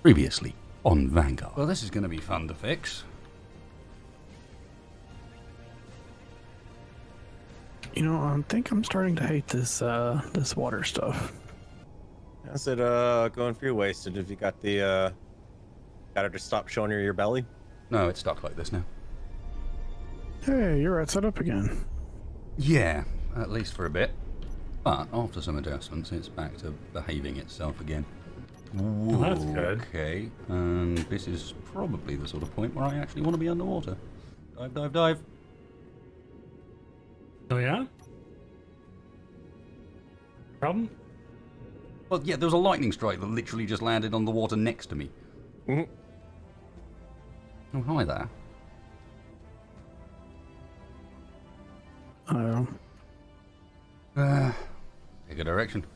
Previously on Vanguard. Well, this is going to be fun to fix. You know, I think I'm starting to hate this this water stuff. How's it going for you, Wasted? Have you got the got it to stop showing you your belly? No, it's stuck like this now. Hey, you're right, set up again. Yeah, at least for a bit. But after some adjustments, it's back to behaving itself again. Well, that's good. Okay, and this is probably the sort of point where I actually want to be underwater. Dive, dive, dive. Oh yeah? Problem? Well, yeah, there was a lightning strike that literally just landed on the water next to me. Mm-hmm. Oh, hi there. Oh. Take a direction.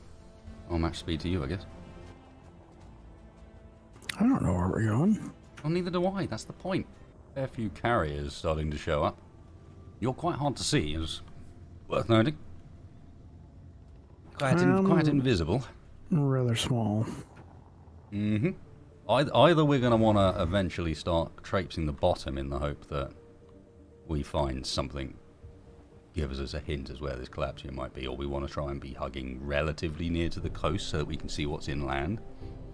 I'll match speed to you, I guess. I don't know where we're going. Well, neither do I. That's the point. A few carriers starting to show up. You're quite hard to see, is worth noting. Quite invisible. Rather small. Mm-hmm. Either we're going to want to eventually start traipsing the bottom in the hope that we find something gives us a hint as where this collapsium might be, or we want to try and be hugging relatively near to the coast so that we can see what's inland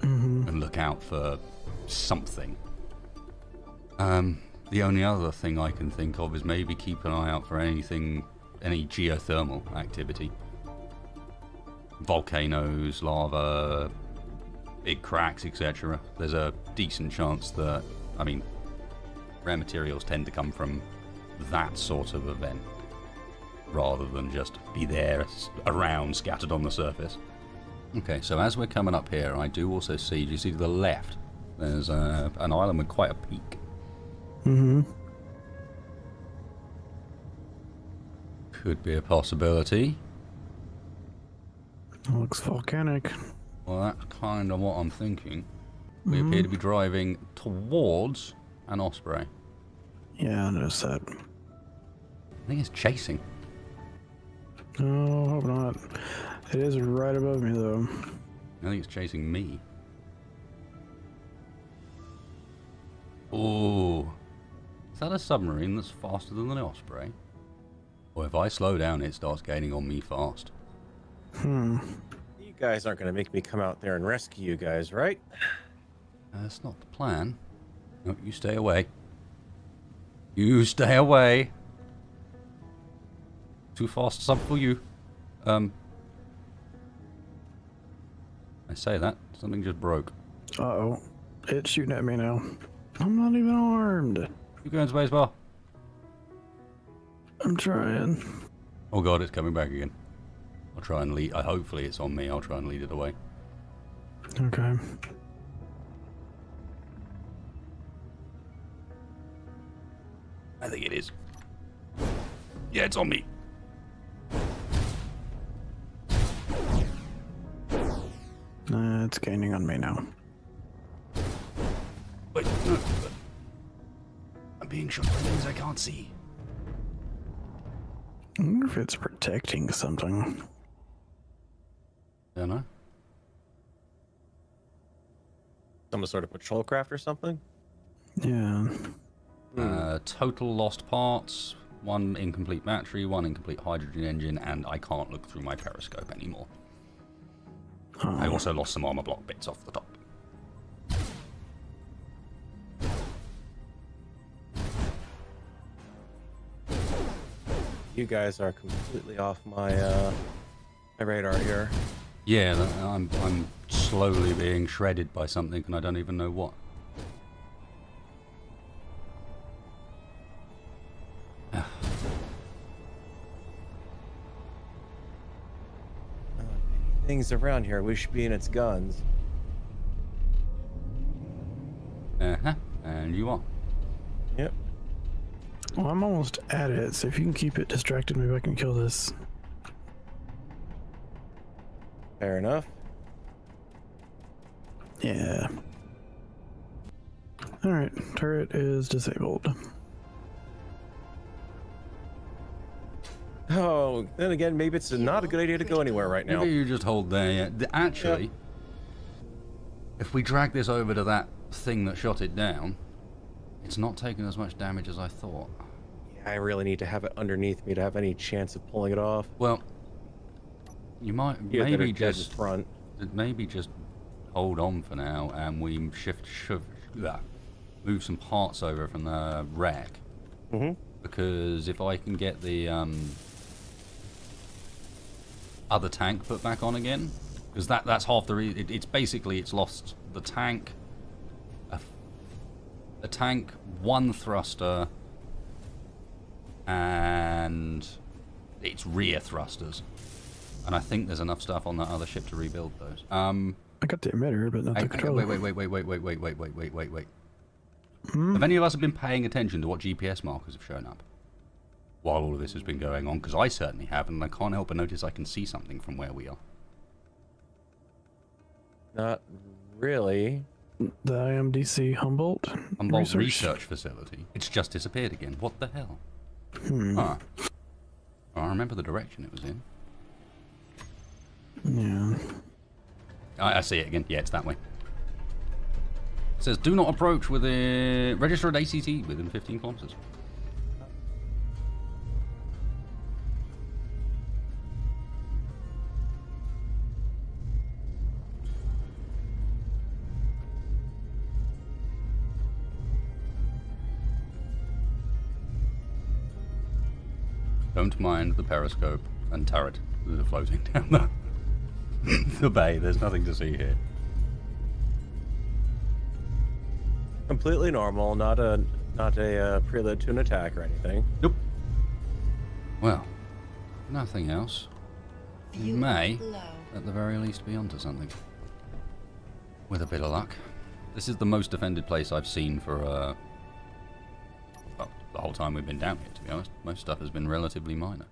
and look out for something. The only other thing I can think of is maybe keep an eye out for anything, any geothermal activity. Volcanoes, lava, big cracks, etc. There's a decent chance that, I mean, rare materials tend to come from that sort of event, rather than just be there around, scattered on the surface. Okay, so as we're coming up here, I do also see, do you see to the left, there's an island with quite a peak. Mm-hmm. Could be a possibility. Looks volcanic. Well, that's kind of what I'm thinking. We appear to be driving towards an osprey. Yeah, I noticed that. I think it's chasing. Oh, hope not. It is right above me, though. I think it's chasing me. Oh, is that a submarine that's faster than the osprey? Or if I slow down, it starts gaining on me fast. You guys aren't going to make me come out there and rescue you guys, right? That's not the plan. No, you stay away. You stay away. Too fast sub for you. I say that. Something just broke. Uh-oh. It's shooting at me now. I'm not even armed. You going spacebar? I'm trying. Oh god, it's coming back again. I'll try and lead. Hopefully it's on me. I'll try and lead it away. Okay. I think it is. Yeah, it's on me. It's gaining on me now. Wait, no. I'm being shot by things I can't see. I wonder if it's protecting something. Don't know. Some sort of patrol craft or something? Yeah. Total lost parts, 1 incomplete battery, 1 incomplete hydrogen engine, and I can't look through my periscope anymore. Oh. I also lost some armor block bits off the top. You guys are completely off my my radar here. Yeah, I'm slowly being shredded by something, and I don't even know what. Things around here, we should be in its guns. And you are. Yep. Well, I'm almost at it, so if you can keep it distracted, maybe I can kill this. Fair enough. Yeah. Alright, turret is disabled. Oh, then again, maybe it's not a good idea to go anywhere right now. Maybe you just hold there. Yeah. Actually, If we drag this over to that thing that shot it down, it's not taking as much damage as I thought. Yeah, I really need to have it underneath me to have any chance of pulling it off. Well, you might Yeah, maybe dead in just front. maybe just hold on for now, and we move some parts over from the wreck. Because if I can get the other tank put back on again, because that's half the reason. It's basically it's lost the tank, a tank, one thruster, and its rear thrusters. And I think there's enough stuff on that other ship to rebuild those. I got the emitter, but not the controller. Wait. Have any of us been paying attention to what GPS markers have shown up while all of this has been going on? Because I certainly have, and I can't help but notice I can see something from where we are. Not really. The IMDC Humboldt Research Facility. It's just disappeared again. What the hell? Huh. Oh, I remember the direction it was in. Yeah. I see it again. Yeah, it's that way. It says, do not approach with a registered ACT within 15 kilometers. Don't mind the periscope and turret that are floating down the bay. There's nothing to see here. Completely normal, not a prelude to an attack or anything. Nope. Well, nothing else. You may, at the very least, be onto something. With a bit of luck. This is the most defended place I've seen for, well, the whole time we've been down here, to be honest. Most stuff has been relatively minor.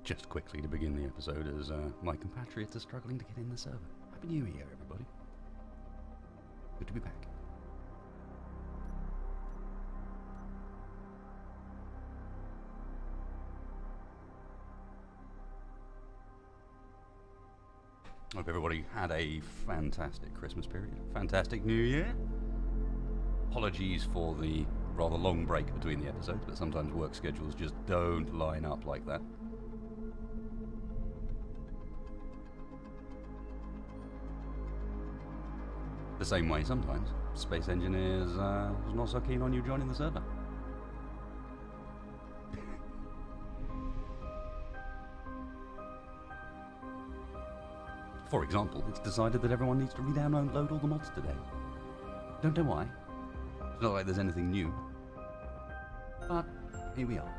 Just quickly to begin the episode, as my compatriots are struggling to get in the server. Happy New Year, everybody. Good to be back. Hope everybody had a fantastic Christmas period. Fantastic New Year. Apologies for the rather long break between the episodes, but sometimes work schedules just don't line up like that. The same way sometimes Space Engineers was not so keen on you joining the server. For example, it's decided that everyone needs to re-download all the mods today. Don't know why. It's not like there's anything new. But here we are.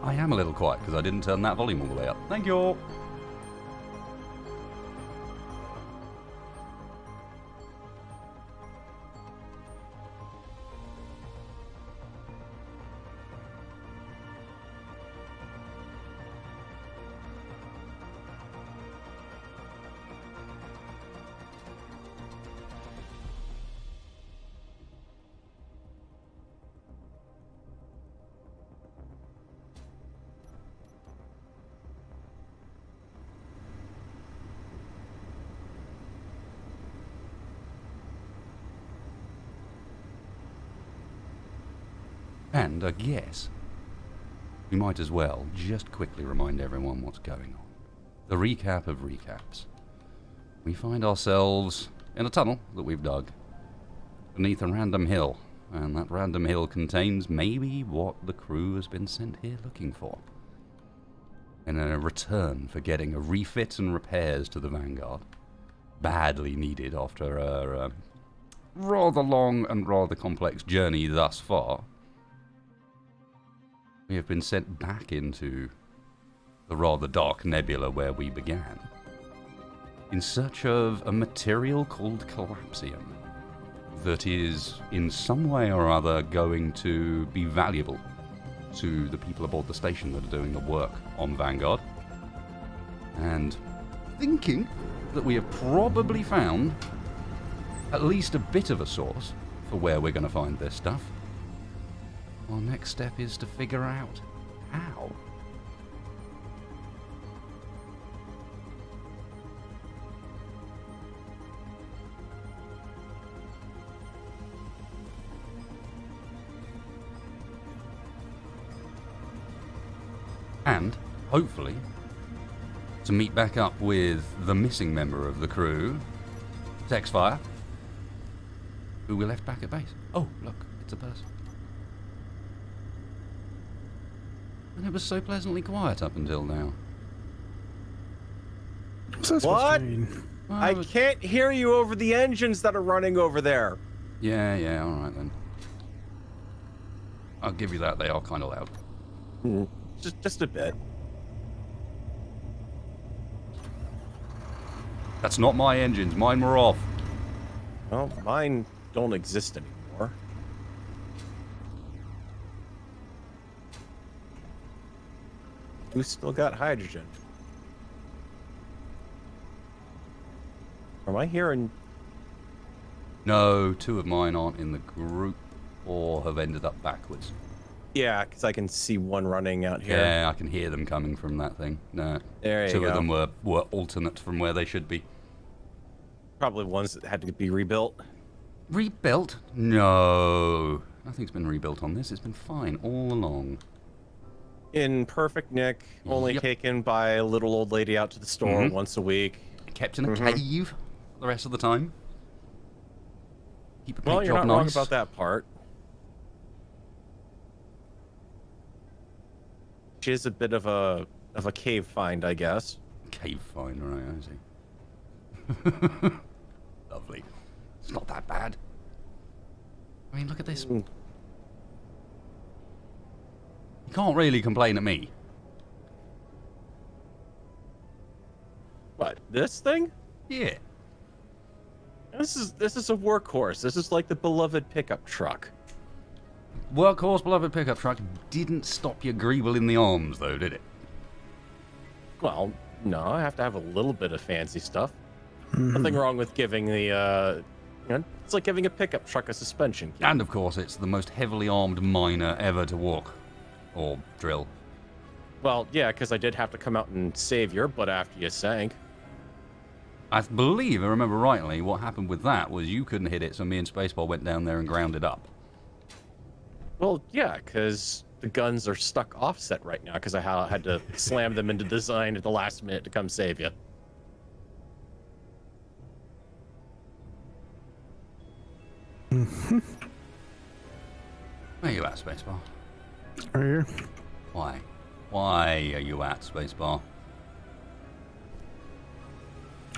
I am a little quiet because I didn't turn that volume all the way up. Thank you! And I guess we might as well just quickly remind everyone what's going on. The recap of recaps. We find ourselves in a tunnel that we've dug beneath a random hill, and that random hill contains maybe what the crew has been sent here looking for. In a return for getting a refit and repairs to the Vanguard, badly needed after rather long and rather complex journey thus far, we have been sent back into the rather dark nebula where we began, in search of a material called collapsium that is in some way or other going to be valuable to the people aboard the station that are doing the work on Vanguard. And thinking that we have probably found at least a bit of a source for where we're going to find this stuff, our next step is to figure out how. And, hopefully, to meet back up with the missing member of the crew, Textfire, who we left back at base. Oh, look, it's a person. And it was so pleasantly quiet up until now. What's that supposed What? to mean? Well, I can't hear you over the engines that are running over there. Yeah, alright then. I'll give you that, they are kind of loud. Just a bit. That's not my engines, mine were off. Well, mine don't exist anymore. Who's still got hydrogen? Am I hearing? No, two of mine aren't in the group or have ended up backwards. Yeah, because I can see one running out here. Yeah, I can hear them coming from that thing. No, There you two go. of them were alternate from where they should be. Probably ones that had to be rebuilt. Rebuilt? No. Nothing's been rebuilt on this. It's been fine all along. In perfect nick, only Yep. taken by a little old lady out to the store Mhm. once a week. Kept in a cave the rest of the time. Keep a Well, paint you're job not wrong nice. about that part. She is a bit of a cave find, I guess. Cave find, right, I see. Lovely. It's not that bad. I mean, look at this. You can't really complain at me. What, this thing? Yeah. This is a workhorse. This is like the beloved pickup truck. Workhorse beloved pickup truck didn't stop your greeble in the arms, though, did it? Well, no, I have to have a little bit of fancy stuff. Nothing wrong with giving the, it's like giving a pickup truck a suspension kit. And, of course, it's the most heavily armed miner ever to walk. Or drill. Well, yeah, because I did have to come out and save your butt after you sank. I believe, I remember rightly, what happened with that was you couldn't hit it, so me and Spaceball went down there and ground it up. Well, yeah, because the guns are stuck offset right now because I had to slam them into design at the last minute to come save you. Where are you at, Spacebar? Right here. Why? Why are you at, Spacebar?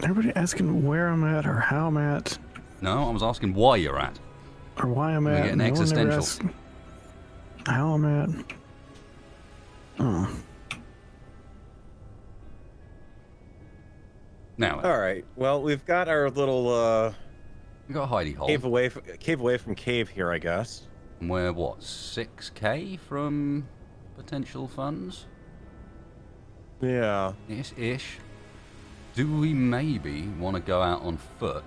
Everybody asking where I'm at or how I'm at No, I was asking why you're at. or why I'm We're at. getting No one ever existential. asks how I'm at. Oh. Now, All right. Well, we've got our little we got a hidey hole. cave away from cave here, I guess. And we're, what, 6k from potential funds? Yeah. Ish. Do we maybe want to go out on foot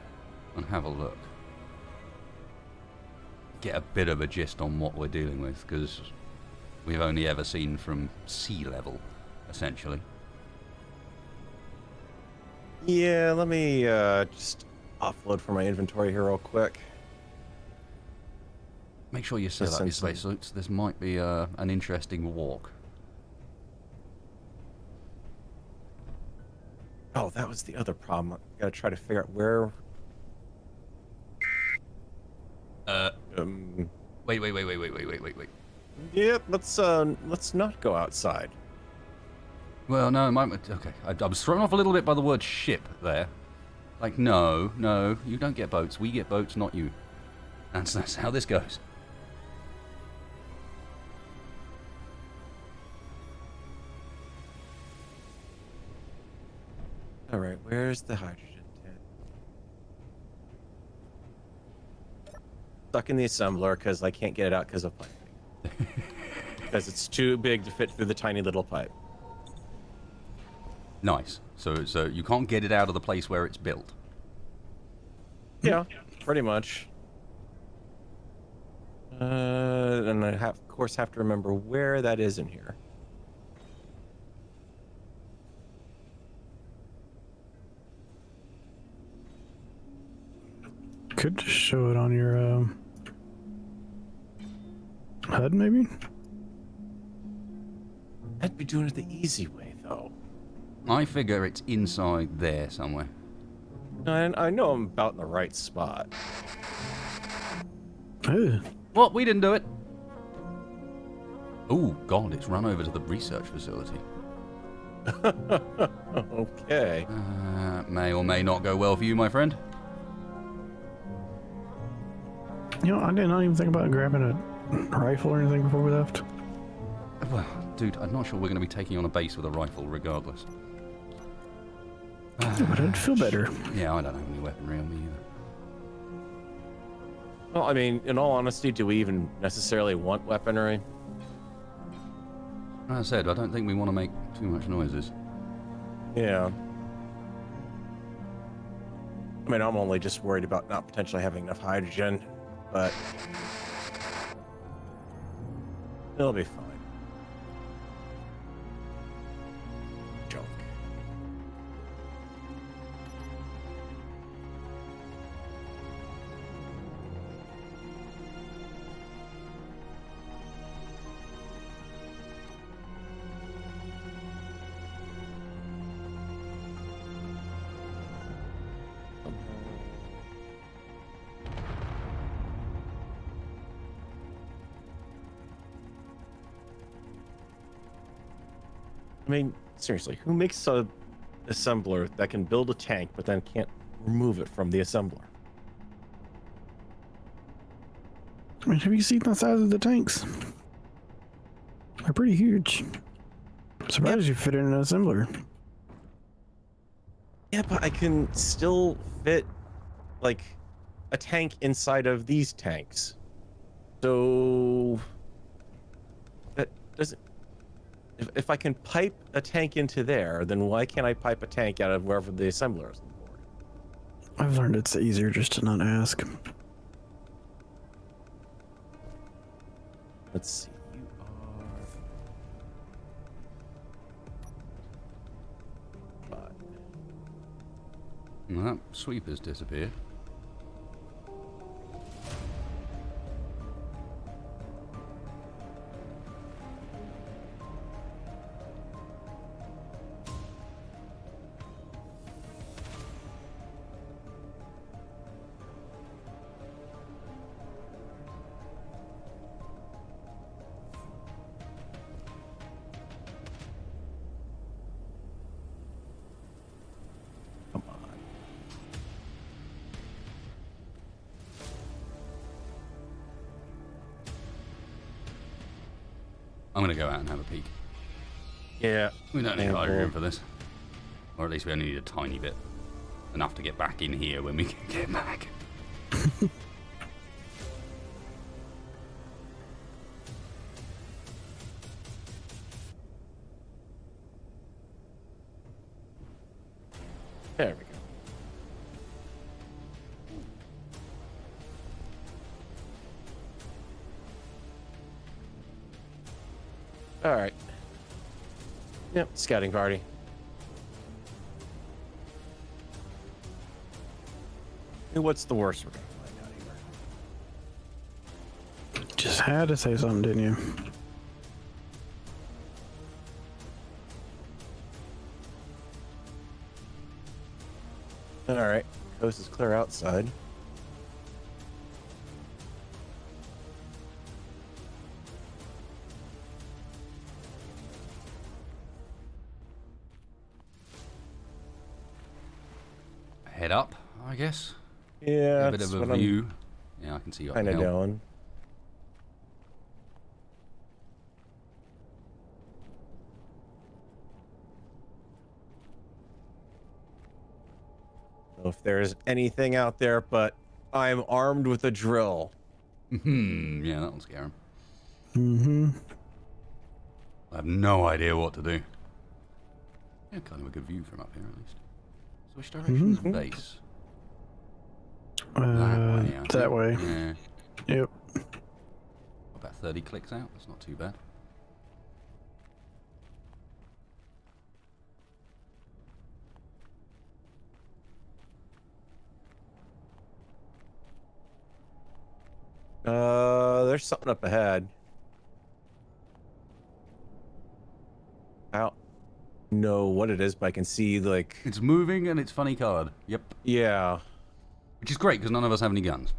and have a look? Get a bit of a gist on what we're dealing with, because we've only ever seen from sea level, essentially. Yeah. Let me just offload from my inventory here real quick. Make sure you set up your Listen, spacesuits. This might be an interesting walk. Oh, that was the other problem. I gotta try to figure out where. Wait. Yep. Let's not go outside. Well, no, it might. Okay, I was thrown off a little bit by the word ship there. Like, no, you don't get boats. We get boats, not you. That's how this goes. All right, where's the hydrogen tank? Stuck in the assembler because I can't get it out because of piping. Because it's too big to fit through the tiny little pipe. Nice. So you can't get it out of the place where it's built. Yeah, pretty much. And I of course have to remember where that is in here. Could just show it on your HUD, maybe? I'd be doing it the easy way, though. I figure it's inside there somewhere. And I know I'm about in the right spot. Ugh. What? We didn't do it. Oh, God, it's run over to the research facility. Okay. May or may not go well for you, my friend. You know, I did not even think about grabbing a rifle or anything before we left. Well, dude, I'm not sure we're going to be taking on a base with a rifle regardless. Yeah, but I'd feel better. Yeah, I don't have any weaponry on me either. Well, I mean, in all honesty, do we even necessarily want weaponry? As I said, I don't think we want to make too much noises. Yeah. I mean, I'm only just worried about not potentially having enough hydrogen, but it'll be fine. Junk. I mean, seriously, who makes a assembler that can build a tank but then can't remove it from the assembler? I mean, have you seen the size of the tanks? They're pretty huge. I'm surprised you fit in an assembler. Yeah, but I can still fit, like, a tank inside of these tanks. So that doesn't... If I can pipe a tank into there, then why can't I pipe a tank out of wherever the assembler is on board? I've learned it's easier just to not ask. Let's see. You are... Five. Well, that sweeper's disappeared. Come on. I'm going to go out and have a peek. Yeah. We don't need Yeah, hydrogen well. for this. Or at least we only need a tiny bit. Enough to get back in here when we can get back. There we go. All right. Yep, scouting party. And what's the worst we're gonna find out here? Just had to say something, didn't you? All right, coast is clear outside. Head up, I guess. Yeah, A bit of that's a what view Yeah, I can see you up Kind the of hill. down. If there's anything out there, but I'm armed with a drill. Yeah, that one's scare him. Mm-hmm. I have no idea what to do. Yeah, kind of a good view from up here, at least. So which direction's the base? That way, I That think. way. Yeah. Yep. About 30 clicks out. That's not too bad. There's something up ahead. I don't know what it is, but I can see, like... It's moving and it's funny colored. Yep. Yeah. Which is great, because none of us have any guns.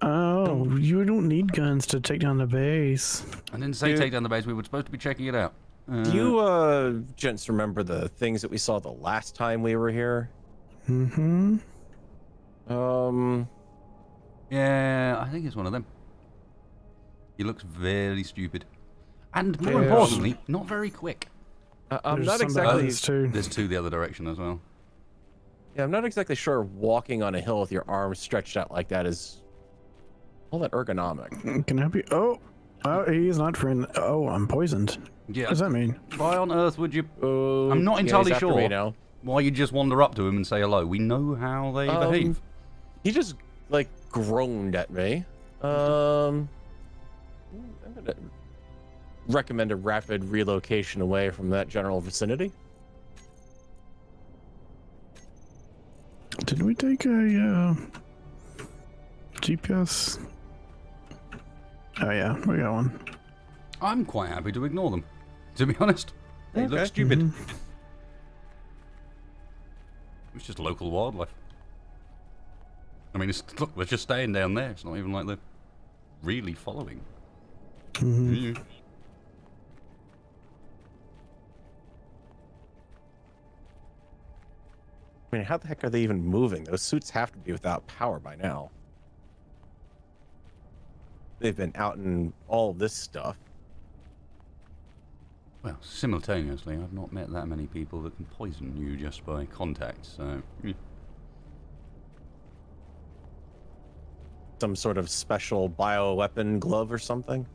Oh, you don't need guns to take down the base. I didn't say Dude. take down the base. We were supposed to be checking it out. Do you, gents, remember the things that we saw the last time we were here? Mm-hmm. Yeah, I think it's one of them. He looks very stupid. And more Yeah. importantly, not very quick. I'm There's not some exactly... others too. There's two the other direction as well. Yeah, I'm not exactly sure walking on a hill with your arms stretched out like that is all that ergonomic. Can I help you? Oh, he is not friend. Oh, I'm poisoned. Yeah. What does that mean? Why on earth would you... Oh, I'm not yeah, entirely he's after me sure now. why you just wander up to him and say hello. We know how they behave. He just, like, groaned at me. I'm gonna recommend a rapid relocation away from that general vicinity. Did we take a GPS? Oh yeah, we got one. I'm quite happy to ignore them, to be honest. They look Okay. stupid. Mm-hmm. It's just local wildlife. I mean, look, they're just staying down there. It's not even like they're really following. Mm-hmm. I mean, how the heck are they even moving? Those suits have to be without power by now. They've been out in all this stuff. Well, simultaneously, I've not met that many people that can poison you just by contact, so... Some sort of special bioweapon glove or something?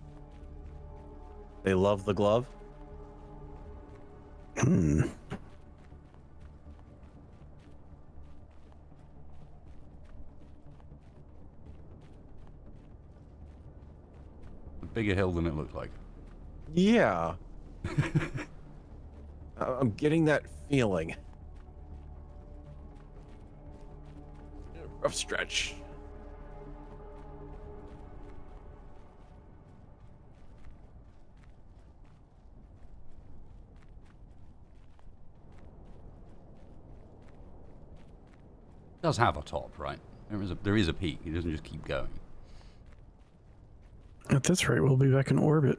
They love the glove? Hmm. A bigger hill than it looked like. Yeah. I'm getting that feeling. Rough stretch. It does have a top, right? There is a peak. It doesn't just keep going. At this rate, we'll be back in orbit.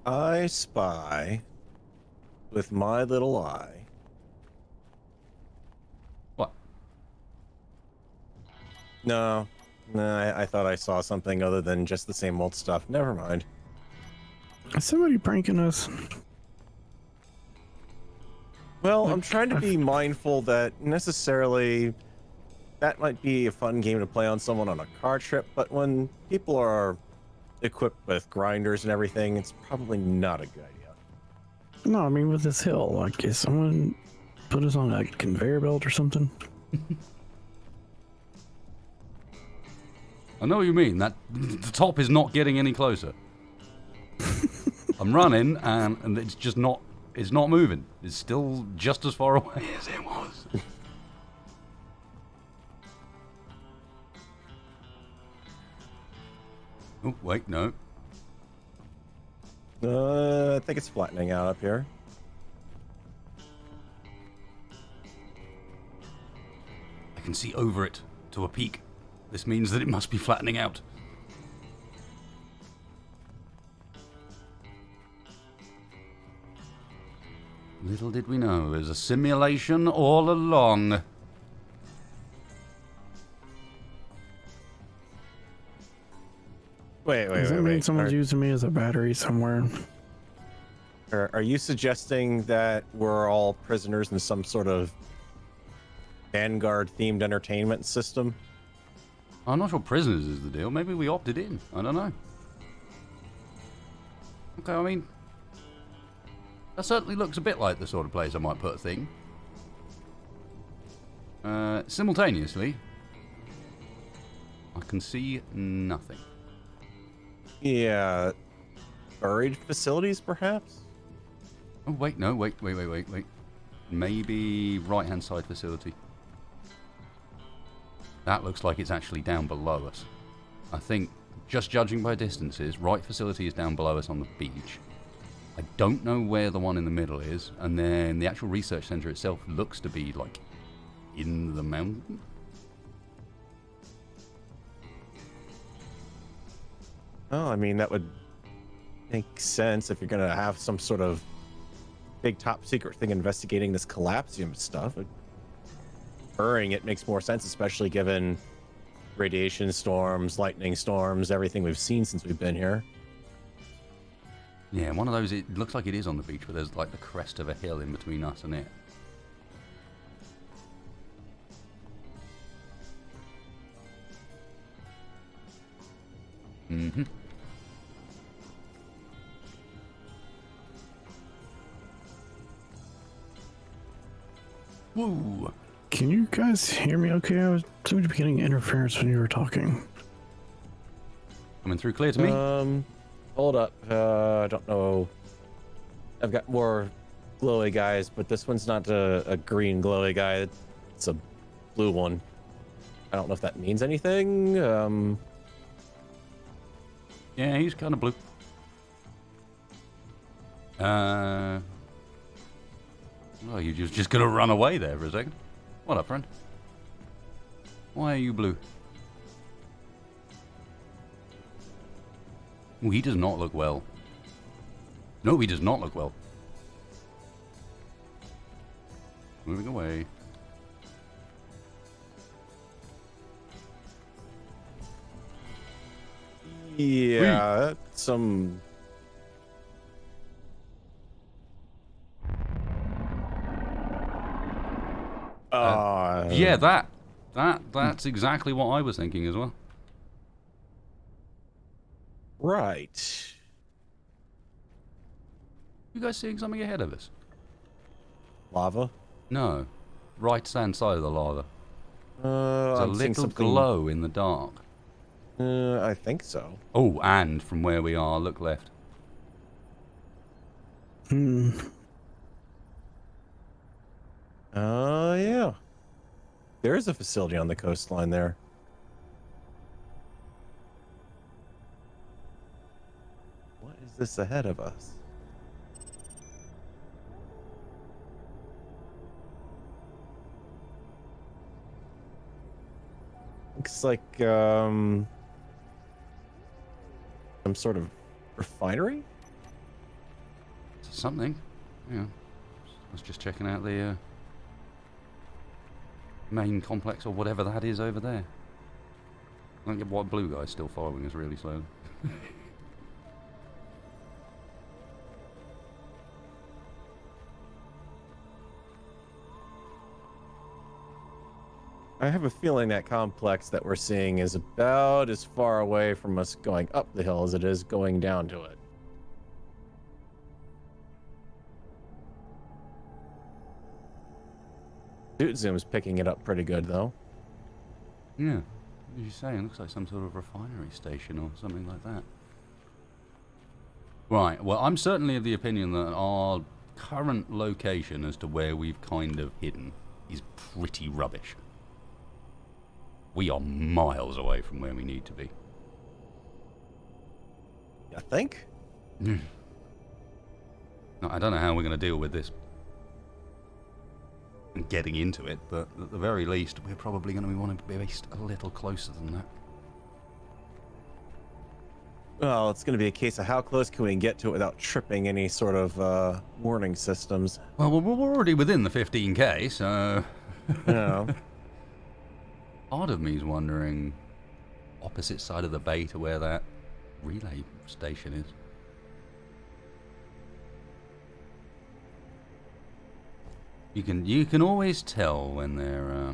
I spy with my little eye. What? No, I thought I saw something other than just the same old stuff. Never mind. Is somebody pranking us? Well, I'm trying to be mindful that necessarily that might be a fun game to play on someone on a car trip, but when people are equipped with grinders and everything, it's probably not a good idea. No, I mean with this hill. Like, is someone put us on a conveyor belt or something? I know what you mean. That the top is not getting any closer. I'm running and it's just not. It's not moving. It's still just as far away as it was. Oh wait, no. I think it's flattening out up here. I can see over it to a peak. This means that it must be flattening out. Little did we know, it was a simulation all along. Does that mean someone's using me as a battery somewhere? Are you suggesting that we're all prisoners in some sort of Vanguard themed entertainment system? I'm not sure prisoners is the deal. Maybe we opted in. I don't know. Okay, I mean, that certainly looks a bit like the sort of place I might put a thing. Simultaneously, I can see nothing. Yeah. Buried facilities, perhaps? Oh, wait, no, wait. Maybe right-hand side facility. That looks like it's actually down below us. I think, just judging by distances, right facility is down below us on the beach. I don't know where the one in the middle is, and then the actual research center itself looks to be, like, in the mountain. Well, I mean, that would make sense if you're going to have some sort of big top secret thing investigating this collapsium stuff. Burying it makes more sense, especially given radiation storms, lightning storms, everything we've seen since we've been here. Yeah, one of those, it looks like it is on the beach, but there's like the crest of a hill in between us and it. Mm-hmm. Woo! Can you guys hear me okay? I was seemed to be getting interference when you were talking. Coming through clear to me? Hold up. I don't know. I've got more glowy guys, but this one's not a green glowy guy. It's a blue one. I don't know if that means anything. Yeah, he's kind of blue. Oh, you just gonna run away there for a second? What up, friend? Why are you blue? Oh, he does not look well. No, he does not look well. Moving away. Yeah, that's some... Yeah, that's exactly what I was thinking as well. Right. You guys seeing something ahead of us? Lava? No. Right-hand side of the lava. There's a I'm seeing little something... glow in the dark. I think so. Oh, and from where we are, look left. Yeah. There is a facility on the coastline there. What is this ahead of us? Looks like some sort of refinery? Something. Yeah. I was just checking out the main complex or whatever that is over there. I don't get why blue guy's still following us really slowly. I have a feeling that complex that we're seeing is about as far away from us going up the hill as it is going down to it. Dude Zoom's picking it up pretty good, though. Yeah. What did you say? It looks like some sort of refinery station or something like that. Right. Well, I'm certainly of the opinion that our current location as to where we've kind of hidden is pretty rubbish. We are miles away from where we need to be. You think? No, I don't know how we're going to deal with this and getting into it, but at the very least, we're probably going to want to be based a little closer than that. Well, it's going to be a case of how close can we get to it without tripping any sort of warning systems. Well, we're already within the 15k, so... Yeah. Part of me is wondering, opposite side of the bay to where that relay station is. You can always tell when they're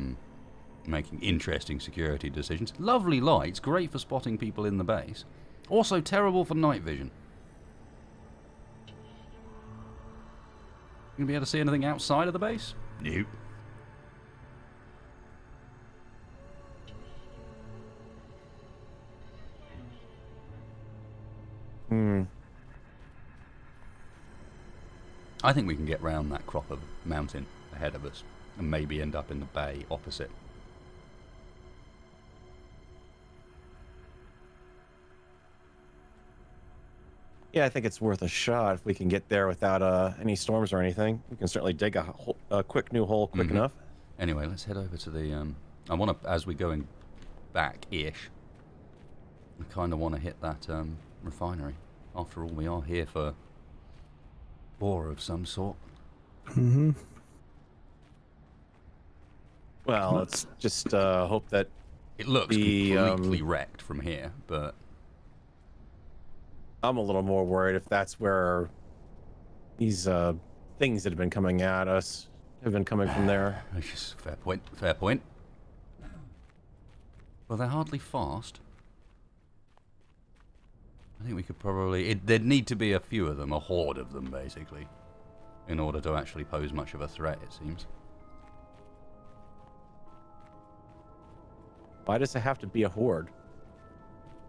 making interesting security decisions. Lovely lights, great for spotting people in the base. Also terrible for night vision. You gonna be able to see anything outside of the base? Nope. I think we can get round that crop of mountain ahead of us and maybe end up in the bay opposite. Yeah, I think it's worth a shot if we can get there without any storms or anything. We can certainly dig a quick new hole quick enough. Anyway, let's head over to the... I want to, as we're going back-ish, I kind of want to hit that refinery. After all, we are here for ore of some sort. Mm-hmm. Well, let's just hope that It looks completely wrecked from here, but... I'm a little more worried if that's where these things that have been coming at us have been coming from there. Fair point, fair point. Well, they're hardly fast. I think we could probably... there'd need to be a few of them, a horde of them, basically, in order to actually pose much of a threat, it seems. Why does it have to be a horde?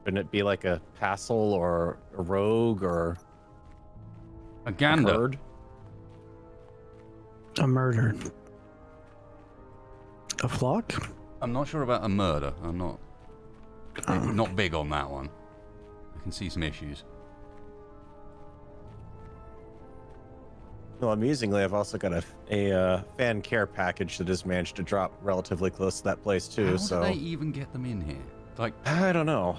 Couldn't it be like a passel or a rogue or A gander. a herd? A murder. A flock? I'm not sure about a murder. I'm not big on that one. I can see some issues. Well, amusingly, I've also got a fan care package that has managed to drop relatively close to that place too. How So do they even get them in here? Like, I don't know.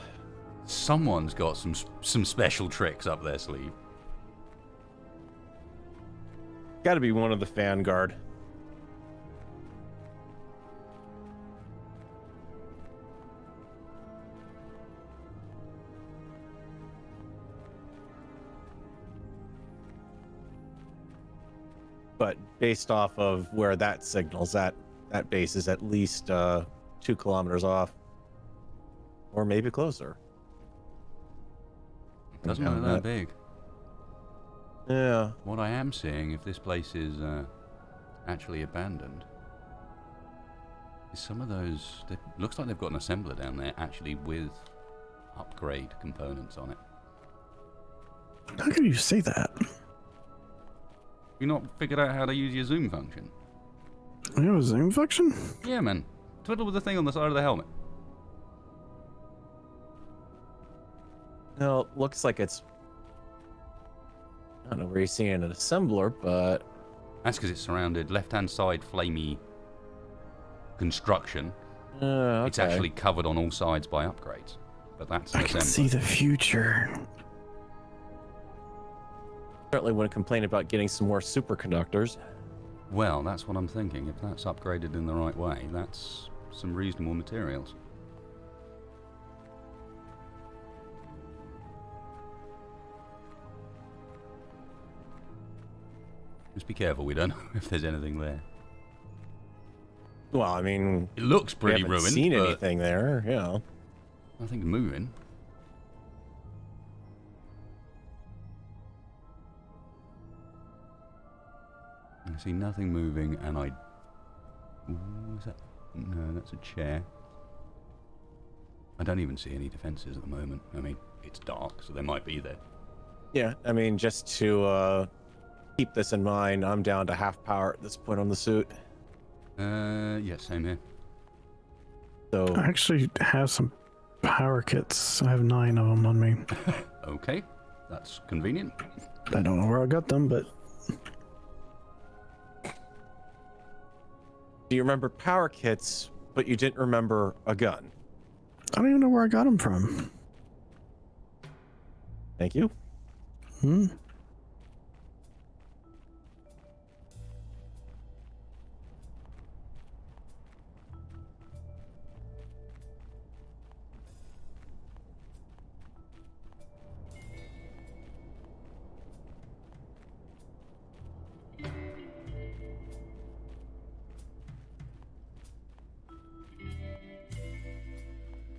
someone's got some special tricks up their sleeve. Got to be one of the Vanguard. But based off of where that signals, that base is at least 2 kilometers off, or maybe closer. Doesn't Yeah, look that big. Yeah. What I am seeing, if this place is actually abandoned, is some of those... looks like they've got an assembler down there, actually with upgrade components on it. How can you say that? You not figured out how to use your zoom function? You have a zoom function? Yeah, man. Twiddle with the thing on the side of the helmet. No, it looks like it's... I don't know where you're seeing an assembler, but... That's because it's surrounded left-hand side flamey construction. Okay. It's actually covered on all sides by upgrades. But that's an I can assembler. see the future. Certainly wouldn't complain about getting some more superconductors. Well, that's what I'm thinking. If that's upgraded in the right way, that's some reasonable materials. Just be careful, we don't know if there's anything there. Well, I mean... It looks we pretty haven't ruined, seen but anything there, yeah. nothing's moving. I see nothing moving, and I... Ooh, is that... No, that's a chair. I don't even see any defenses at the moment. I mean, it's dark, so they might be there. Yeah, I mean, just to keep this in mind, I'm down to half power at this point on the suit. Yeah, same here. So, I actually have some power kits. I have 9 of them on me. Okay, that's convenient. I don't know where I got them, but do you remember power kits, but you didn't remember a gun? I don't even know where I got them from. Thank you. Hmm.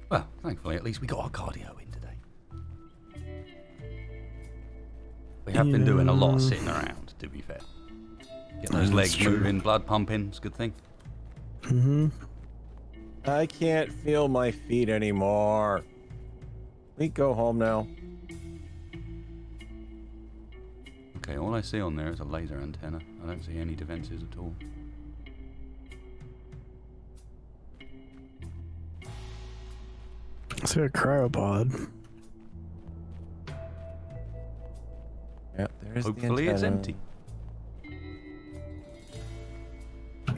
Well, thankfully, at least we got our cardio in today. We have been doing a lot of sitting around, to be fair. Getting those legs moving, blood pumping, it's a good thing. Mm-hmm. I can't feel my feet anymore. We go home now. Okay, all I see on there is a laser antenna. I don't see any defenses at all. I see a cryopod. Yep, there's Hopefully the it's antenna. empty.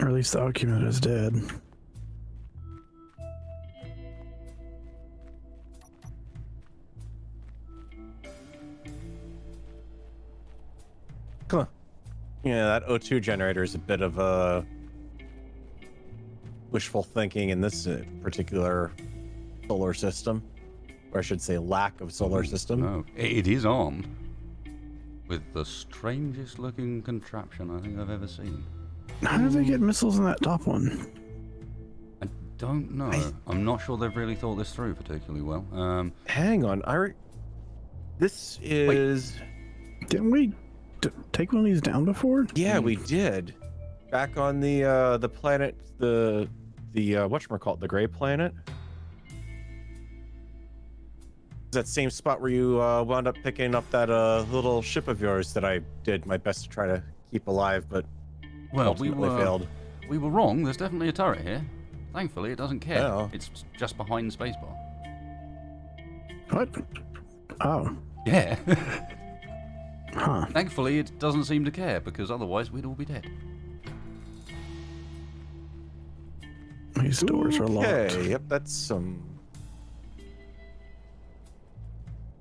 Or at least the occupant is dead. Come on. Yeah, that O2 generator is a bit of a wishful thinking in this particular solar system. Or I should say lack of solar system. No, it is armed with the strangest looking contraption I think I've ever seen. How do they get missiles in that top one? I don't know. I'm not sure they've really thought this through particularly well. Hang on. This is... Didn't we take one of these down before? Yeah, we did. Back on the planet, the whatchamacallit, the gray planet. That same spot where you wound up picking up that little ship of yours that I did my best to try to keep alive, but ultimately failed. We were wrong. There's definitely a turret here. Thankfully, it doesn't care. Oh. It's just behind the spacebar. What? Oh. Yeah. Huh. Thankfully, it doesn't seem to care, because otherwise we'd all be dead. These doors are locked. Okay, yep, that's some...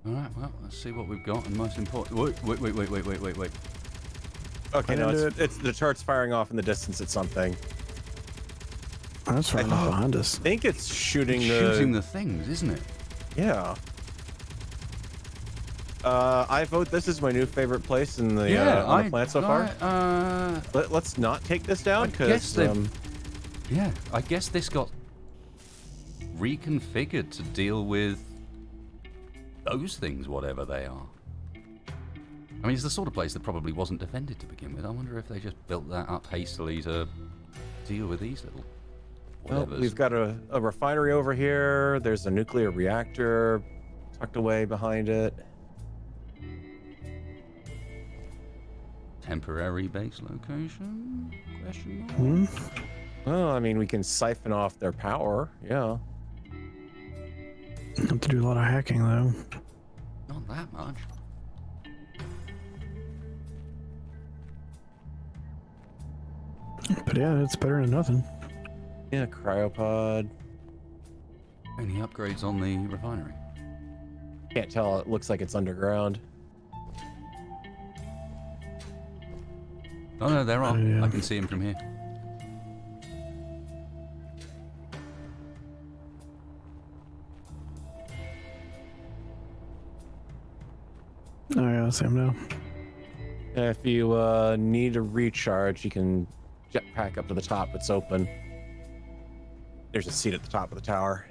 Alright, well, let's see what we've got, and most important... Wait. Okay, no, it's the turret's firing off in the distance at something. That's right behind us. I think it's shooting It's shooting the things, isn't it? Yeah. I vote this is my new favorite place in the on the planet so far. Let's not take this down because yeah, I guess this got reconfigured to deal with those things, whatever they are. I mean, it's the sort of place that probably wasn't defended to begin with. I wonder if they just built that up hastily to deal with these little whatevers. Well, we've got a refinery over here. There's a nuclear reactor tucked away behind it. Temporary base location? Question mark? Hmm? Well, I mean, we can siphon off their power. Yeah. Have to do a lot of hacking though. Not that much. But yeah, it's better than nothing. Yeah, cryopod. Any upgrades on the refinery? Can't tell. It looks like it's underground. Oh no, there are. Yeah. I can see him from here. Oh yeah, I see him now. If you need a recharge, you can jetpack up to the top. It's open. There's a seat at the top of the tower.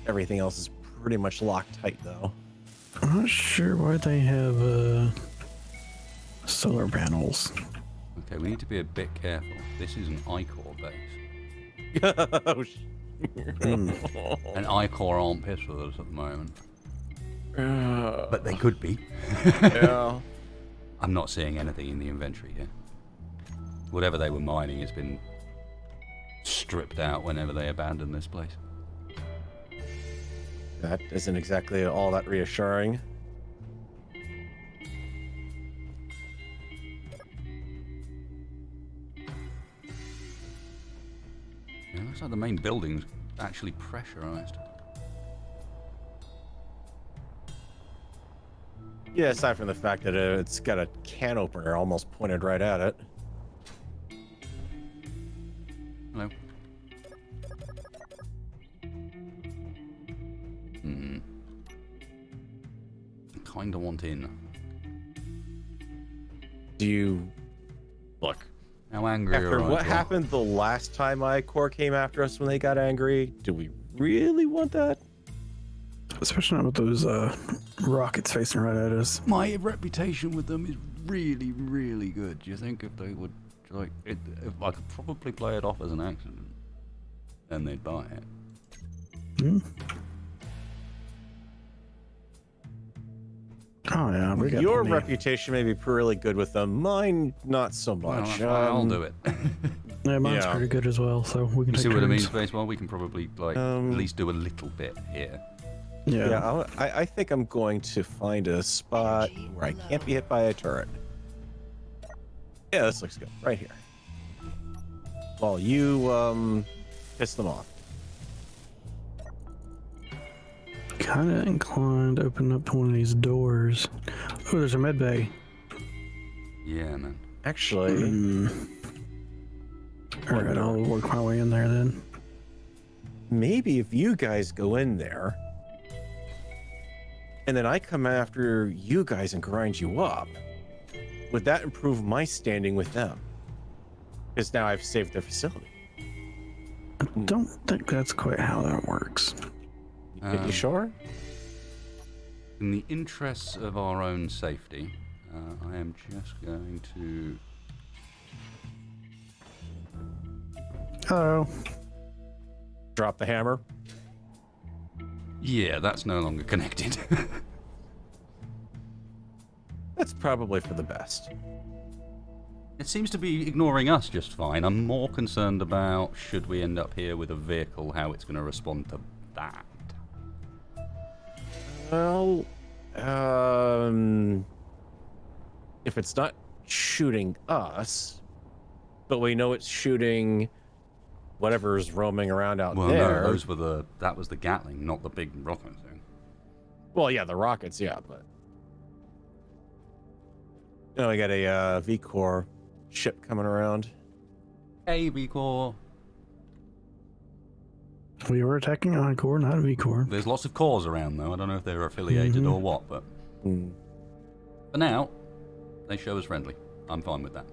Everything else is pretty much locked tight, though. I'm not sure why they have solar panels. Okay, we need to be a bit careful. This is an I-core base. Oh, And I-core aren't pissed with us at the moment. But they could be. yeah. I'm not seeing anything in the inventory here. Whatever they were mining has been stripped out whenever they abandoned this place. That isn't exactly all that reassuring. Yeah, looks like the main building's actually pressurized. Yeah, aside from the fact that it's got a can opener almost pointed right at it. Hello. Kinda want in. Do you look? How angry After are what I? happened the last time I-Corps came after us when they got angry, do we really want that? Especially not with those rockets facing right at us. My reputation with them is really, really good. Do you think if they would, like, if I could probably play it off as an accident, then they'd buy it. Hmm. Oh yeah, we got Your plenty. reputation may be really good with them. Mine, not so Well, much. I'll do it. Yeah, mine's Yeah. pretty good as well, so we can You take see what I mean, turns. Spaceball? We can probably, like, at least do a little bit here. Yeah. Yeah, I think I'm going to find a spot where I can't be hit by a turret. Yeah, this looks good. Right here. While you, piss them off. Kind of inclined to open up one of these doors. Oh, there's a med bay. Yeah, man. Actually, All right, I'll work my way in there then. maybe if you guys go in there, and then I come after you guys and grind you up, would that improve my standing with them? Because now I've saved their facility. I don't think that's quite how that works. You sure? In the interests of our own safety, I am just going to... Hello. Drop the hammer. Yeah, that's no longer connected. That's probably for the best. It seems to be ignoring us just fine. I'm more concerned about, should we end up here with a vehicle, how it's going to respond to that. Well, if it's not shooting us, but we know it's shooting whatever's roaming around out Well, there. no, that was the Gatling, not the big rocket thing. Well, yeah, the rockets, yeah, but you know, we got a V-Corps ship coming around. Hey, V-Corps. We were attacking a core, not a V core. There's lots of cores around, though. I don't know if they're affiliated or what, but for now, they show us friendly. I'm fine with that.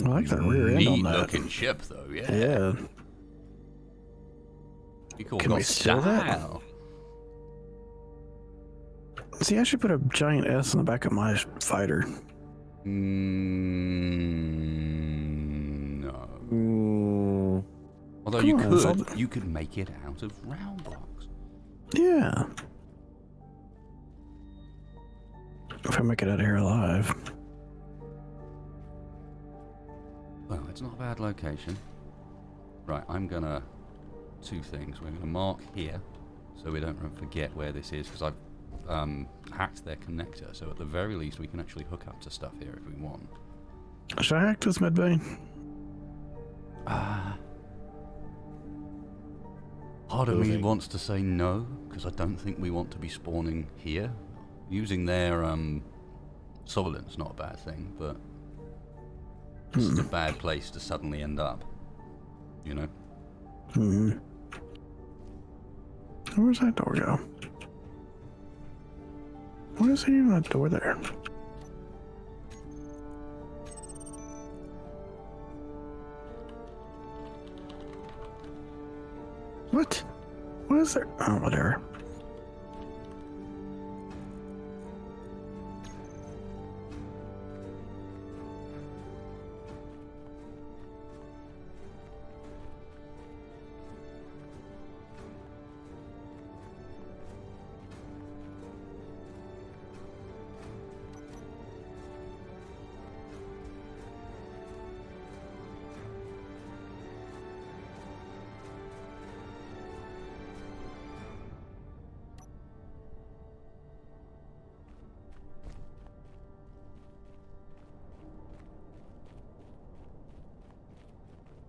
I like that rear end on Neat that. looking ship, though. Yeah. Yeah. V-Corps Can got we steal that? style. See, I should put a giant S in the back of my fighter. No. Although Come on, you could make it out of round blocks. Yeah. If I make it out of here alive. Well, it's not a bad location. Right, I'm gonna... Two things. We're gonna mark here, so we don't forget where this is, because I've hacked their connector, so at the very least we can actually hook up to stuff here if we want. Should I hack this med bay? Part of me wants to say no, because I don't think we want to be spawning here. Using their Sovereign's not a bad thing, but this is a bad place to suddenly end up. You know? Hmm. Where's that door go? What is even that door there? What? What is there? Oh, whatever.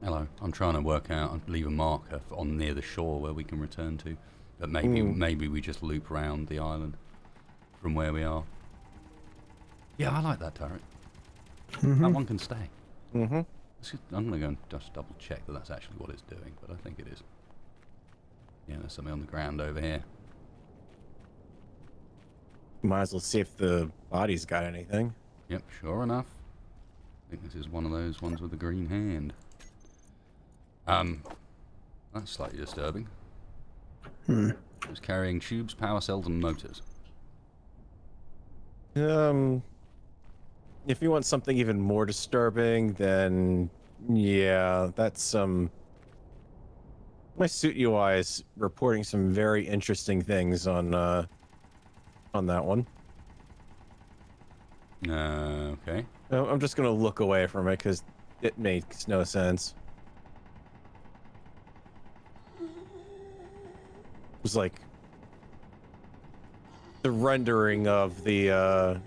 Hello. I'm trying to work out and leave a marker on near the shore where we can return to. But maybe we just loop around the island from where we are. Yeah, I like that turret. That one can stay. I'm going to go and just double check that that's actually what it's doing, but I think it is. Yeah, there's something on the ground over here. Might as well see if the body's got anything. Yep, sure enough. I think this is one of those ones with the green hand. That's slightly disturbing. It's carrying tubes, power cells, and motors. If you want something even more disturbing, then yeah, that's my suit UI is reporting some very interesting things on that one. Okay. I'm just gonna look away from it because it makes no sense. It was like the rendering of the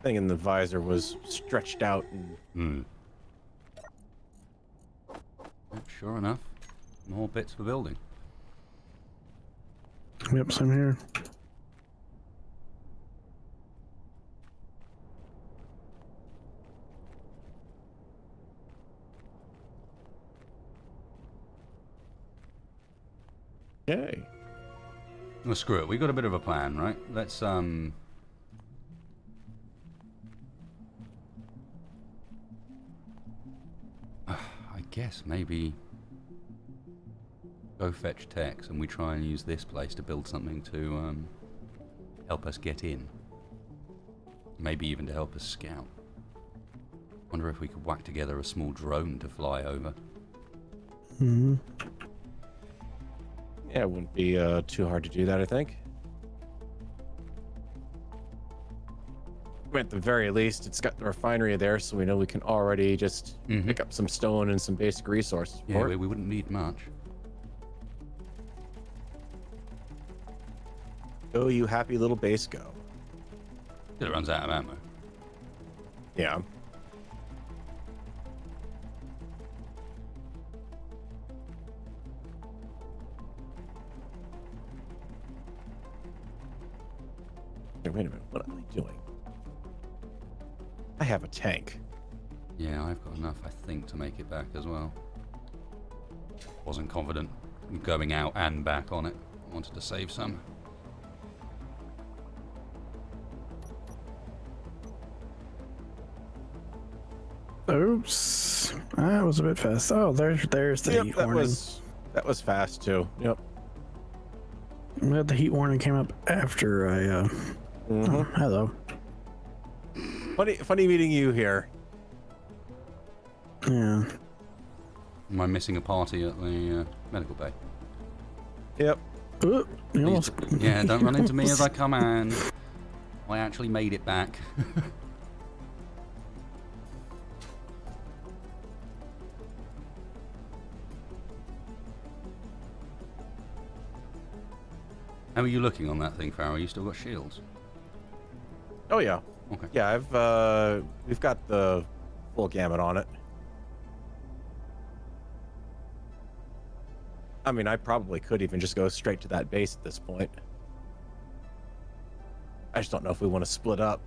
thing in the visor was stretched out and Yep, sure enough, more bits for building. Yep, same here. okay. Well, screw it. We got a bit of a plan, right? Let's I guess maybe go fetch Tex and we try and use this place to build something to help us get in. Maybe even to help us scout. Wonder if we could whack together a small drone to fly over. Yeah, it wouldn't be too hard to do that, I think. At the very least, it's got the refinery there, so we know we can already just pick up some stone and some basic resources Yeah, for it. we wouldn't need much. Go, you happy little base, go. It runs out of ammo. Yeah. Hey, wait a minute, what am I doing? I have a tank. Yeah, I've got enough, I think, to make it back as well. Wasn't confident in going out and back on it. I wanted to save some. Oops. That was a bit fast. Oh, there's the Yep, heat that warning. that was fast too. Yep. But the heat warning came up after I oh, hello. Funny meeting you here. Yeah. Am I missing a party at the medical bay? Yep. Ooh, you almost... Yeah, don't run into me as I come in. I actually made it back. How are you looking on that thing, Farrell? You still got shields? Oh yeah. Okay. Yeah, we've got the full gamut on it. I mean, I probably could even just go straight to that base at this point. I just don't know if we want to split up.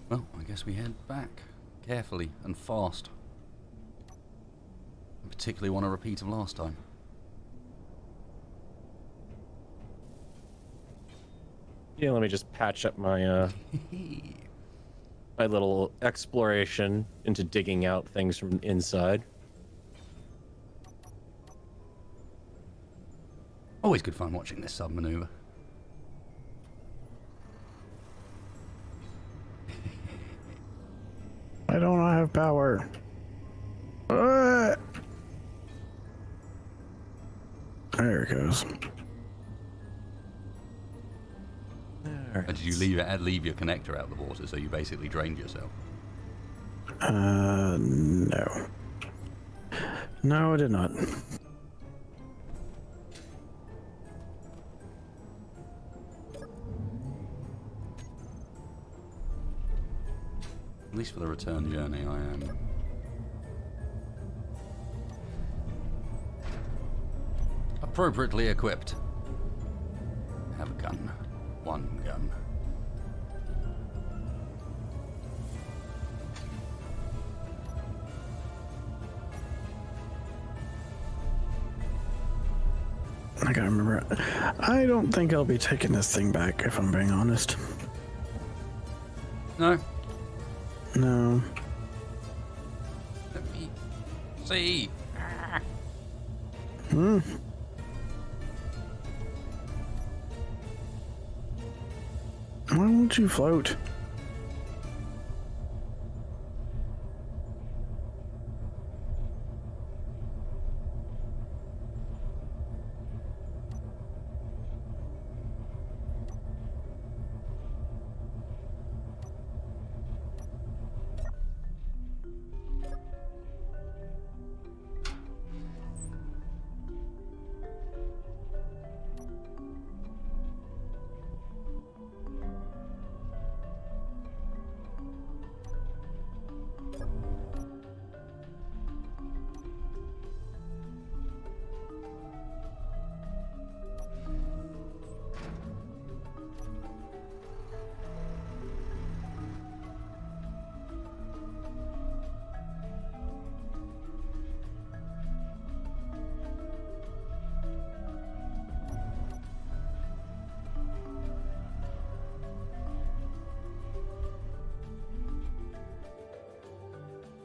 Well, I guess we head back carefully and fast. I particularly want a repeat of last time. Yeah, let me just patch up my my little exploration into digging out things from inside. Always good fun watching this sub maneuver. I don't have power. There it goes. Did you leave your connector out of the water, so you basically drained yourself? No. No, I did not. At least for the return journey, I am. Appropriately equipped. Have a gun. One gun. I gotta remember. I don't think I'll be taking this thing back, if I'm being honest. No? No. Let me see. Hmm. Why won't you float?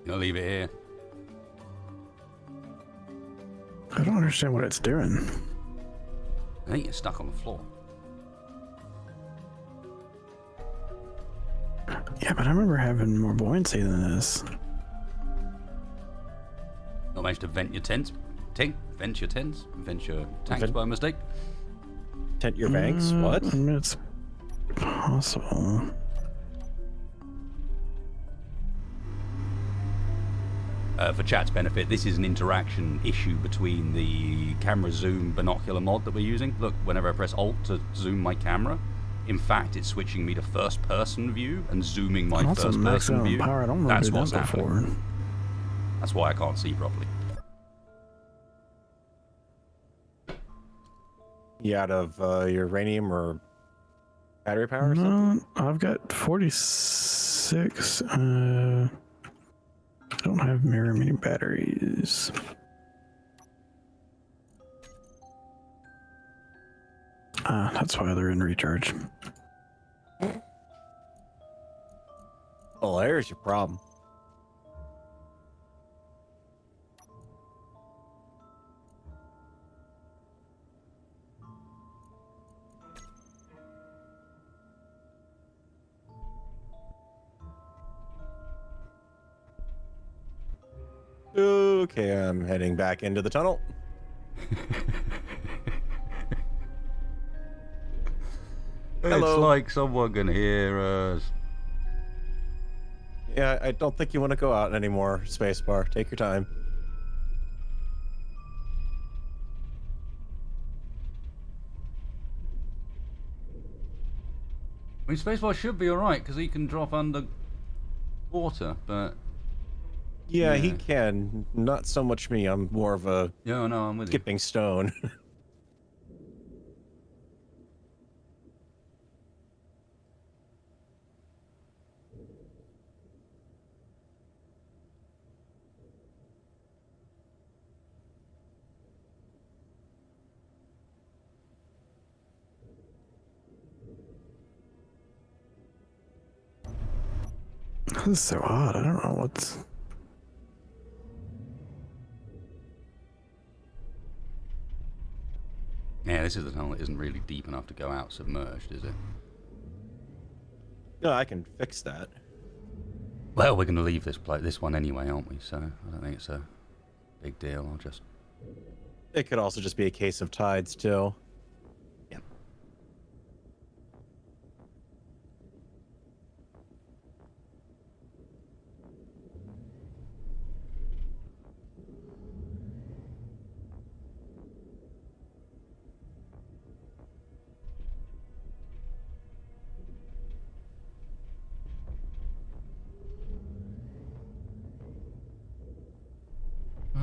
I'll leave it here. I don't understand what it's doing. I think you're stuck on the floor. Yeah, but I remember having more buoyancy than this. Not managed to vent your tents. Vent your tents? Vent your tanks by mistake? Tent your banks? What? I mean, it's possible. For chat's benefit, this is an interaction issue between the camera zoom binocular mod that we're using. Look, whenever I press Alt to zoom my camera, in fact, it's switching me to first-person view and zooming my first-person view. Power. I don't remember That's that what's before. happening. That's why I can't see properly. You out of uranium or battery power or something? No, I've got 46. I don't have very many batteries. That's why they're in recharge. Well, there's your problem. Okay, I'm heading back into the tunnel. It's Hello. like someone can hear us. Yeah, I don't think you want to go out anymore, Spacebar. Take your time. I mean, Spacebar should be alright, because he can drop under water, but... Yeah, he can. Not so much me. I'm more of a Yeah, no, I'm with you. skipping stone. This is so odd. I don't know what's... Yeah, this is the tunnel that isn't really deep enough to go out submerged, is it? No, I can fix that. Well, we're going to leave this one anyway, aren't we? So I don't think it's a big deal. I'll just... It could also just be a case of tides, too. Yep.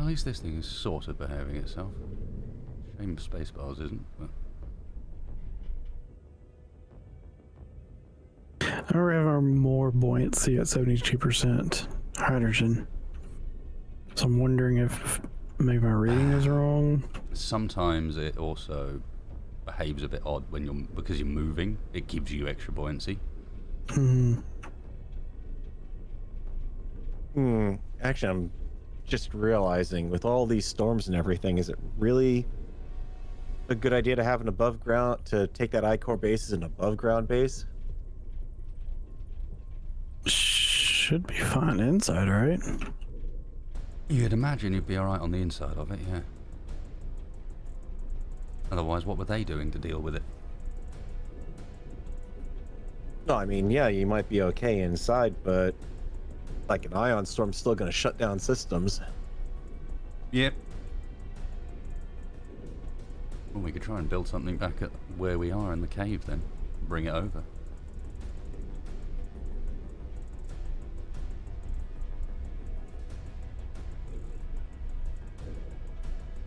least this thing is sort of behaving itself. Shame Spacebars isn't, but... I have our more buoyancy at 72% hydrogen. So I'm wondering if maybe my reading is wrong. Sometimes it also behaves a bit odd when because you're moving. It gives you extra buoyancy. Actually, I'm just realizing with all these storms and everything, is it really a good idea to have an above ground, to take that I-core base as an above ground base? Should be fine inside, right? You'd imagine you'd be alright on the inside of it, yeah. Otherwise, what were they doing to deal with it? No, I mean, yeah, you might be okay inside, but like an ion storm's still going to shut down systems. Yep. Well, we could try and build something back at where we are in the cave then. Bring it over.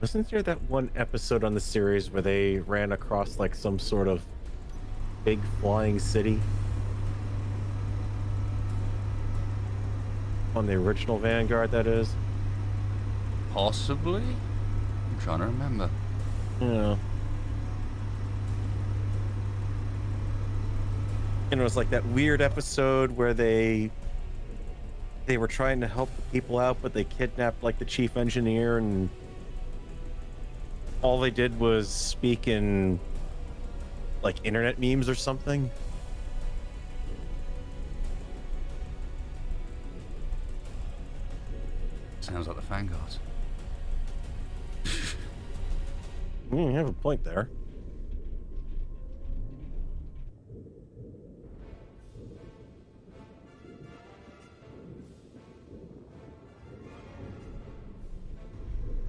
Wasn't there that one episode on the series where they ran across like some sort of big flying city? On the original Vanguard, that is? Possibly? I'm trying to remember. Yeah. And it was like that weird episode where they were trying to help the people out, but they kidnapped like the chief engineer, and all they did was speak in like internet memes or something. Sounds like the Vanguards. You have a point there.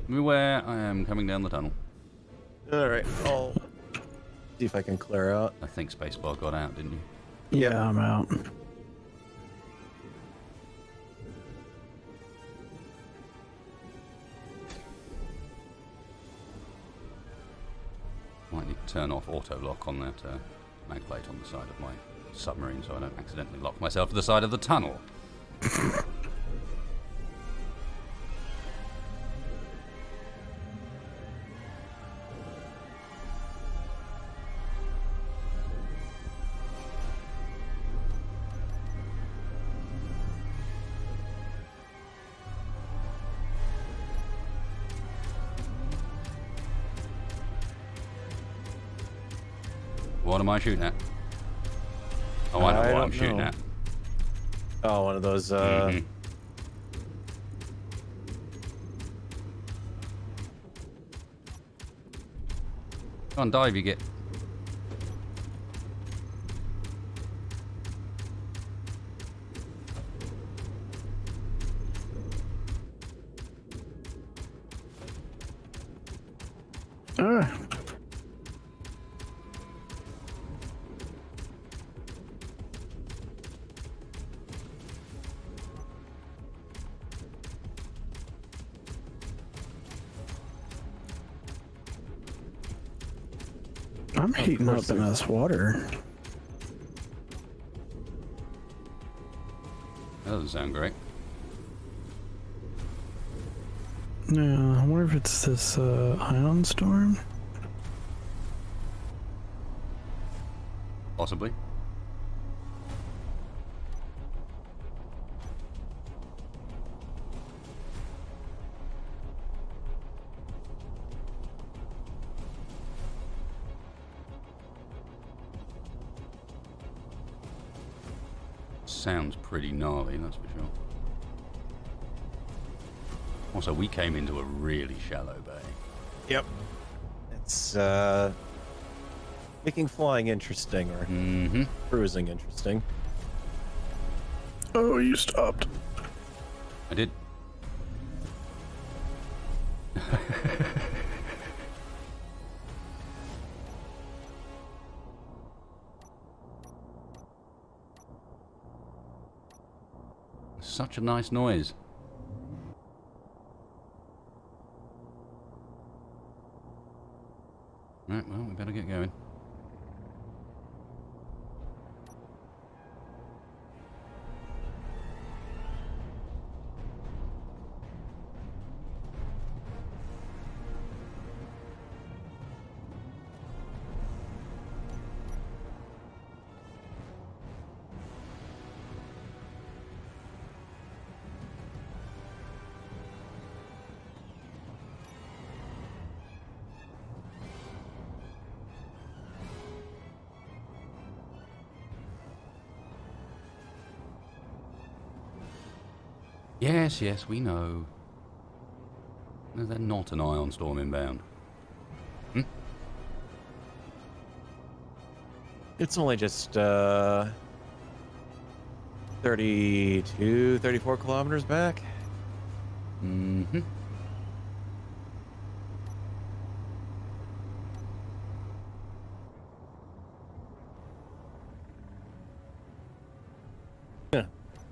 Beware, I am coming down the tunnel. Alright, I'll see if I can clear out. I think Spacebar got out, didn't you? Yeah, I'm out. Might need to turn off auto lock on that mag plate on the side of my submarine so I don't accidentally lock myself to the side of the tunnel. What am I shooting at? Oh, I know what I'm shooting at. Oh, one of those, Mhm. Go on, dive, you get. Ah. I'm heating up in this water. That doesn't sound great. Yeah, I wonder if it's this ion storm. Possibly. Sounds pretty gnarly, that's for sure. Also, we came into a really shallow bay. Yep. It's making flying interesting, or cruising interesting. Oh, you stopped. I did. Such a nice noise. Right, well, we better get going. Yes, yes, we know. No, they're not an ion storm inbound. It's only just 32, 34 kilometers back. Mm-hmm.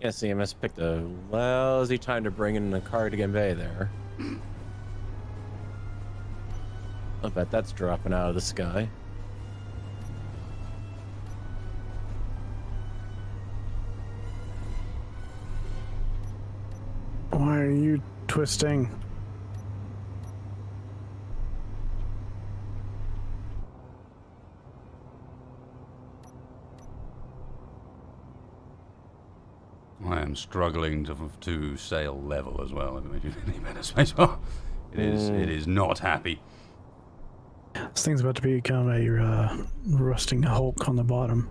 Yeah, CMS picked a lousy time to bring in a Cardigan Bay there. I bet that's dropping out of the sky. Why are you twisting? I am struggling to sail level as well. If it makes you feel any better, Spacebar. It is not happy. This thing's about to become a rusting hulk on the bottom.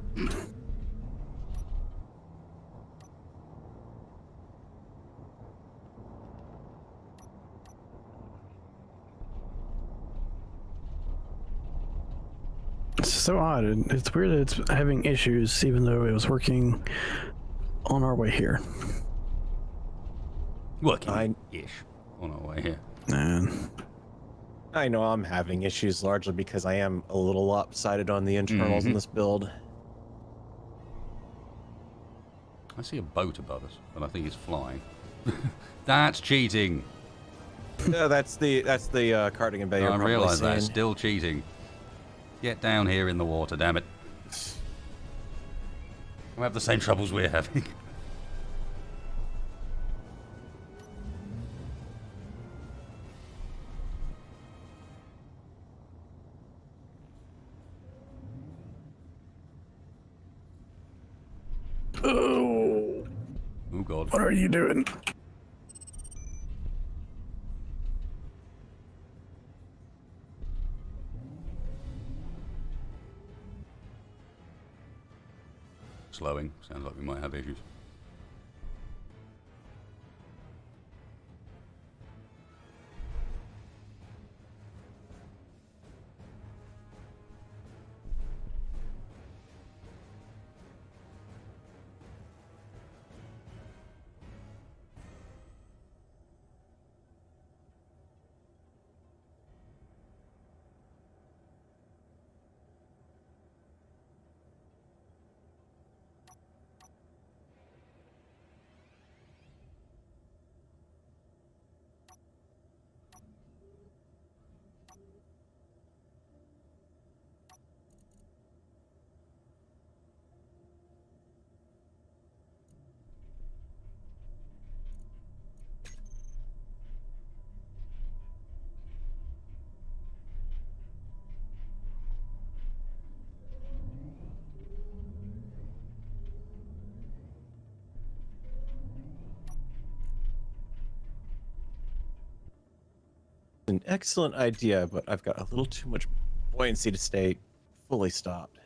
It's so odd. It's weird that it's having issues, even though it was working on our way here. Working-ish on our way here. And I know I'm having issues largely because I am a little lopsided on the internals in this build. I see a boat above us, but I think it's flying. That's cheating. Yeah, that's the Cardigan Bay. I realise that. Still cheating. Get down here in the water, damn it. We have the same troubles we're having. oh, Oh god. what are you doing? Slowing. Sounds like we might have issues. An excellent idea, but I've got a little too much buoyancy to stay fully stopped.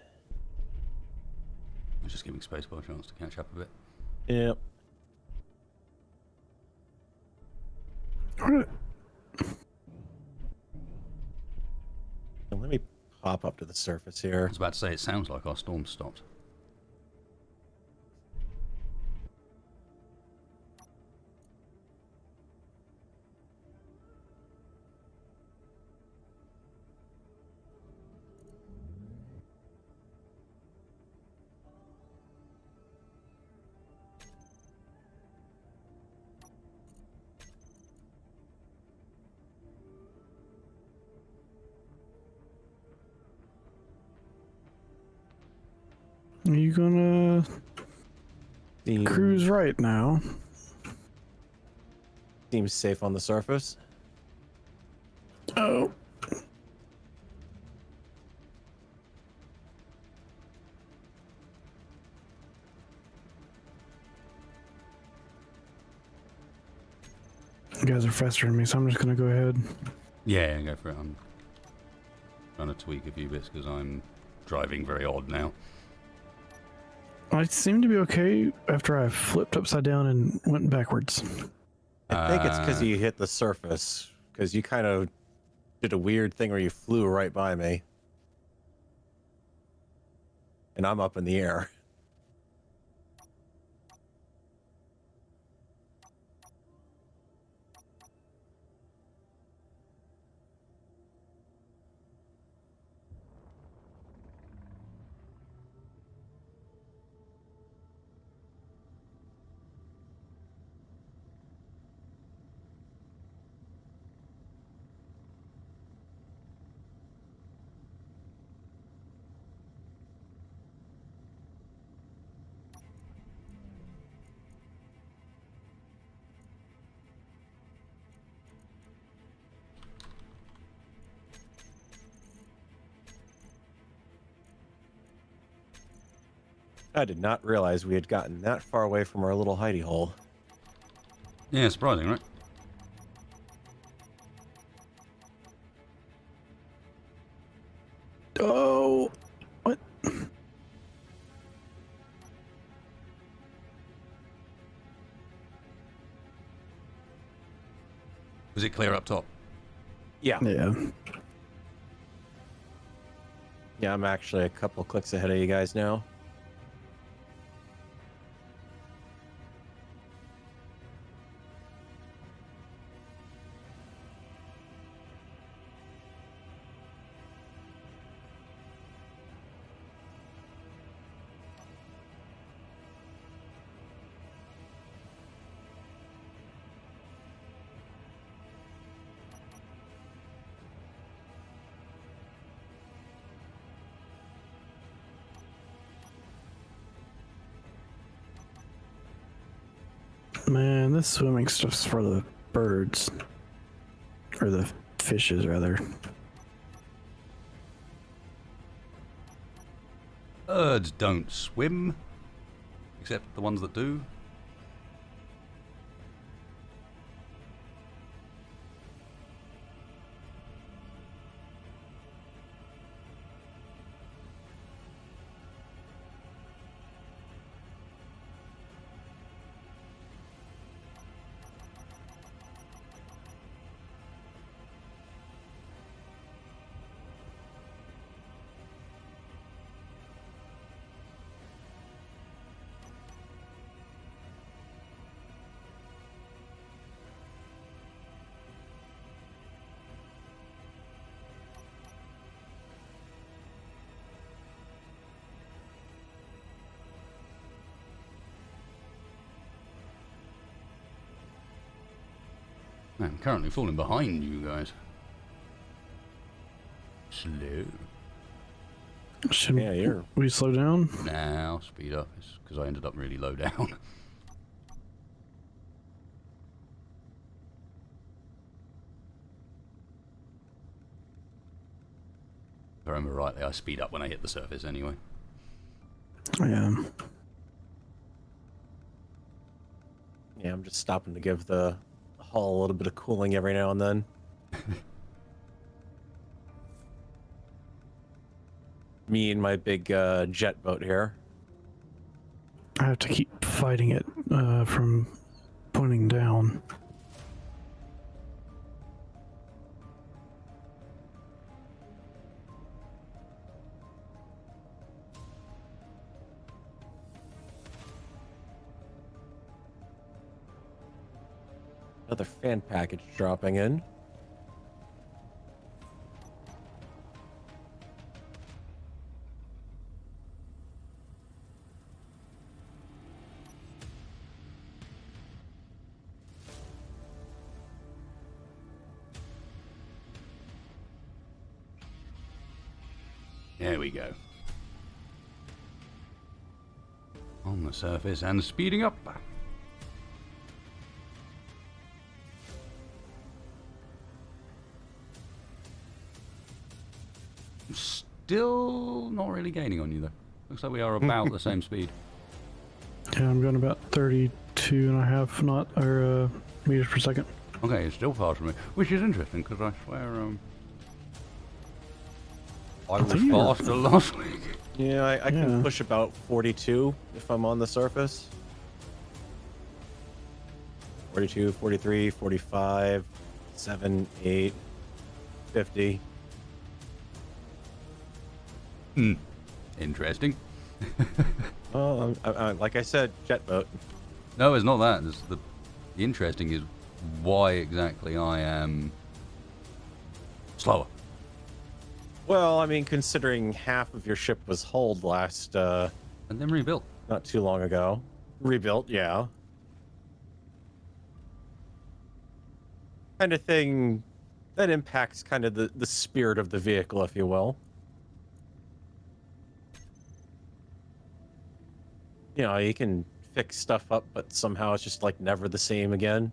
I'm just giving Spacebar a chance to catch up a bit. Yep. Let me pop up to the surface I here. was about to say, it sounds like our storm stopped. you gonna cruise right now? Seems safe on the surface. Oh. You guys are faster than me, so I'm just gonna go ahead. Yeah, go for it. I'm trying to tweak a few bits because I'm driving very odd now. I seem to be okay after I flipped upside down and went backwards. I think it's because you hit the surface, because you kind of did a weird thing where you flew right by me. And I'm up in the air. I did not realize we had gotten that far away from our little hidey hole. Yeah, surprising, right? Oh, what? Was it clear up top? Yeah. Yeah. Yeah, I'm actually a couple clicks ahead of you guys now. Man, this swimming stuff's for the birds. Or the fishes, rather. Birds don't swim, except the ones that do. I'm currently falling behind you guys. Slow. Should Yeah, you're... we slow down? Now, speed up. It's because I ended up really low down. If I remember rightly, I speed up when I hit the surface anyway. Yeah. Yeah, I'm just stopping to give the hull a little bit of cooling every now and then. Me and my big jet boat here. I have to keep fighting it from pointing down. Another fan package dropping in. There we go. On the surface and speeding up. Still not really gaining on you though. Looks like we are about the same speed. Yeah, I'm going about 32 and a half meters per second. Okay, it's still far from me, which is interesting because I swear I was think you were- faster last week. Yeah, I can Yeah. push about 42 if I'm on the surface. 42, 43, 45, 7, 8, 50. Interesting. Oh, like I said, jet boat. No, it's not that. It's the interesting is why exactly I am slower. Well, I mean, considering half of your ship was hulled last, And then rebuilt. not too long ago. Rebuilt, yeah. Kind of thing that impacts kind of the spirit of the vehicle, if you will. You know, you can fix stuff up, but somehow it's just like never the same again.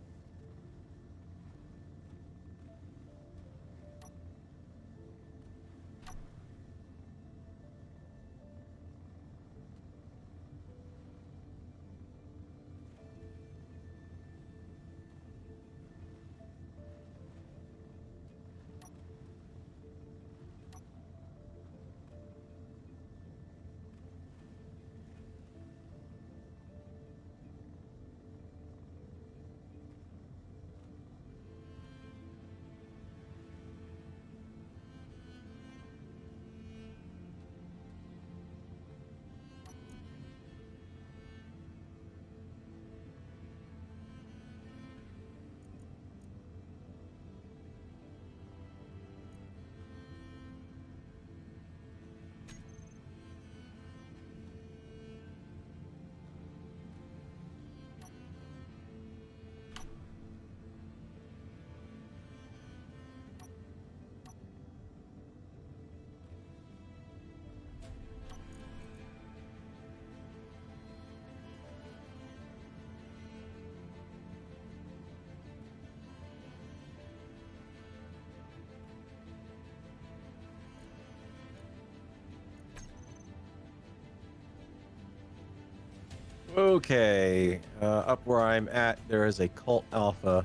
Okay, up where I'm at, there is a Cult Alpha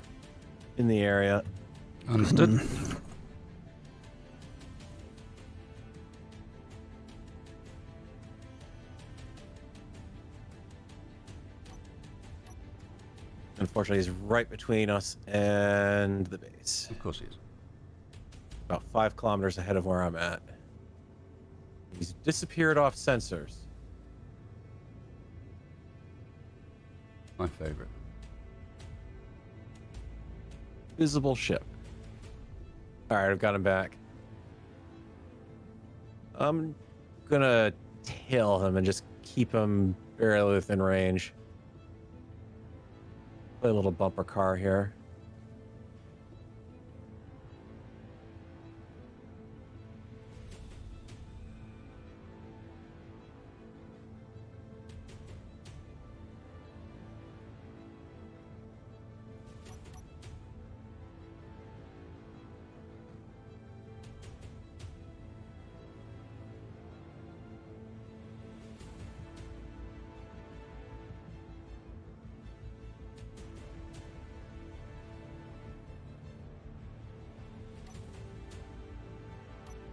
in the area. Understood. Unfortunately, he's right between us and the base. Of course he is. About 5 kilometers ahead of where I'm at. He's disappeared off sensors. My favorite. Visible ship. Alright, I've got him back. I'm gonna tail him and just keep him barely within range. Play a little bumper car here.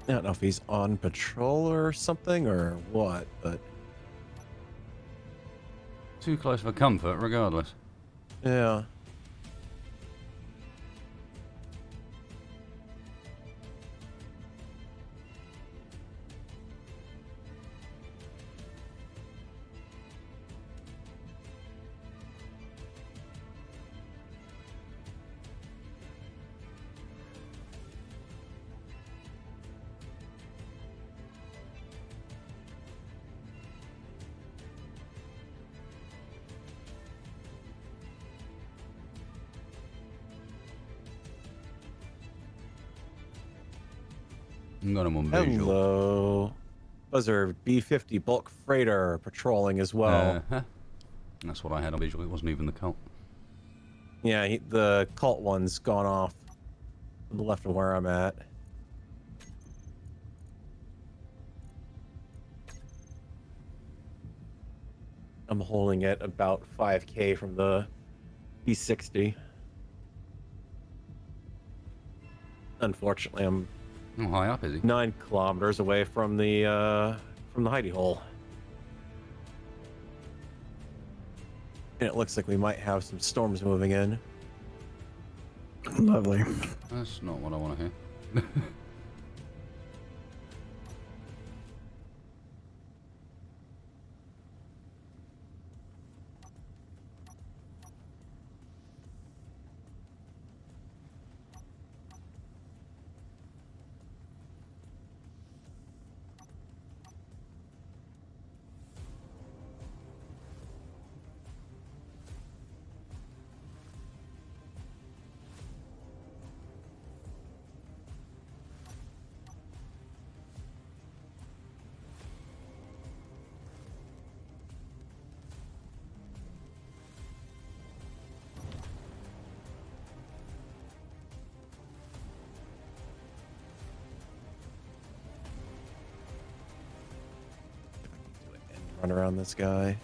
I don't know if he's on patrol or something or what, but Too close for comfort, regardless. yeah. I'm got him on visual. Hello. Buzzard B-50 bulk freighter patrolling as well. That's what I had on visual. It wasn't even the cult. Yeah, the cult one's gone off to the left of where I'm at. I'm holding it about 5K from the B-60. Unfortunately, I'm How high up is he? 9 kilometers away from the hidey hole. And it looks like we might have some storms moving in. Lovely. That's not what I want to hear. Run around this guy.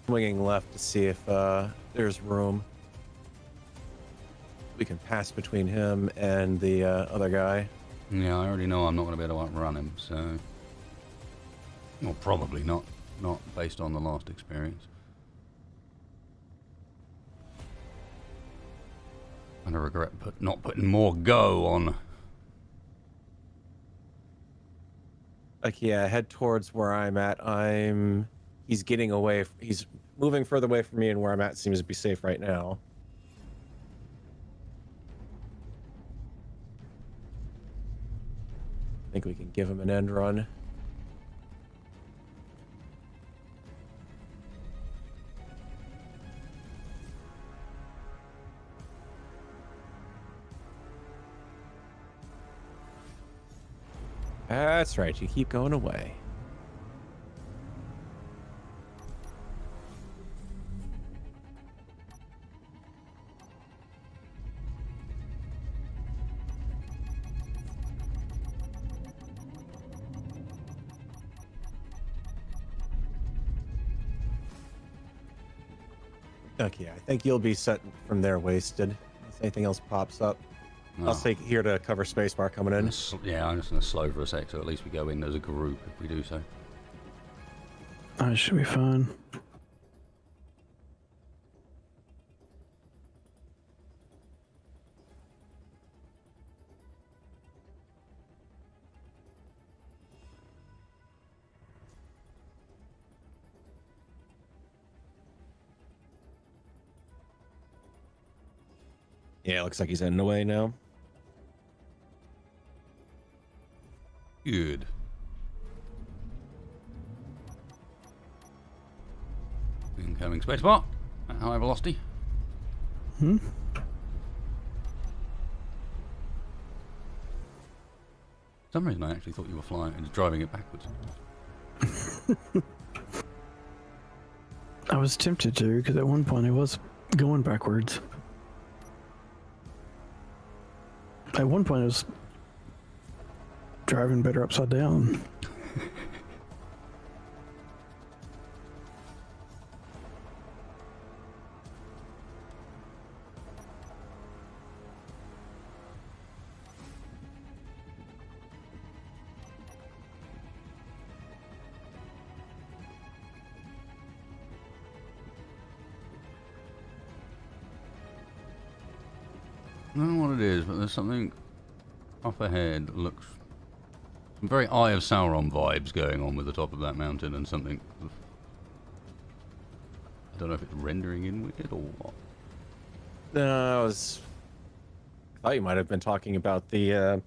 Swinging left to see if there's room. We can pass between him and the other guy. Yeah, I already know I'm not going to be able to outrun him, so... Well, probably not. Not based on the last experience. And I regret not putting more go on. Like, yeah, head towards where I'm at. He's getting away. He's moving further away from me, and where I'm at seems to be safe right now. I think we can give him an end run. That's right, you keep going away. Okay, I think you'll be set from there, wasted. If anything else pops up, I'll stay here to cover spacebar coming in. Yeah, I'm just going to slow for a sec, so at least we go in as a group if we do so. That should be fun. Yeah, it looks like he's heading away now. Good. Incoming spacebar at high velocity. Hmm? For some reason I actually thought you were flying and driving it backwards. I was tempted to, because at one point I was going backwards. At one point I was driving better upside down. I don't know what it is, but there's something up ahead that looks some very Eye of Sauron vibes going on with the top of that mountain, and something I don't know if it's rendering in with it or what. I thought you might have been talking about the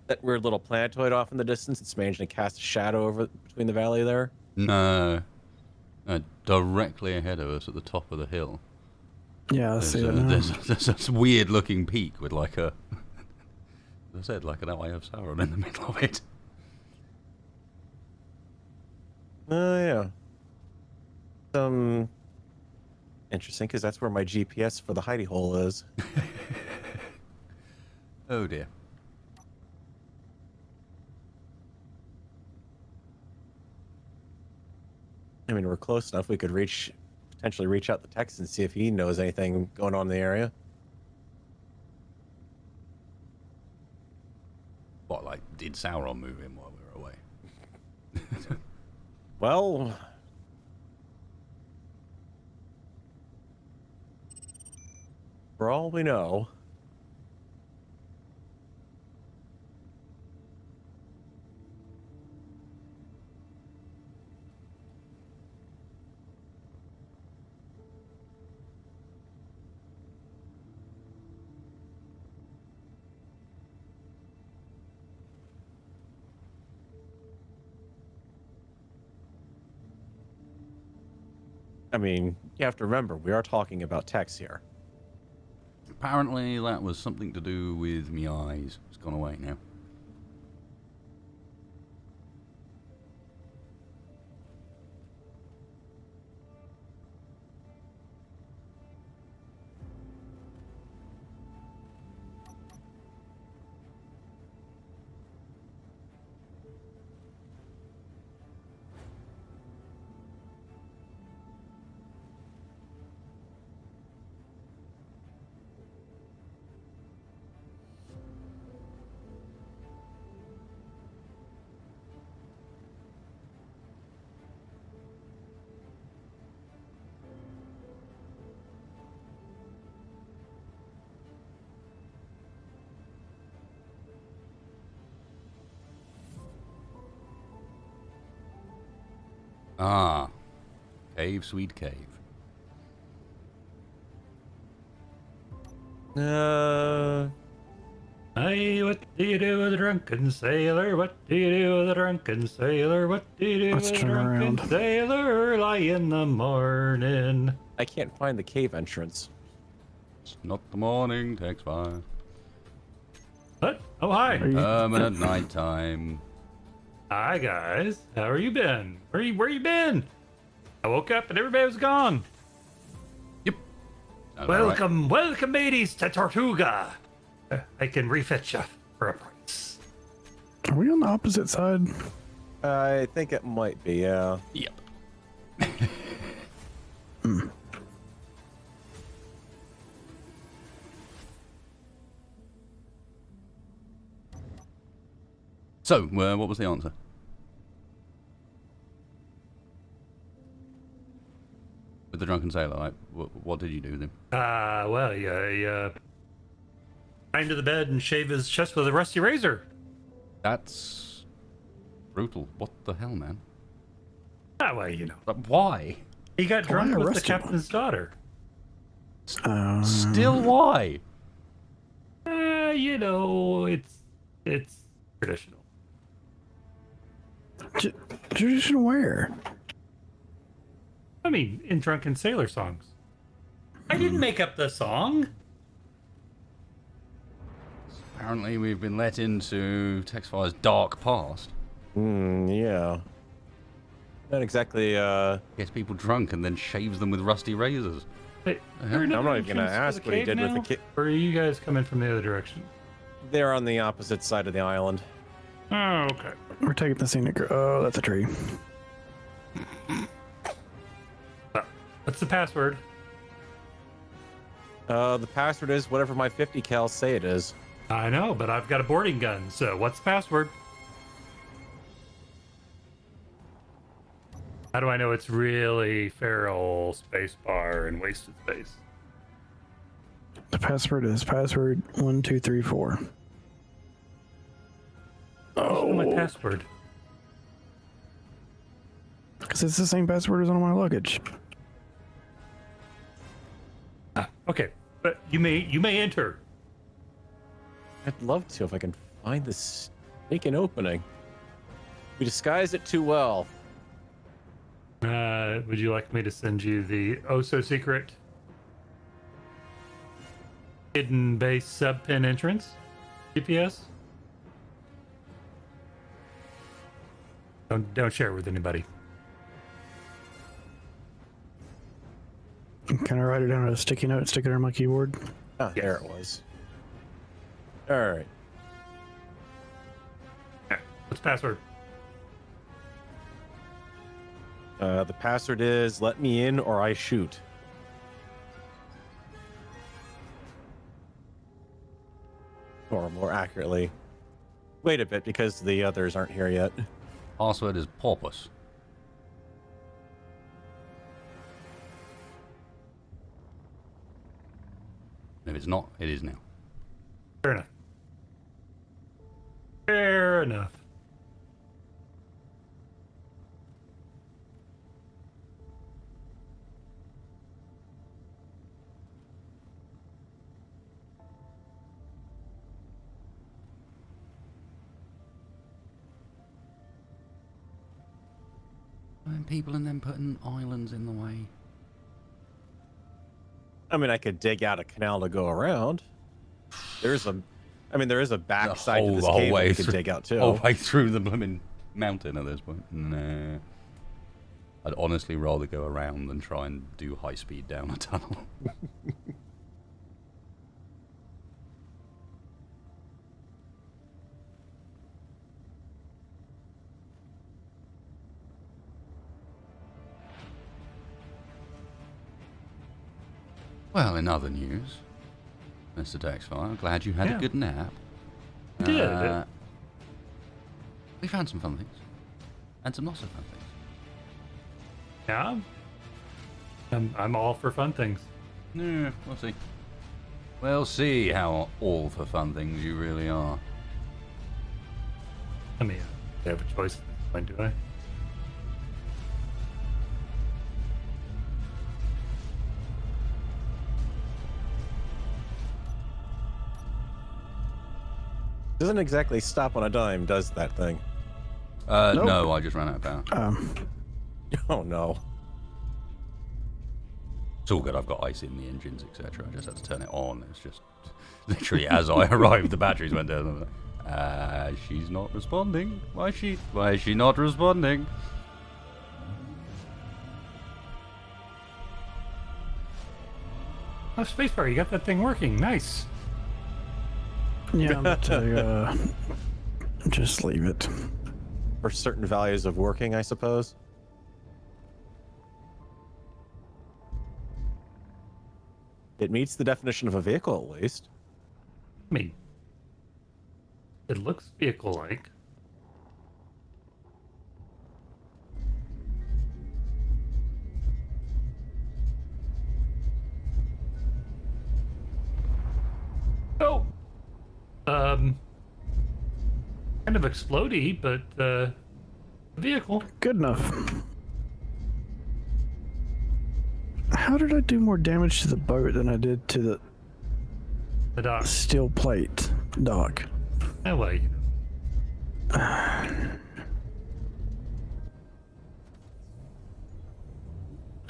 that weird little planetoid off in the distance. It's managing to cast a shadow over between the valley there. No, directly ahead of us at the top of the hill. Yeah, I see that now. There's this weird looking peak with like a, as I said, like an Eye of Sauron in the middle of it. Oh, yeah. Interesting, because that's where my GPS for the hidey hole is. Oh dear. I mean, we're close enough. We could potentially reach out to Tex and see if he knows anything going on in the area. What, like, did Sauron move in while we were away? Well, for all we know. I mean, you have to remember, we are talking about Tex here. Apparently that was something to do with me eyes. It's gone away now. Ah. Cave, sweet cave. Hey, what do you do with a drunken sailor? What do you do with a drunken sailor? What do you do Let's with a turn drunken around. sailor early in the morning? I can't find the cave entrance. It's not the morning, Textfire. What? Oh, hi. Are you- Permanent nighttime. Hi, guys. How are you been? Where you been? I woke up and everybody was gone. Yep. Sounds about right. Welcome, welcome, mateys, to Tortuga. I can refit you for a price. Are we on the opposite side? I think it might be, yeah. Yep. So, what was the answer? With the drunken sailor, like, what did you do with him? Well, you bind to the bed and shave his chest with a rusty razor. That's brutal. What the hell, man? Well, you know. But why? He got drunk Why with the arrest him? captain's daughter. Still why? You know, it's traditional. Traditional where? I mean, in drunken sailor songs. I didn't make up the song. Apparently, we've been let into Textfire's dark past. Yeah. Not exactly, Gets people drunk and then shaves them with rusty razors. Wait, I'm not even gonna ask what he did with the kid. Or are you guys coming from the other direction? They're on the opposite side of the island. Oh, okay. We're taking the scenic. Oh, that's a tree. What's the password? The password is whatever my 50 cal say it is. I know, but I've got a boarding gun, so what's the password? How do I know it's really feral spacebar and wasted space? The password is password 1234. Oh, my password. Because it's the same password as on my luggage. Okay, but you may enter. I'd love to if I can find this sneaking opening. We disguised it too well. Would you like me to send you the oh-so-secret hidden base sub-pin entrance GPS? Don't share it with anybody. Can I write it down on a sticky note, stick it on my keyboard? Ah, there it was. All right. What's the password? The password is "let me in or I shoot." Or more accurately, wait a bit because the others aren't here yet. Password is porpoise. If it's not, it is now. Fair enough. Fair enough. And people and then putting islands in the way. I mean, I could dig out a canal to go around. There is a backside to this cave that you could dig out too. All the way through the blooming mountain at this point. Nah. I'd honestly rather go around than try and do high speed down a tunnel. Well, in other news, Mr. Textfire, glad you had a good nap. Did. We found some fun things. And some not so fun things. Yeah. I'm all for fun things. Yeah, we'll see. We'll see how all for fun things you really are. I mean, I have a choice. When do I? Doesn't exactly stop on a dime, does that thing? Nope. No, I just ran out of power. Oh no. It's all good. I've got ice in the engines, etc. I just had to turn it on. It's just literally as I arrived, the batteries went down. She's not responding. Why is she not responding? Oh, spacebar, you got that thing working. Nice. Yeah, but just leave it. For certain values of working, I suppose. It meets the definition of a vehicle, at least. I mean, it looks vehicle-like. Oh! Kind of explodey, but, vehicle. Good enough. How did I do more damage to the boat than I did to The dock. the steel plate dock? That way, you know.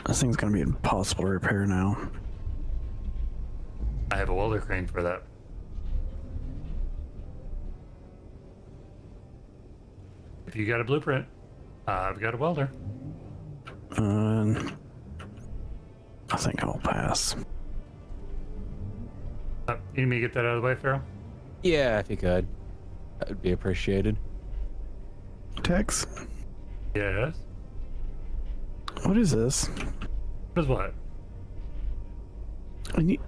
This thing's gonna be impossible to repair now. I have a welder crane for that. If you got a blueprint, I've got a welder. And I think I'll pass. You need me to get that out of the way, Farrell? Yeah, if you could. That would be appreciated. Tex, Yes. what is this? What is what? I need-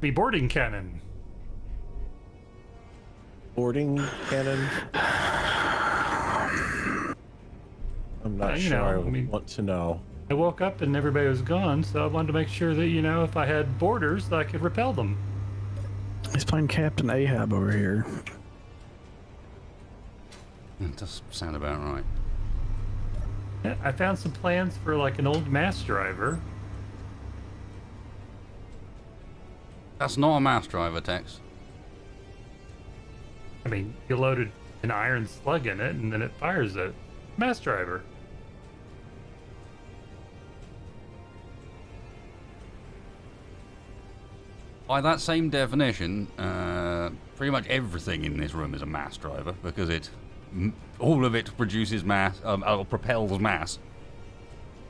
The boarding cannon. Boarding cannon? I'm not You sure know, I I mean- want to know. I woke up and everybody was gone, so I wanted to make sure that, you know, if I had boarders, that I could repel them. He's playing Captain Ahab over here. That does sound about right. Yeah, I found some plans for, like, an old mass driver. That's not a mouse driver, Tex. I mean, you loaded an iron slug in it, and then it fires it. Mass driver. By that same definition, pretty much everything in this room is a mass driver because all of it produces mass, or propels mass.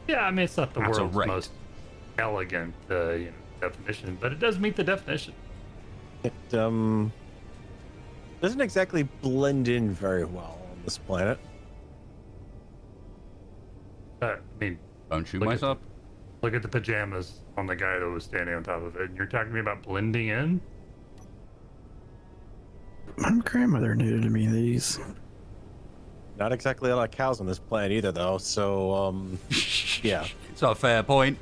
Yeah, I mean, it's not the At a world's rate. most elegant definition, but it does meet the definition. It doesn't exactly blend in very well on this planet. I mean, Don't shoot Look at myself. look at the pajamas on the guy that was standing on top of it, and you're talking to me about blending in? My grandmother knitted me these. Not exactly a lot of cows on this planet either, though. So, yeah. It's a fair point.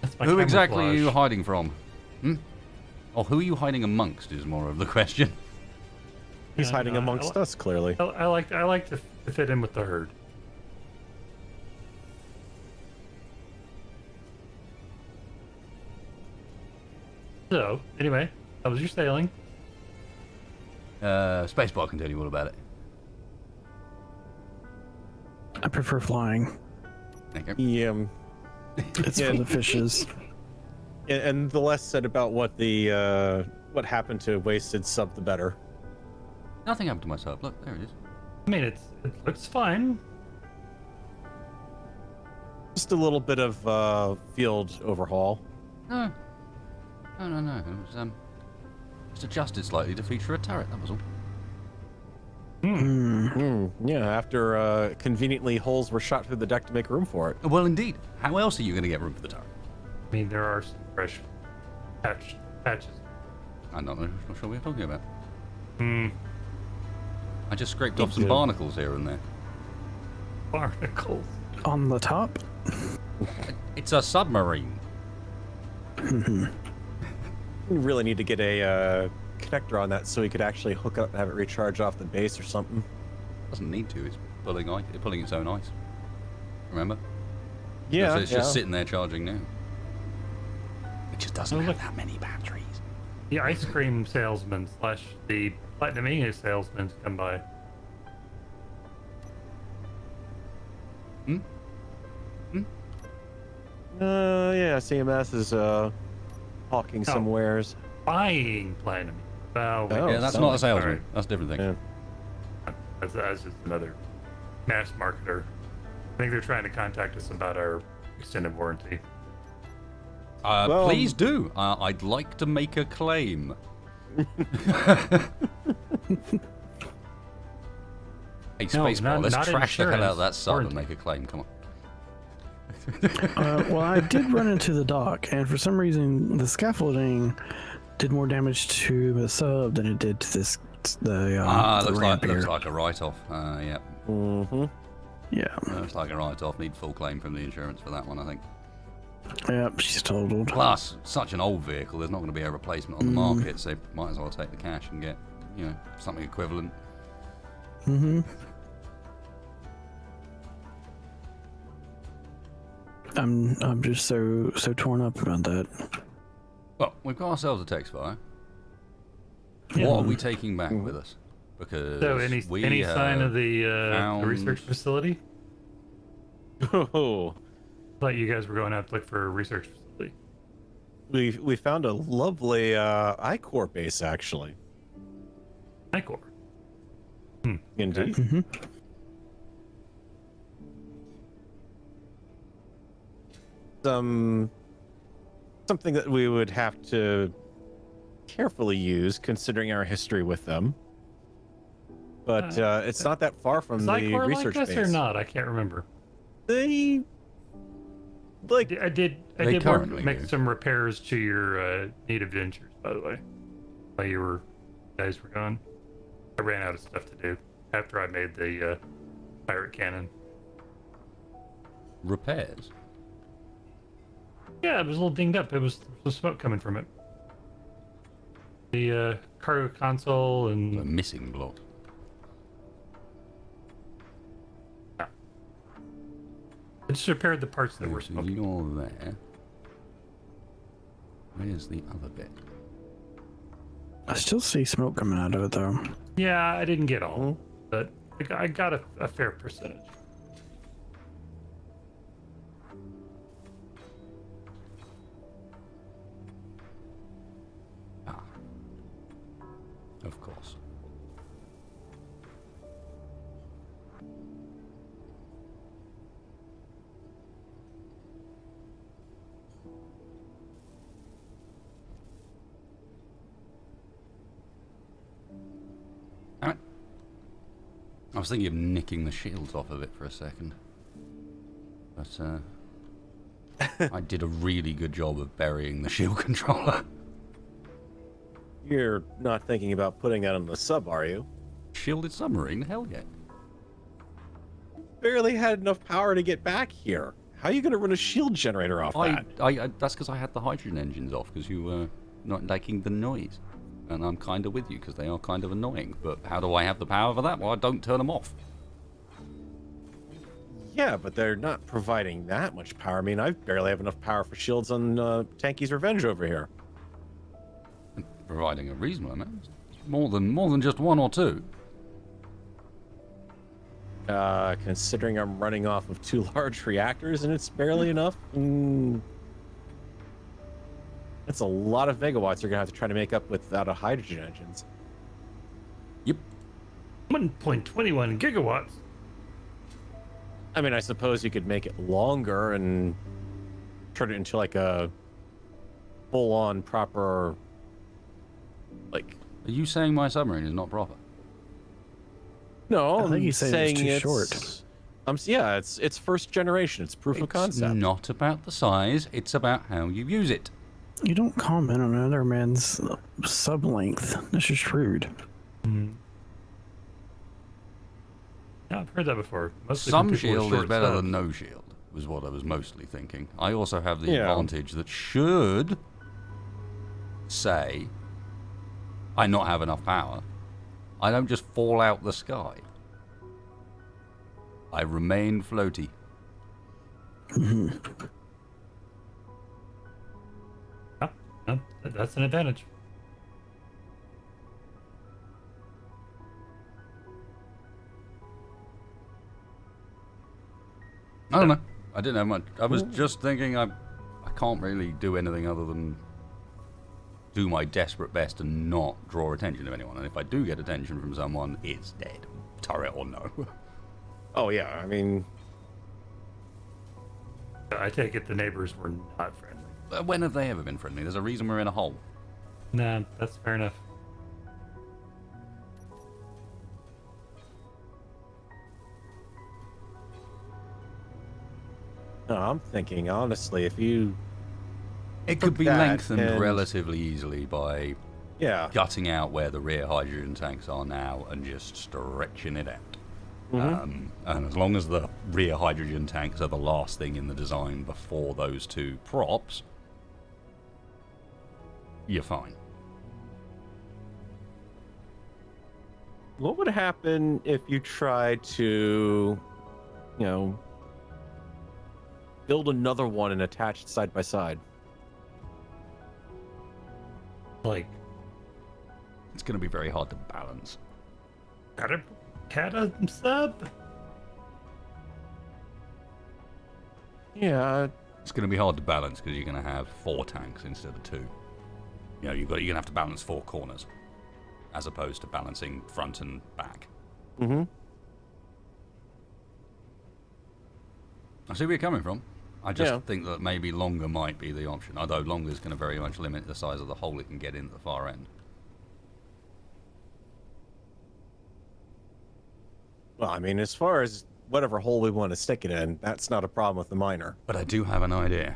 That's my Who exactly are you camouflage. hiding from? Or who are you hiding amongst is more of the question. He's Yeah, hiding no, amongst us, clearly. I like to fit in with the herd. So, anyway, how was your sailing? Spacebar can tell you all about it. I prefer flying. Okay. Yeah. It's Yeah. for the fishes. And the less said about what the what happened to Wasted Sub, the better. Nothing happened to myself. Look, there it is. I mean, it looks fine. Just a little bit of field overhaul. No. No. It was just adjusted slightly to feature a turret. That was all. Yeah, after conveniently holes were shot through the deck to make room for it. Well, indeed. How else are you going to get room for the turret? I mean, there are some fresh patches. I'm not sure what you're talking about. Hmm. I just scraped off some barnacles here and there. Barnacles. On the top? It's a submarine. We really need to get a connector on that so we could actually hook up and have it recharge off the base or something. Doesn't need to. It's pulling its own ice. Remember? Yeah, It's just sitting there charging now. It just doesn't Oh, have look. that many batteries. The ice cream salesman / the Platinum English salesman come by. Yeah, CMS is hawking some wares. Buying Platinum. Oh, Oh, Yeah, that's so- not a salesman. alright. That's a different thing. Yeah. That's just another mass marketer. I think they're trying to contact us about our extended warranty. Well, Please do. I'd like to make a claim. Hey, Spacebar, let's not trash the hell out of that insurance, sub and warranty. make a claim. Come on. Well, I did run into the dock, and for some reason, the scaffolding did more damage to the sub than it did to the ramp here. looks like a write-off. Yeah. Mm-hmm. Yeah. Looks like a write-off. Need full claim from the insurance for that one, I think. Yep, she's totaled. Plus, such an old vehicle, there's not going to be a replacement on the market, so might as well take the cash and get, something equivalent. Mm-hmm. I'm just so torn up about that. Well, we've got ourselves a Textfire. Yeah. What are we taking back with us? Because So, any sign of the found- research facility? Oh, Thought you guys were going out to look for a research facility. we found a lovely I-Core base, actually. Icor. Indeed. Mm-hmm. Something that we would have to carefully use, considering our history with them. But it's not that far from Is the Icor research like us base. or not? I can't remember. They like I did They currently make do. some repairs to your native dentures, by the way, while you guys were gone. I ran out of stuff to do after I made the pirate cannon. Repairs? Yeah, it was a little dinged up. It was some smoke coming from it. The cargo console A and missing block. I just repaired the parts that were So smoking. you're there. Where's the other bit? I still see smoke coming out of it though. Yeah, I didn't get all, but I got a fair percentage. Ah. Of course. was thinking of nicking the shields off of it for a second. But, I did a really good job of burying the shield controller. You're not thinking about putting that on the sub, are you? Shielded submarine? Hell yeah. Barely had enough power to get back here. How are you going to run a shield generator off that? That's because I had the hydrogen engines off, because you were not liking the noise. And I'm kind of with you, because they are kind of annoying. But how do I have the power for that? Well, I don't turn them off. Yeah, but they're not providing that much power. I mean, I barely have enough power for shields on Tanky's Revenge over here. Providing a reasonable amount. More than just one or two. Considering I'm running off of 2 large reactors and it's barely enough, that's a lot of megawatts you're gonna have to try to make up without a hydrogen engines. Yep. 1.21 gigawatts. I mean, I suppose you could make it longer and turn it into like a full-on proper, like. Are you saying my submarine is not proper? No, I think he's saying it's too short. Yeah, it's first generation. It's proof of concept. It's not about the size. It's about how you use it. You don't comment on another man's sub length. That's just rude. Yeah, I've heard that before. Mostly from Some people with shield is short better subs. than no shield, was what I was mostly thinking. I also have the Yeah. advantage that should say I not have enough power, I don't just fall out the sky. I remain floaty. Yeah, that's an advantage. I don't know. I didn't have much. I was just thinking I can't really do anything other than do my desperate best to not draw attention of anyone. And if I do get attention from someone, it's dead. Turret or no. Oh yeah, I mean, I take it the neighbors were not friendly. When have they ever been friendly? There's a reason we're in a hole. Nah, that's fair enough. no, I'm thinking honestly, if you, It could be that lengthened and- relatively easily by yeah, gutting out where the rear hydrogen tanks are now and just stretching it out. And as long as the rear hydrogen tanks are the last thing in the design before those two props, you're fine. what would happen if you tried to, you know, build another one and attach it side by side? Like, It's going to be very hard to balance. Cata sub? Yeah, It's going to be hard to balance because you're going to have 4 tanks instead of 2. You know, you're going to have to balance 4 corners as opposed to balancing front and back. mm-hmm. I see where you're coming from. I just Yeah. think that maybe longer might be the option, although longer is going to very much limit the size of the hole it can get in at the far end. Well, I mean, as far as whatever hole we want to stick it in, that's not a problem with the miner. But I do have an idea.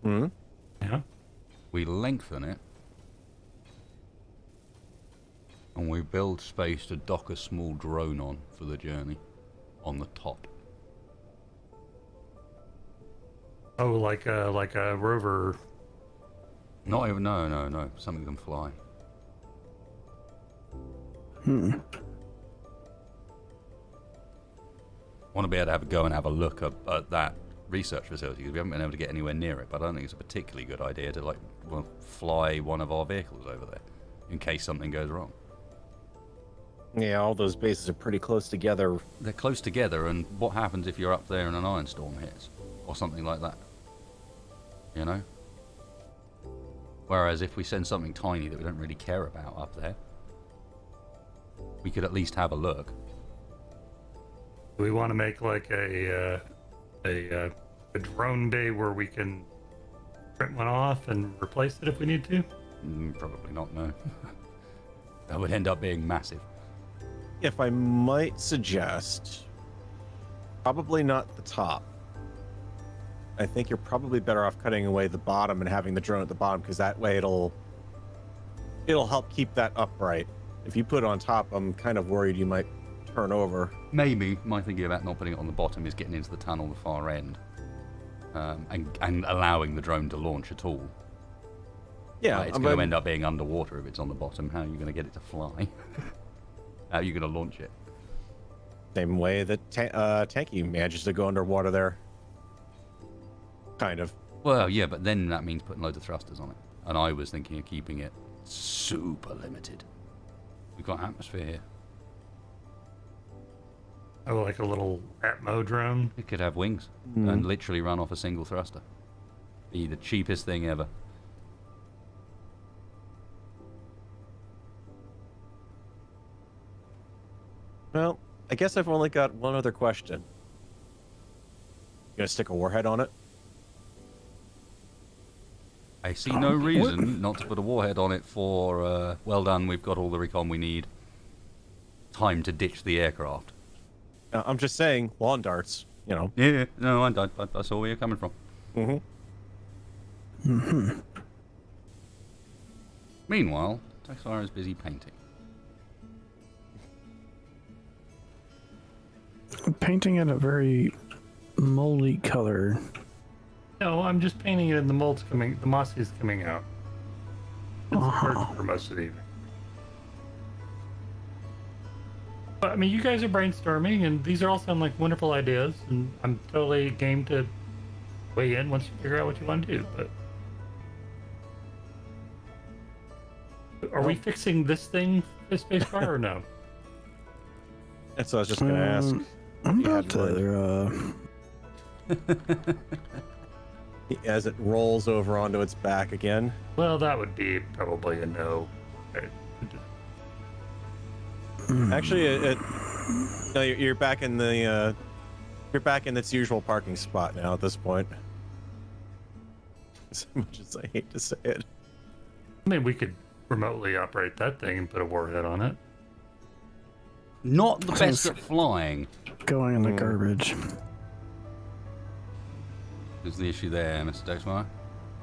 Hmm. Yeah. We lengthen it, and we build space to dock a small drone on for the journey on the top. Oh, like a rover. Not even, no, something can fly. Want to be able to have a go and have a look at that research facility because we haven't been able to get anywhere near it. But I don't think it's a particularly good idea to fly one of our vehicles over there in case something goes wrong. Yeah, all those bases are pretty close together. They're close together, and what happens if you're up there and an iron storm hits or something like that? You know. Whereas if we send something tiny that we don't really care about up there, we could at least have a look. We want to make like a drone bay where we can print one off and replace it if we need to. Probably not, no. That would end up being massive. if I might suggest, probably not the top. I think you're probably better off cutting away the bottom and having the drone at the bottom, because that way it'll help keep that upright. If you put it on top, I'm kind of worried you might turn over. Maybe my thinking about not putting it on the bottom is getting into the tunnel the far end, and allowing the drone to launch at all. Yeah, It's going to end up being underwater if it's on the bottom. How are you going to get it to fly? How are you going to launch it? Same way that Tanky manages to go underwater there. Kind of. Well, yeah, but then that means putting loads of thrusters on it. And I was thinking of keeping it super limited. We've got atmosphere here. Oh, like a little Atmo drone? It could have wings and literally run off a single thruster. Be the cheapest thing ever. Well, I guess I've only got one other question. You gonna stick a warhead on it? I see no reason not to put a warhead on it for, well done, we've got all the recon we need. Time to ditch the aircraft. I'm just saying, lawn darts, you know. Yeah, no, I saw where you're coming from. Meanwhile, Textfire is busy painting. Painting it a very moldy color. No, I'm just painting it and the mold's coming, the moss is coming out. It's hard for most of the evening. But, I mean, you guys are brainstorming, and these are all sound like wonderful ideas, and I'm totally game to weigh in once you figure out what you want to do, but... Are we fixing this thing, this spacebar, or no? That's what I was just gonna ask. I'm You about had to. As it rolls over onto its back again. Well, that would be probably a no. Actually, no, you're back in the you're back in its usual parking spot now at this point. As much as I hate to say it. I mean, we could remotely operate that thing and put a warhead on it. Not the best at flying. Going in the garbage. Is the issue there, Mr. Textfire?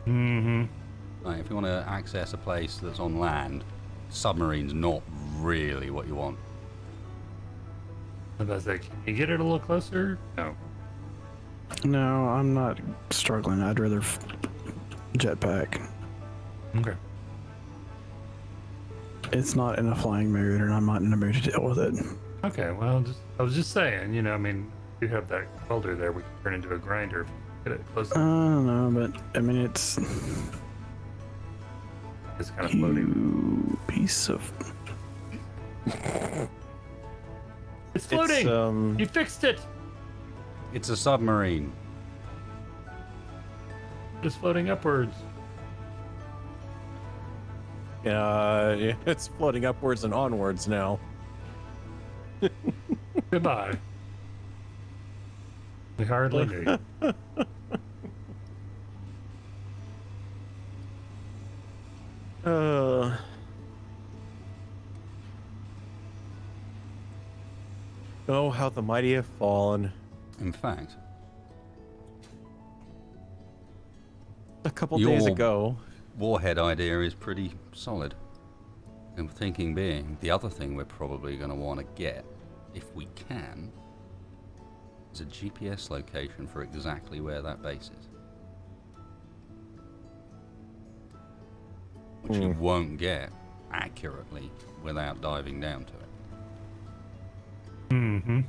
Mm-hmm. Right, if you want to access a place that's on land, submarine's not really what you want. I was like, can you get it a little closer? No. No, I'm not struggling. I'd rather jetpack. Okay. It's not in a flying mood, and I'm not in a mood to deal with it. Okay, well, I was just saying, you know, I mean, you have that welder there, we can turn into a grinder if you get it close I don't know, but I mean, it's kind of floating. you piece of. It's floating! It's, You fixed it! It's a submarine. It's floating upwards. It's floating upwards and onwards now. Goodbye. We hardly knew you. Oh, how the mighty have fallen. In fact, A couple days ago. warhead idea is pretty solid. And thinking being, the other thing we're probably going to want to get, if we can, is a GPS location for exactly where that base is. Which you won't get accurately without diving down to it. Mm-hmm.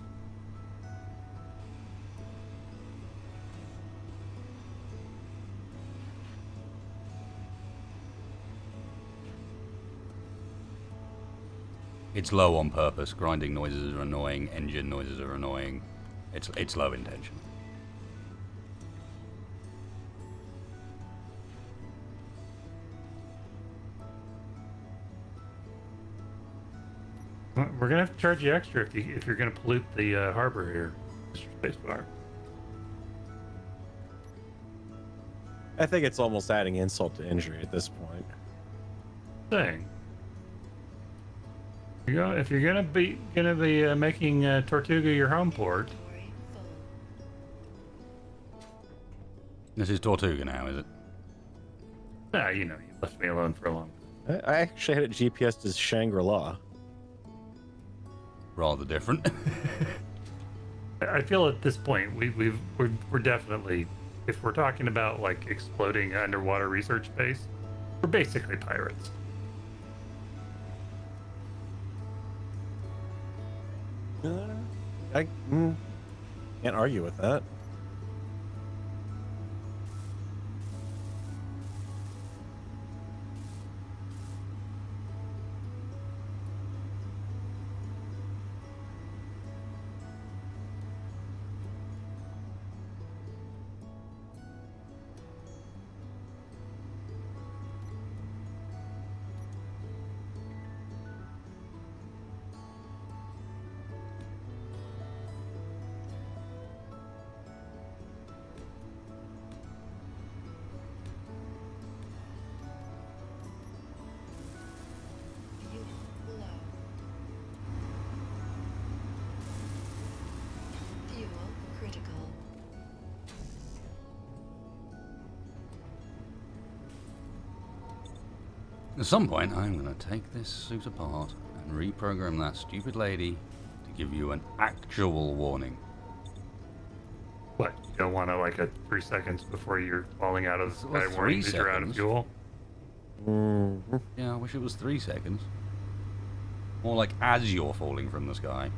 It's low on purpose. Grinding noises are annoying. Engine noises are annoying. It's low intention. Well, we're gonna have to charge you extra if you're gonna pollute the harbor here, Mr. Spacebar. I think it's almost adding insult to injury at this point. Thing. If you're gonna be making Tortuga your home port, This is Tortuga now, is it? you left me alone for a long time. I actually had it GPS as Shangri-La. Rather different. I feel at this point we're definitely, if we're talking about like exploding underwater research base, we're basically pirates. I can't argue with that. At some point, I'm going to take this suit apart and reprogram that stupid lady to give you an actual warning. What? You don't want to like a 3 seconds before you're falling out of the sky Well, warning 3 that you're out of seconds. fuel? Yeah, I wish it was 3 seconds. More like as you're falling from the sky.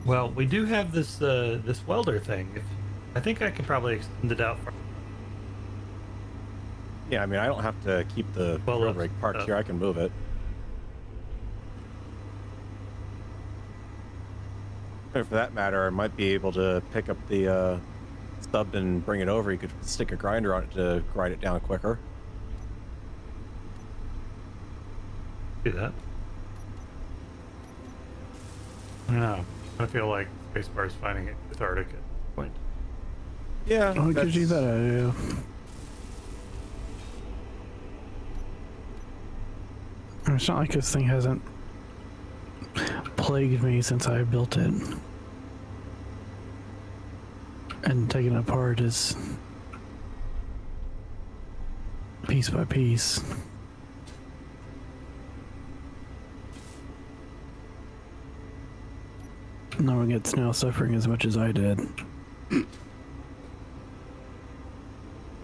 Well, we do have this this welder thing. I think I could probably extend it out. Yeah, I mean, I don't have to keep the Well, drill rig parked here. I can move it. Or for that matter, I might be able to pick up the stub and bring it over. You could stick a grinder on it to grind it down quicker. Do that. I don't know. I feel like Spacebar's finding it cathartic at this point. Yeah, Oh, it gives you that idea. It's not like this thing hasn't plagued me since I built it. And taking it apart is piece by piece. No one gets now suffering as much as I did.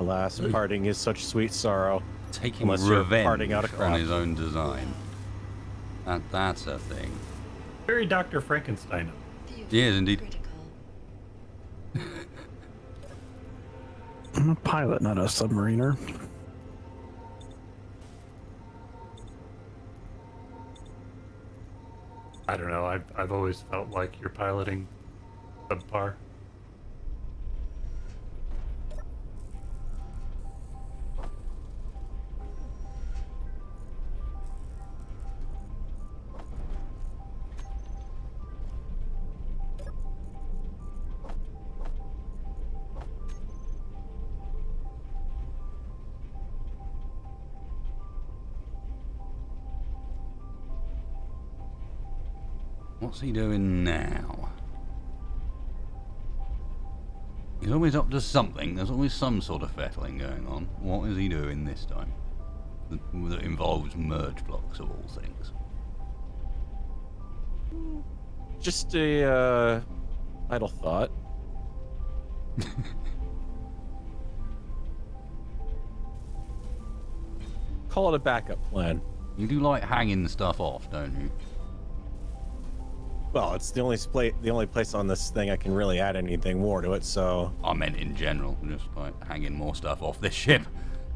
Alas, parting is such sweet sorrow. Taking Unless you're revenge parting out a on crop. his own design. That's a thing. Very Dr. Frankenstein. Yes, indeed. I'm a pilot, not a submariner. I don't know. I've always felt like you're piloting subpar. What's he doing now? He's always up to something. There's always some sort of fettling going on. What is he doing this time? That involves merge blocks of all things. Just a idle thought. Call it a backup plan. You do like hanging stuff off, don't you? Well, it's the only place on this thing I can really add anything more to it, so... I meant in general, just like hanging more stuff off this ship.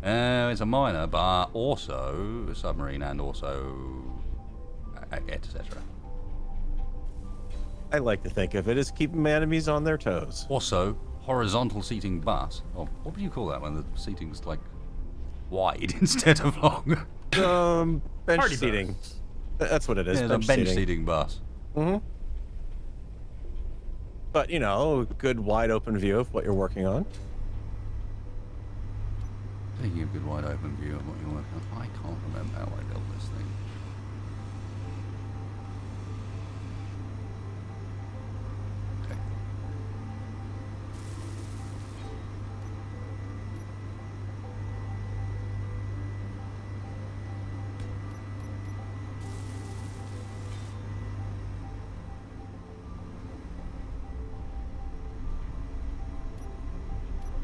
It's a miner, but also a submarine and also etc. I like to think of it as keeping my enemies on their toes. Also, horizontal seating bus. Or what would you call that when the seating's like wide instead of long? bench Party seating. bus. That's what it is. Yeah, the bench seating bus. Mm-hmm. But, you know, a good wide open view of what you're working on. Taking a good wide open view of what you're working on. I can't remember how I built this thing. Okay.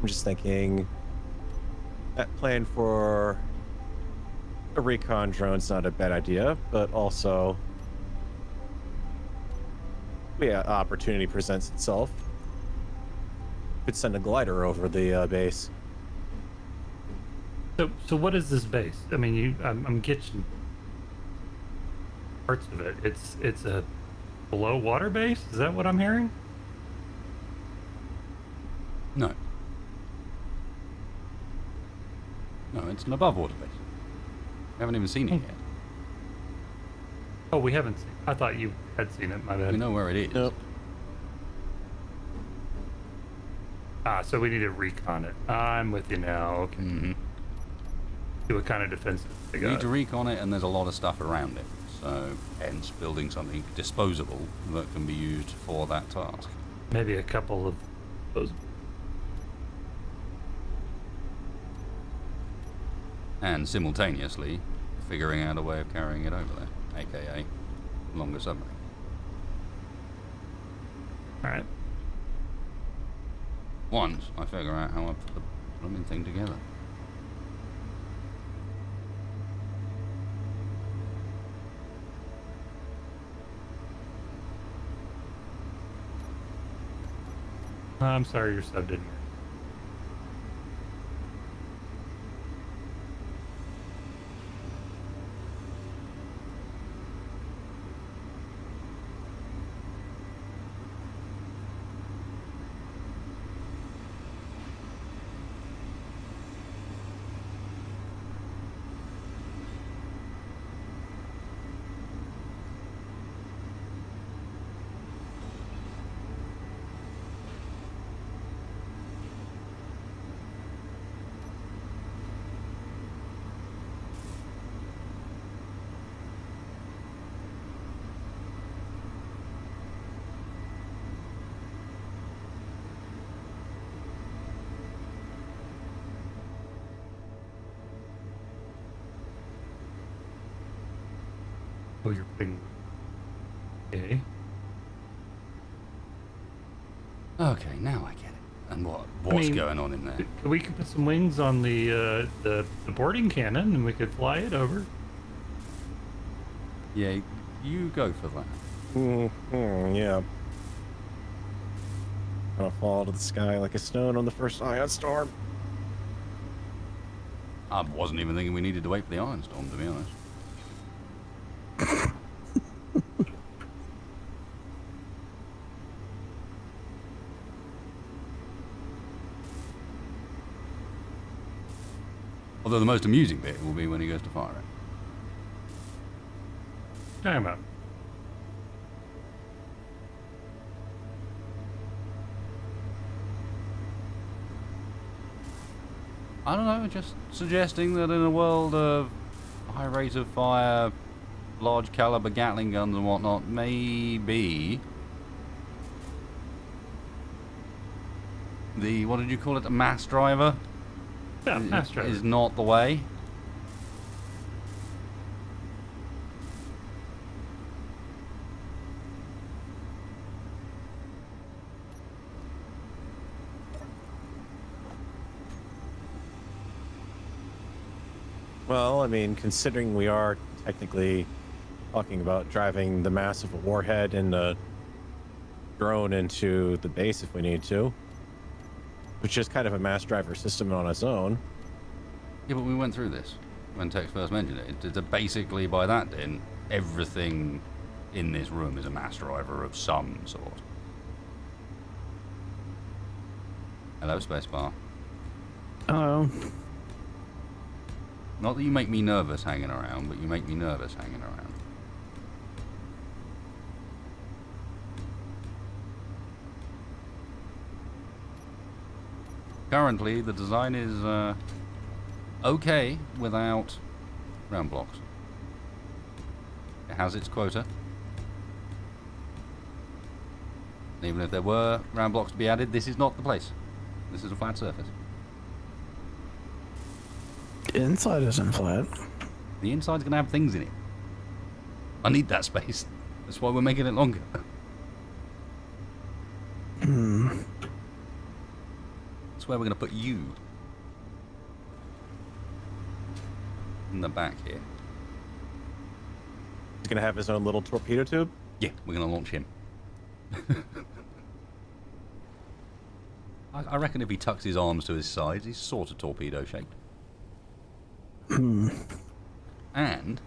I'm just thinking that plan for a recon drone's not a bad idea, but also opportunity presents itself. Could send a glider over the base. So what is this base? I mean, I'm getting parts of it. It's a below water base. Is that what I'm hearing? No. No, it's an above water base. We haven't even seen it yet. Oh, we haven't seen. I thought you had seen it. My bad. We know where it is. Nope. So we need to recon it. I'm with you now. Okay. Mm-hmm. See what kind of defenses they You need got. to recon it, and there's a lot of stuff around it. So, hence, building something disposable that can be used for that task. Maybe a couple of those. And simultaneously, figuring out a way of carrying it over there, aka longer submarine. All right. Once I figure out how I put the blooming thing together. I'm sorry your sub didn't work. Oh, you're putting. Okay. Okay, now I get it. And what's mean, going on in there? We could put some wings on the boarding cannon, and we could fly it over. Yeah, you go for that. Yeah. Gonna fall to the sky like a stone on the first ion storm. I wasn't even thinking we needed to wait for the iron storm, to be honest. Although the most amusing bit will be when he goes to fire it. Talking about. I don't know, just suggesting that in a world of high rate of fire, large caliber Gatling guns and whatnot, maybe the, what did you call it, a mass driver? Yeah, mass driver. Is not the way. Well, I mean, considering we are technically talking about driving the mass of a warhead and the drone into the base if we need to, which is kind of a mass driver system on its own. Yeah, but we went through this when Tex first mentioned it. It's basically, by that then, everything in this room is a mass driver of some sort. Hello, spacebar. Hello. Not that you make me nervous hanging around, but you make me nervous hanging around. Currently, the design is okay without round blocks. It has its quota. And even if there were round blocks to be added, this is not the place. This is a flat surface. Inside isn't flat. The inside's going to have things in it. I need that space. That's why we're making it longer. That's where we're going to put you. In the back here. He's gonna have his own little torpedo tube. Yeah, we're going to launch him. I reckon if he tucks his arms to his sides, he's sort of torpedo shaped. And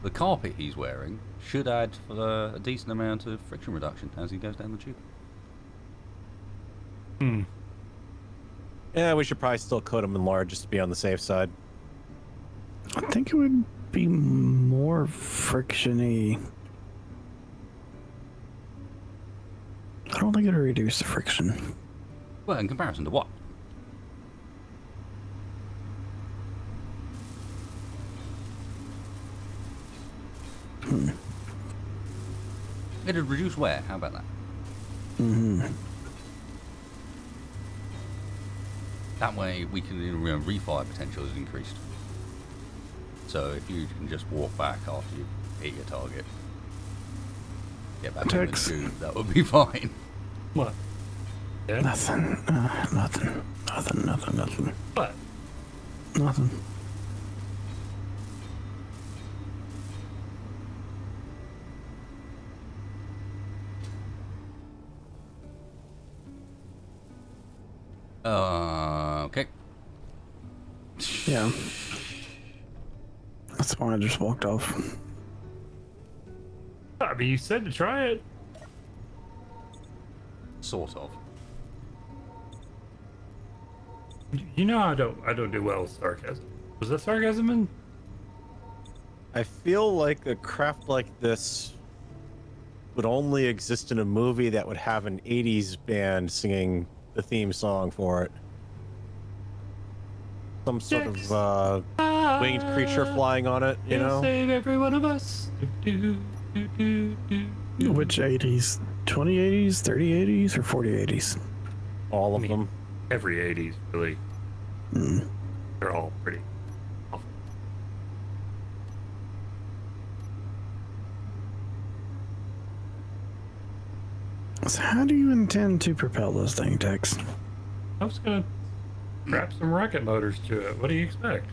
the carpet he's wearing should add a decent amount of friction reduction as he goes down the tube. Yeah, we should probably still coat him in lard just to be on the safe side. I think it would be more frictiony. I don't think it'll reduce the friction. Well, in comparison to what? It'd reduce wear. How about that? That way we can, refire potential is increased. So if you can just walk back after you hit your target, get back in the tube, that would be fine. What? Yeah? Nothing. Nothing. What? Nothing. Okay. Yeah. That's why I just walked off. I mean, you said to try it. Sort of. You know I don't do well with sarcasm. Was that sarcasm in? I feel like a craft like this would only exist in a movie that would have an 80s band singing the theme song for it. Some sort of winged creature flying on it, you know? Save every one of us. Which 80s? 2080s, 3080s, or 4080s? All of them. Every 80s, really. They're all pretty. So how do you intend to propel this thing, Tex? I was gonna strap some rocket motors to it. What do you expect?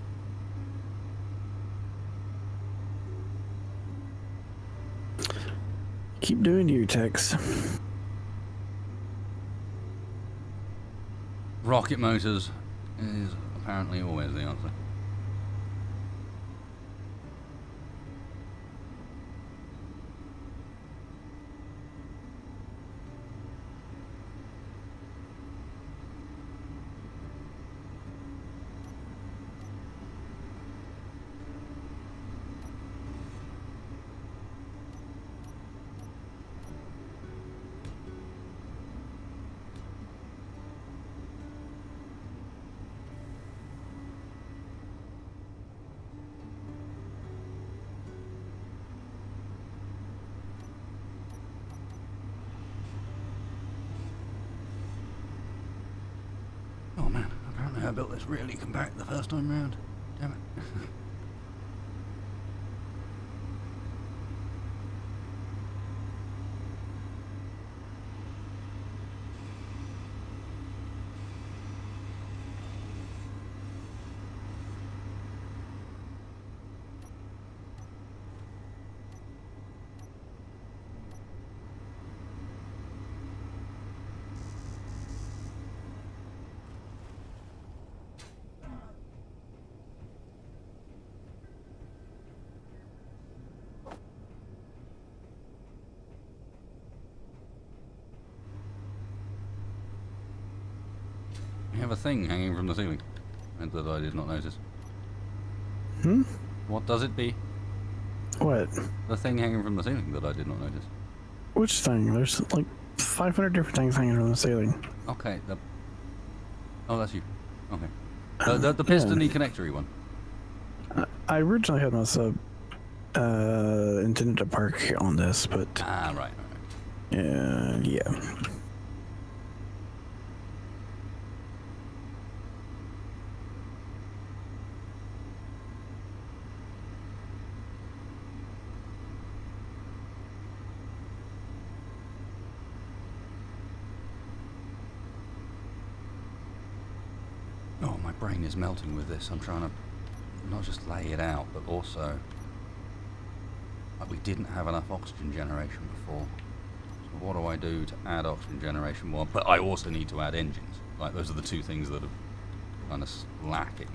Keep doing you, Tex. Rocket motors is apparently always the answer. Oh man, apparently I built this really compact the first time round. Damn it. We have a thing hanging from the ceiling that I did not notice. Hmm? What does it be? What? The thing hanging from the ceiling that I did not notice. Which thing? There's like 500 different things hanging from the ceiling. Okay, oh, that's you. Okay. The piston-y connector-y one. I originally had my sub intended to park on this, but Ah, right. yeah. Oh, my brain is melting with this. I'm trying to not just lay it out, but also like we didn't have enough oxygen generation before. So what do I do to add oxygen generation more? But I also need to add engines. Like those are the two things that are kind of lacking.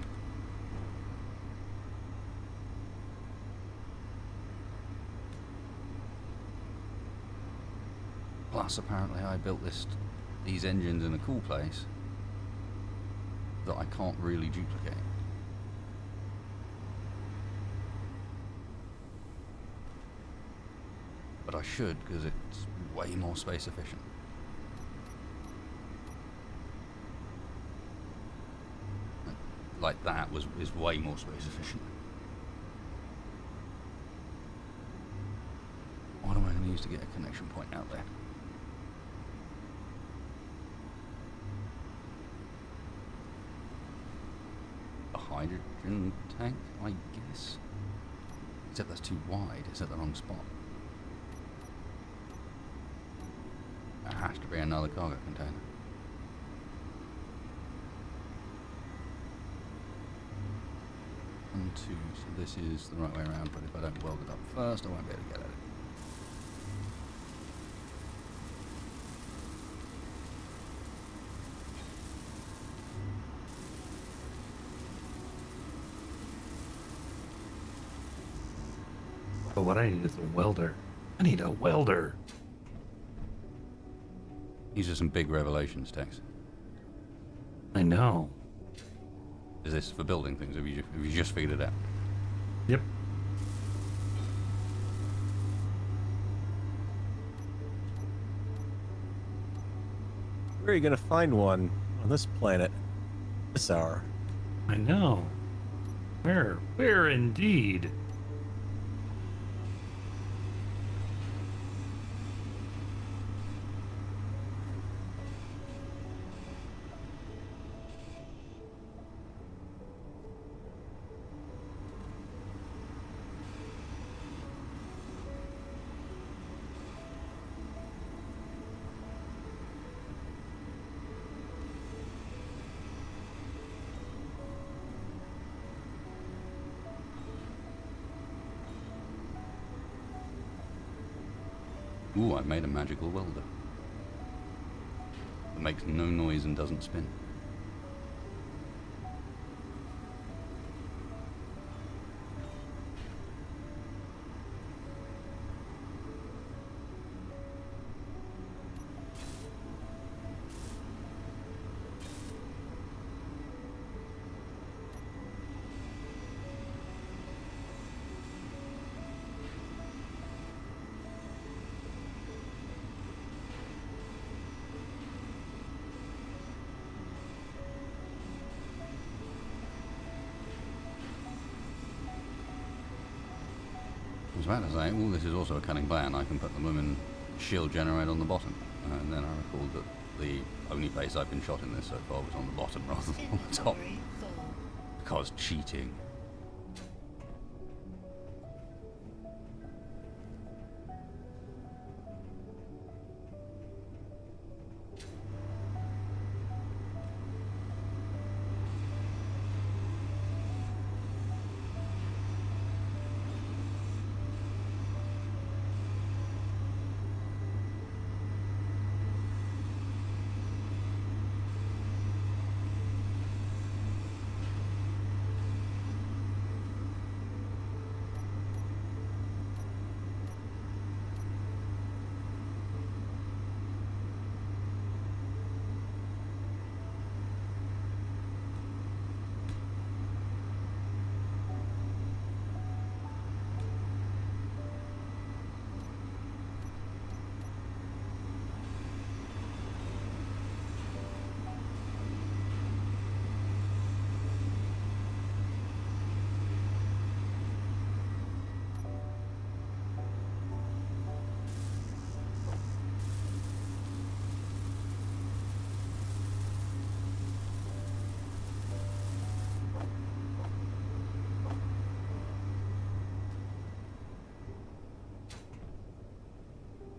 Plus, apparently, I built these engines in a cool place that I can't really duplicate. But I should, because it's way more space efficient. Like that is way more space efficient. What am I going to use to get a connection point out there? A hydrogen tank, I guess. Except that's too wide. It's at the wrong spot. There has to be another cargo container. One, two, so this is the right way around, but if I don't weld it up first, I won't be able to get at it. But what I need is a welder. I need a welder. These are some big revelations, Tex. I know. Is this for building things? Have you just figured it out? Yep. Where are you gonna find one on this planet this hour? I know. Where? Where indeed? Ooh, I've made a magical welder. That makes no noise and doesn't spin. I was about to say, well, this is also a cunning plan. I can put the women shield generator on the bottom. And then I recalled that the only place I've been shot in this so far was on the bottom rather than on the top. Because cheating.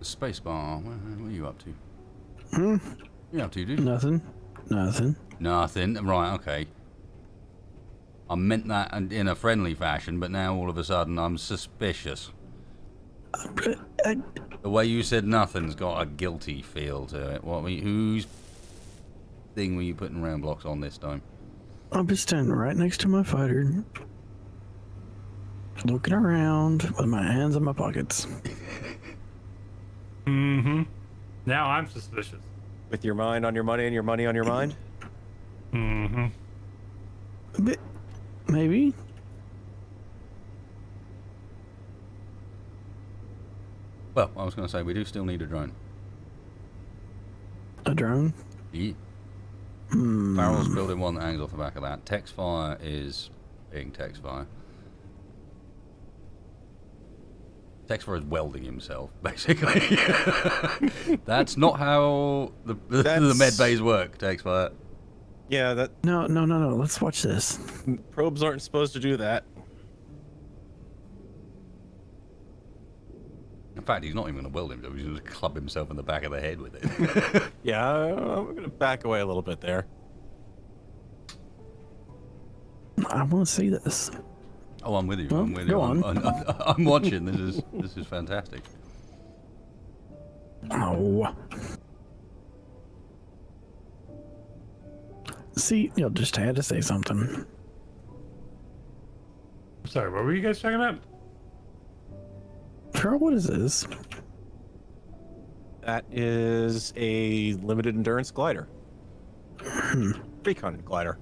The spacebar. What are you up to? Hmm? What are you up to, dude? Nothing. Nothing. Nothing. Right, okay. I meant that in a friendly fashion, but now all of a sudden I'm suspicious. The way you said nothing's got a guilty feel to it. Whose thing were you putting round blocks on this time? I'll be standing right next to my fighter, looking around with my hands in my pockets. Mm-hmm. Now I'm suspicious. With your mind on your money and your money on your mind? Mm-hmm. But maybe. Well, I was going to say, we do still need a drone. A drone? Yeah. Farrell's building one that hangs off the back of that. Textfire is being Textfire. Textfire is welding himself, basically. That's not how the med bays work, Textfire. Yeah, that No. Let's watch this. probes aren't supposed to do that. In fact, he's not even going to weld himself. He's going to club himself in the back of the head with it. Yeah, I'm gonna back away a little bit there. I want to see this. Oh, I'm with you. Well, I'm with you. go on. I'm watching. This is fantastic. Oh. See, you'll just had to say something. Sorry, what were you guys talking about? Carl, what is this? That is a limited endurance glider. Recon glider.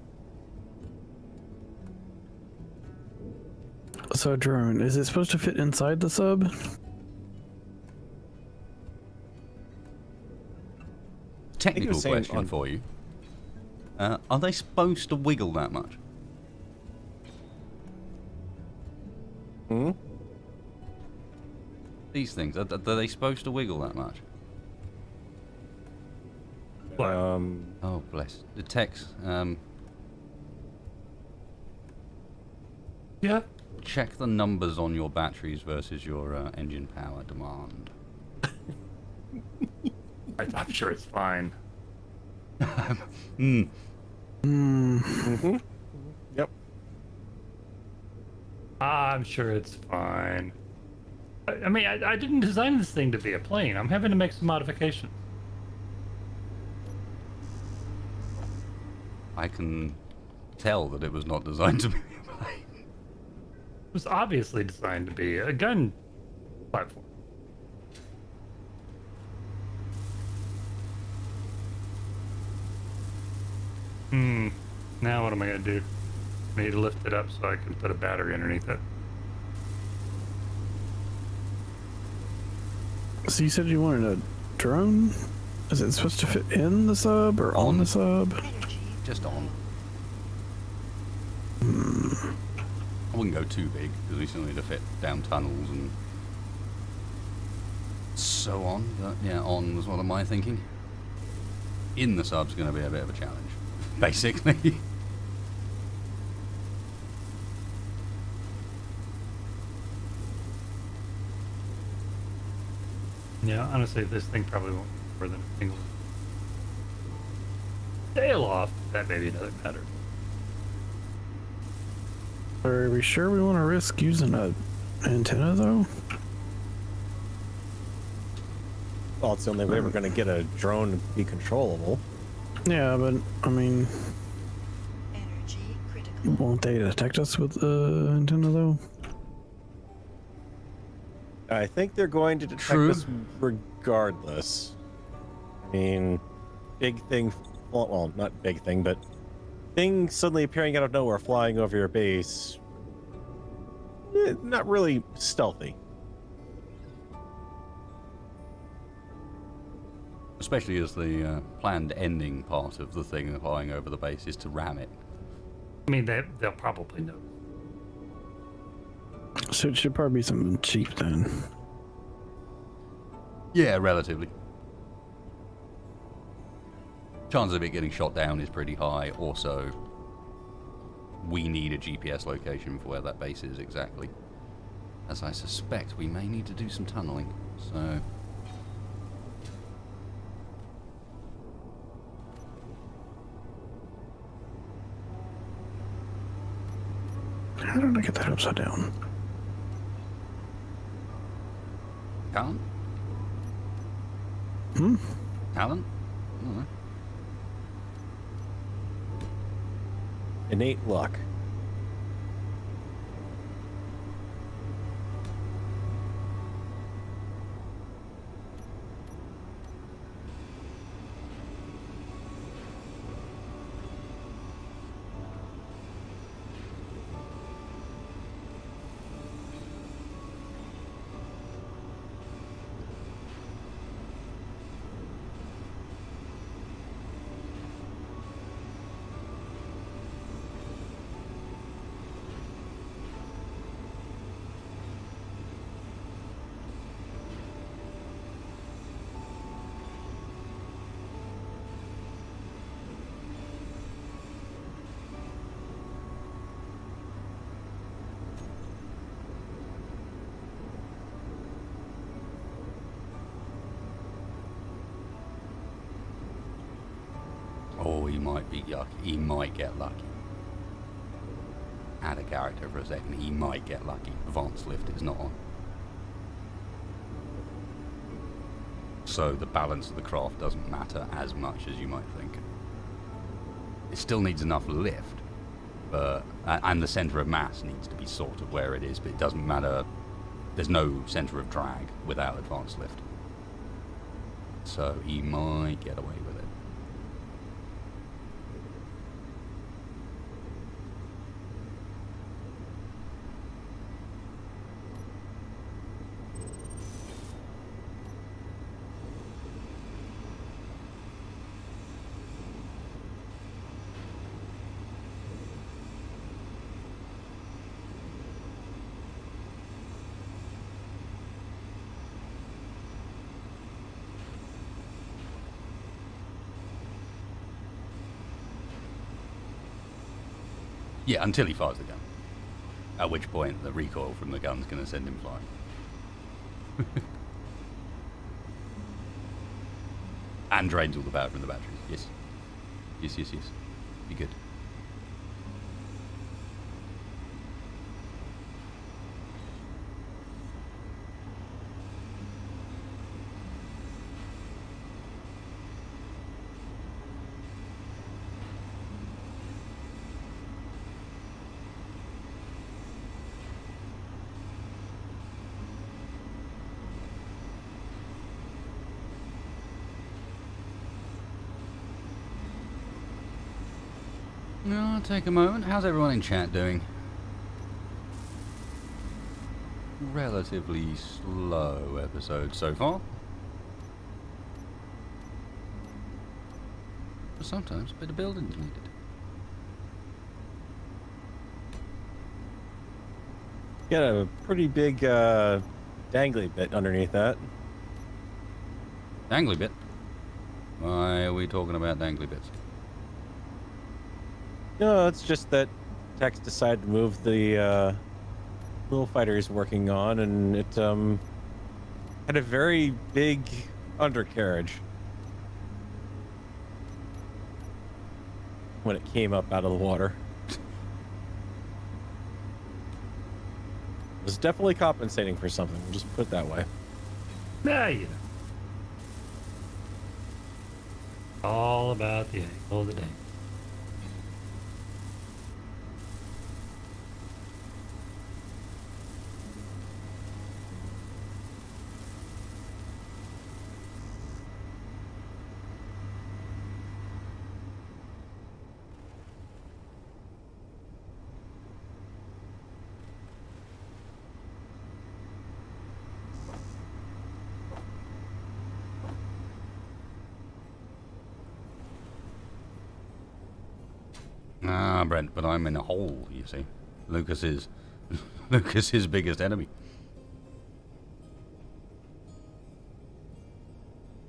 So, drone, is it supposed to fit inside the sub? Technical saying question on- for you. Are they supposed to wiggle that much? Hmm? These things, are they supposed to wiggle that much? What? Oh, bless. The text, Yeah. check the numbers on your batteries versus your engine power demand. I'm sure it's fine. Mm-hmm. Yep. I'm sure it's fine. I mean, I didn't design this thing to be a plane. I'm having to make some modifications. I can tell that it was not designed to be a plane. It was obviously designed to be a gun platform. Now what am I going to do? I need to lift it up so I can put a battery underneath it. So you said you wanted a drone? Is it supposed to fit in the sub or on the sub? Just on. I wouldn't go too big because we still need to fit down tunnels and so on. But yeah, on was what am I thinking? In the sub's going to be a bit of a challenge, basically. Yeah, honestly, this thing probably won't be more than a single tail off. That may be another matter. Are we sure we want to risk using a antenna though? Well, it's the only way we're going to get a drone to be controllable. Yeah, but I mean, Energy critical. won't they detect us with the antenna though? I think they're going to detect True. us regardless. I mean, big thing. Well, not big thing, but thing suddenly appearing out of nowhere, flying over your base. Not really stealthy. Especially as the planned ending part of the thing flying over the base is to ram it. I mean, they'll probably know. So it should probably be something cheap then. Yeah, relatively. Chance of it getting shot down is pretty high. Also, we need a GPS location for where that base is exactly. As I suspect we may need to do some tunneling. So, get that upside down. Talent? Hmm? Talent? I don't know. Innate luck. Oh, he might be yuck. He might get lucky. Add a character for a second. He might get lucky. Advanced lift is not on. So the balance of the craft doesn't matter as much as you might think. It still needs enough lift, but and the center of mass needs to be sort of where it is, but it doesn't matter. There's no center of drag without advanced lift. So he might get away with it. Yeah, until he fires the gun. At which point the recoil from the gun's going to send him flying. And drains all the power from the batteries. Yes. Yes, yes, yes. Be good. No, I'll take a moment. How's everyone in chat doing? Relatively slow episode so far. But sometimes a bit of building's needed. Got a pretty big dangly bit underneath that. Dangly bit? Why are we talking about dangly bits? No, it's just that Tex decided to move the little fighter he's working on, and it had a very big undercarriage when it came up out of the water. It was definitely compensating for something. We'll just put it that way. Yeah, you know. All about the angle of the day. Ah, Brent, but I'm in a hole, you see. Lucas is Lucas's biggest enemy.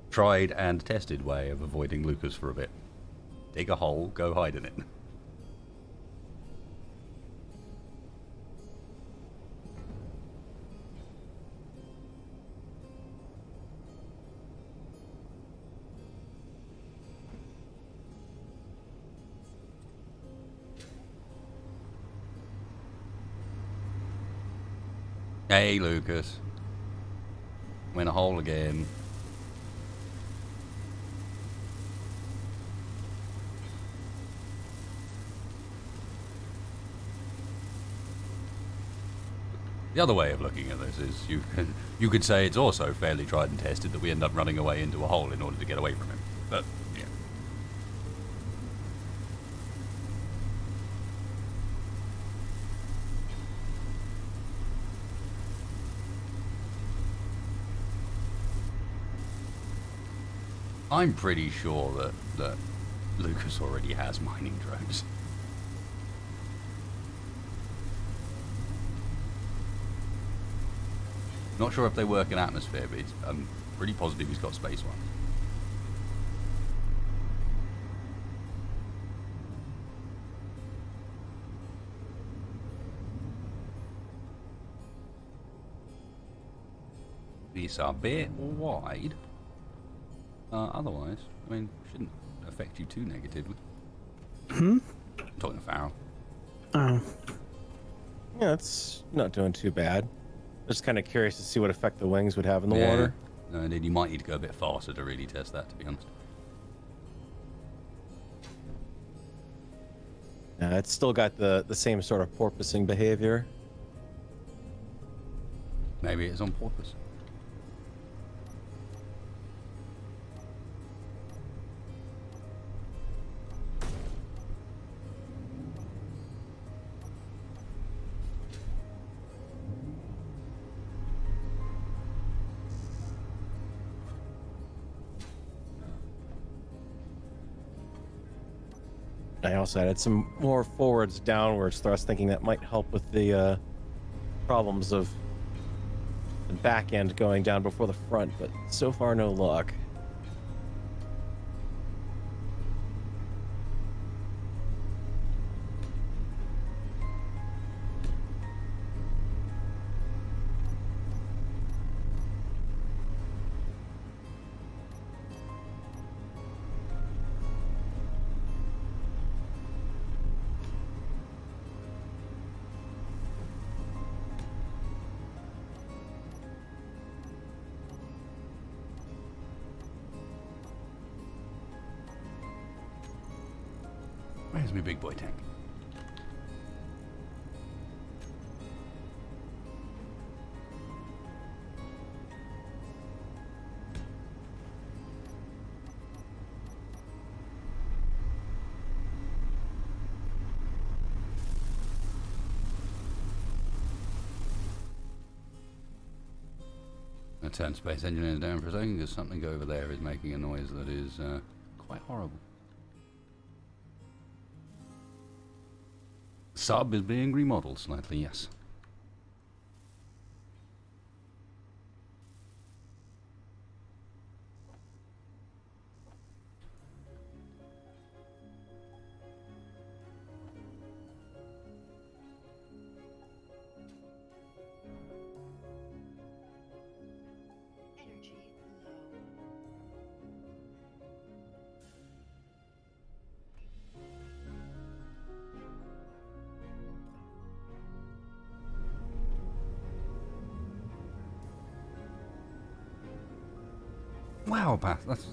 Tried and tested way of avoiding Lucas for a bit. Dig a hole, go hide in it. Hey, Lucas. I'm in a hole again. The other way of looking at this is you could say it's also fairly tried and tested that we end up running away into a hole in order to get away from him. But, yeah. I'm pretty sure that Lucas already has mining drones. Not sure if they work in atmosphere, but I'm pretty positive he's got space ones. These are a bit wide. Otherwise, I mean, shouldn't affect you too negatively. I'm talking to Farrell. Oh. Yeah, it's not doing too bad. Just kind of curious to see what effect the wings would have in the water. No, indeed, you might need to go a bit faster to really test that, to be honest. Yeah, it's still got the same sort of porpoising behavior. Maybe it's on purpose. I also added some more forwards downwards thrust, thinking that might help with the problems of the back end going down before the front, but so far no luck. Where's my big boy tank? I turn space engineers down for a second because something over there is making a noise that is quite horrible. Sub is being remodeled slightly, yes. Energy low. Wow, path. That's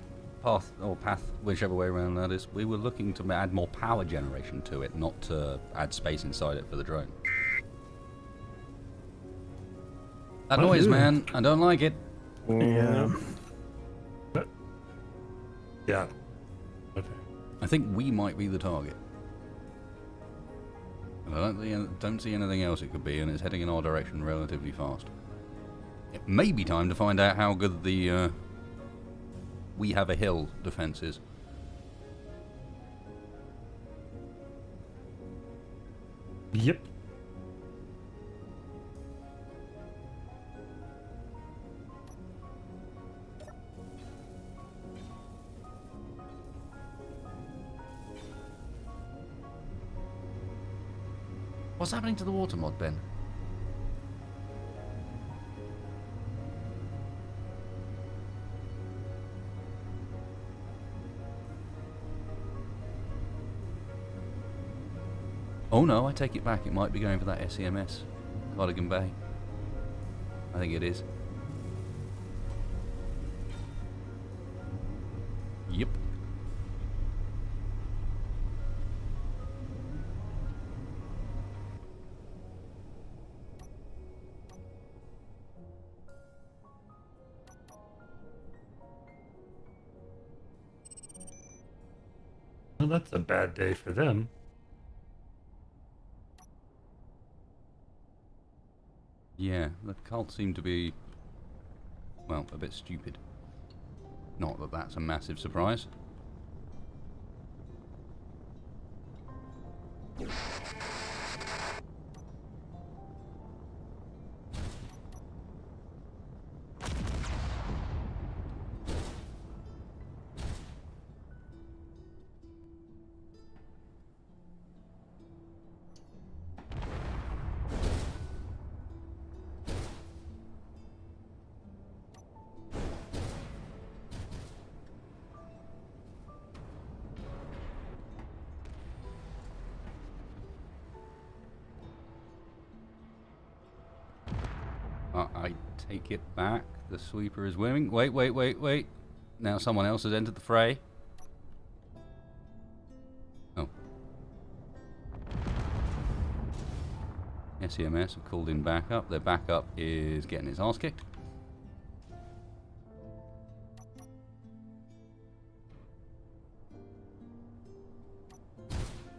path or path, whichever way around that is. We were looking to add more power generation to it, not to add space inside it for the drone. That noise, man. I don't like it. Yeah. Yeah. Okay. I think we might be the target. And I don't see anything else it could be, and it's heading in our direction relatively fast. It may be time to find out how good the we have a hill defense is. Yep. What's happening to the water mod, Ben? Oh no, I take it back. It might be going for that SEMS, Cardigan Bay. I think it is. Yep. Well, that's a bad day for them. Yeah, the cult seem to be, well, a bit stupid. Not that that's a massive surprise. I take it back. The sweeper is winning. Wait. Now someone else has entered the fray. Oh. SEMS have called in backup. Their backup is getting his ass kicked.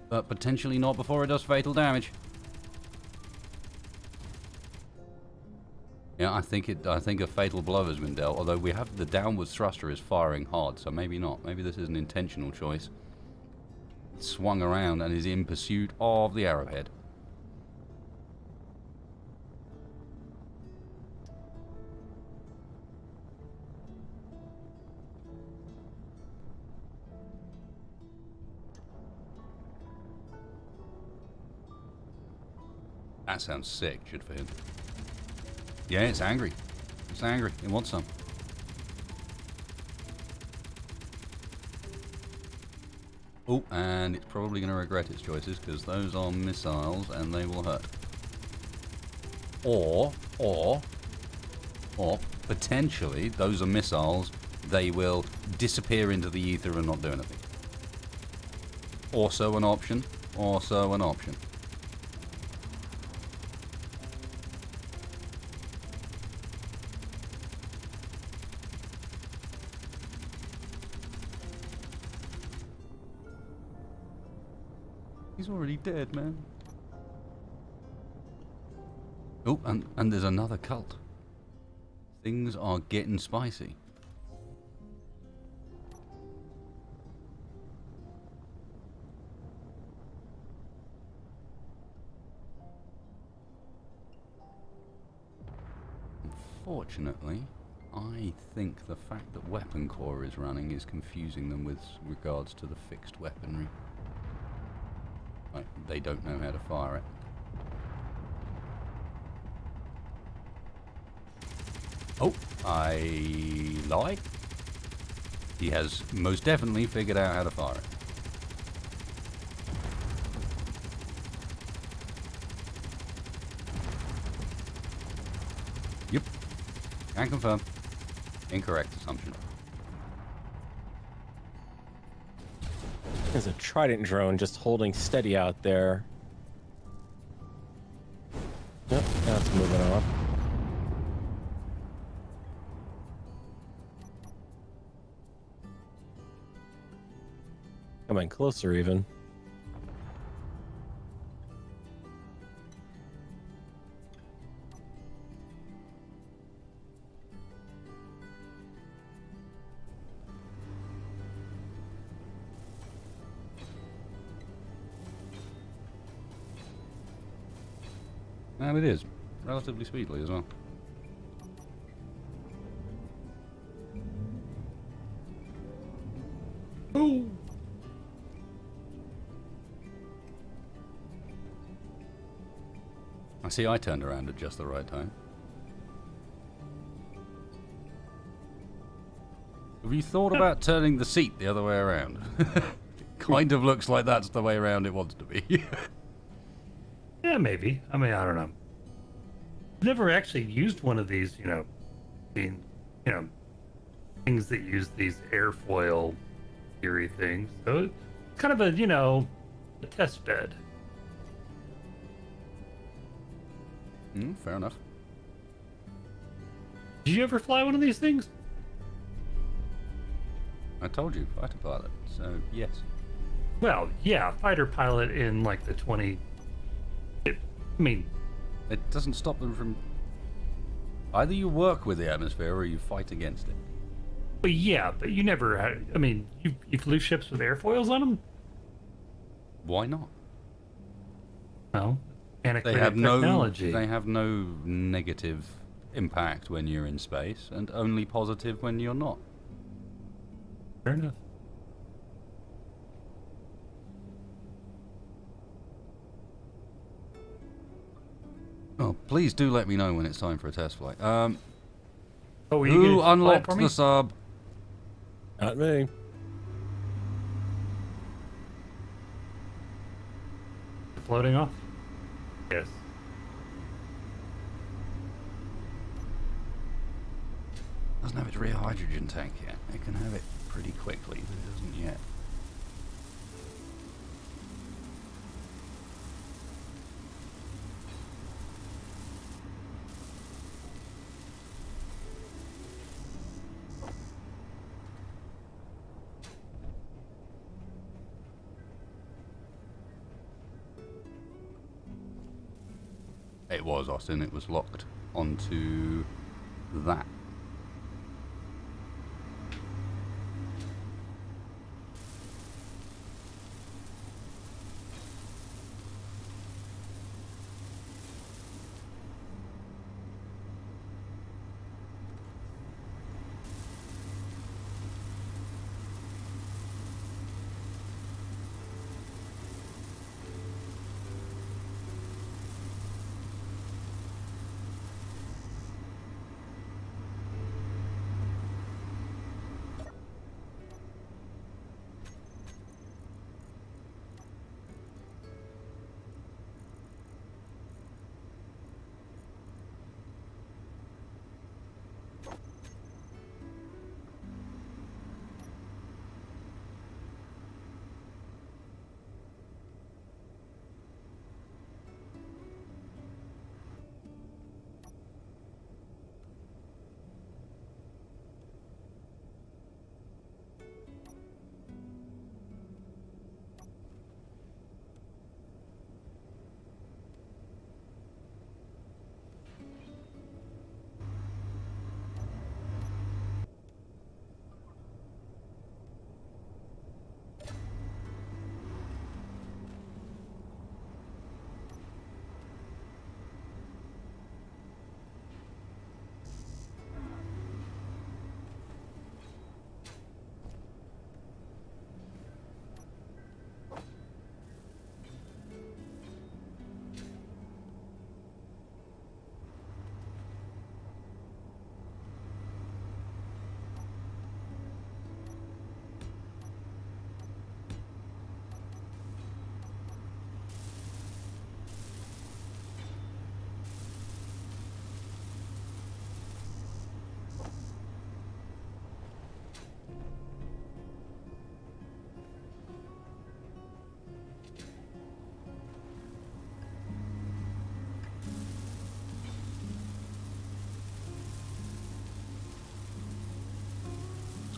But potentially not before it does fatal damage. Yeah, I think a fatal blow has been dealt, although we have the downwards thruster is firing hard, so maybe not. Maybe this is an intentional choice. It swung around and is in pursuit of the arrowhead. That sounds sick, should for him. Yeah, it's angry. It's angry. It wants some. Oh, and it's probably going to regret its choices because those are missiles and they will hurt. Or potentially those are missiles. They will disappear into the ether and not do anything. Also an option. Also an option. He's already dead, man. Oh, and there's another cult. Things are getting spicy. Unfortunately, I think the fact that Weapon Core is running is confusing them with regards to the fixed weaponry. Like, they don't know how to fire it. Oh, I lied. He has most definitely figured out how to fire it. Yep. Can confirm. Incorrect assumption. There's a Trident drone just holding steady out there. Yep, now it's moving off. Coming closer even. And it is. Relatively speedily as well. Ooh. I see I turned around at just the right time. Have you thought about turning the seat the other way around? It kind of looks like that's the way around it wants to be. Yeah, maybe. I mean, I don't know. never actually used one of these, you know, being, you know, things that use these airfoil theory things. So it's kind of a, you know, a test bed. Fair enough. Did you ever fly one of these things? I told you, fighter pilot. So yes. Well, yeah, fighter pilot in like the 20. I mean, It doesn't stop them from. Either you work with the atmosphere or you fight against it. but yeah, but you never had. I mean, you flew ships with airfoils on them? Why not? Well, They antiquated have no. technology. They have no negative impact when you're in space, and only positive when you're not. Fair enough. Oh, please do let me know when it's time for a test flight. Oh, were you Who gonna fly unlocked for me? the sub? Not me. Floating off? Yes. Doesn't have its rear hydrogen tank yet. It can have it pretty quickly, but it doesn't yet. It was, Austin. It was locked onto that.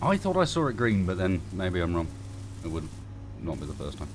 I thought I saw it green, but then maybe I'm wrong. It would not be the first time.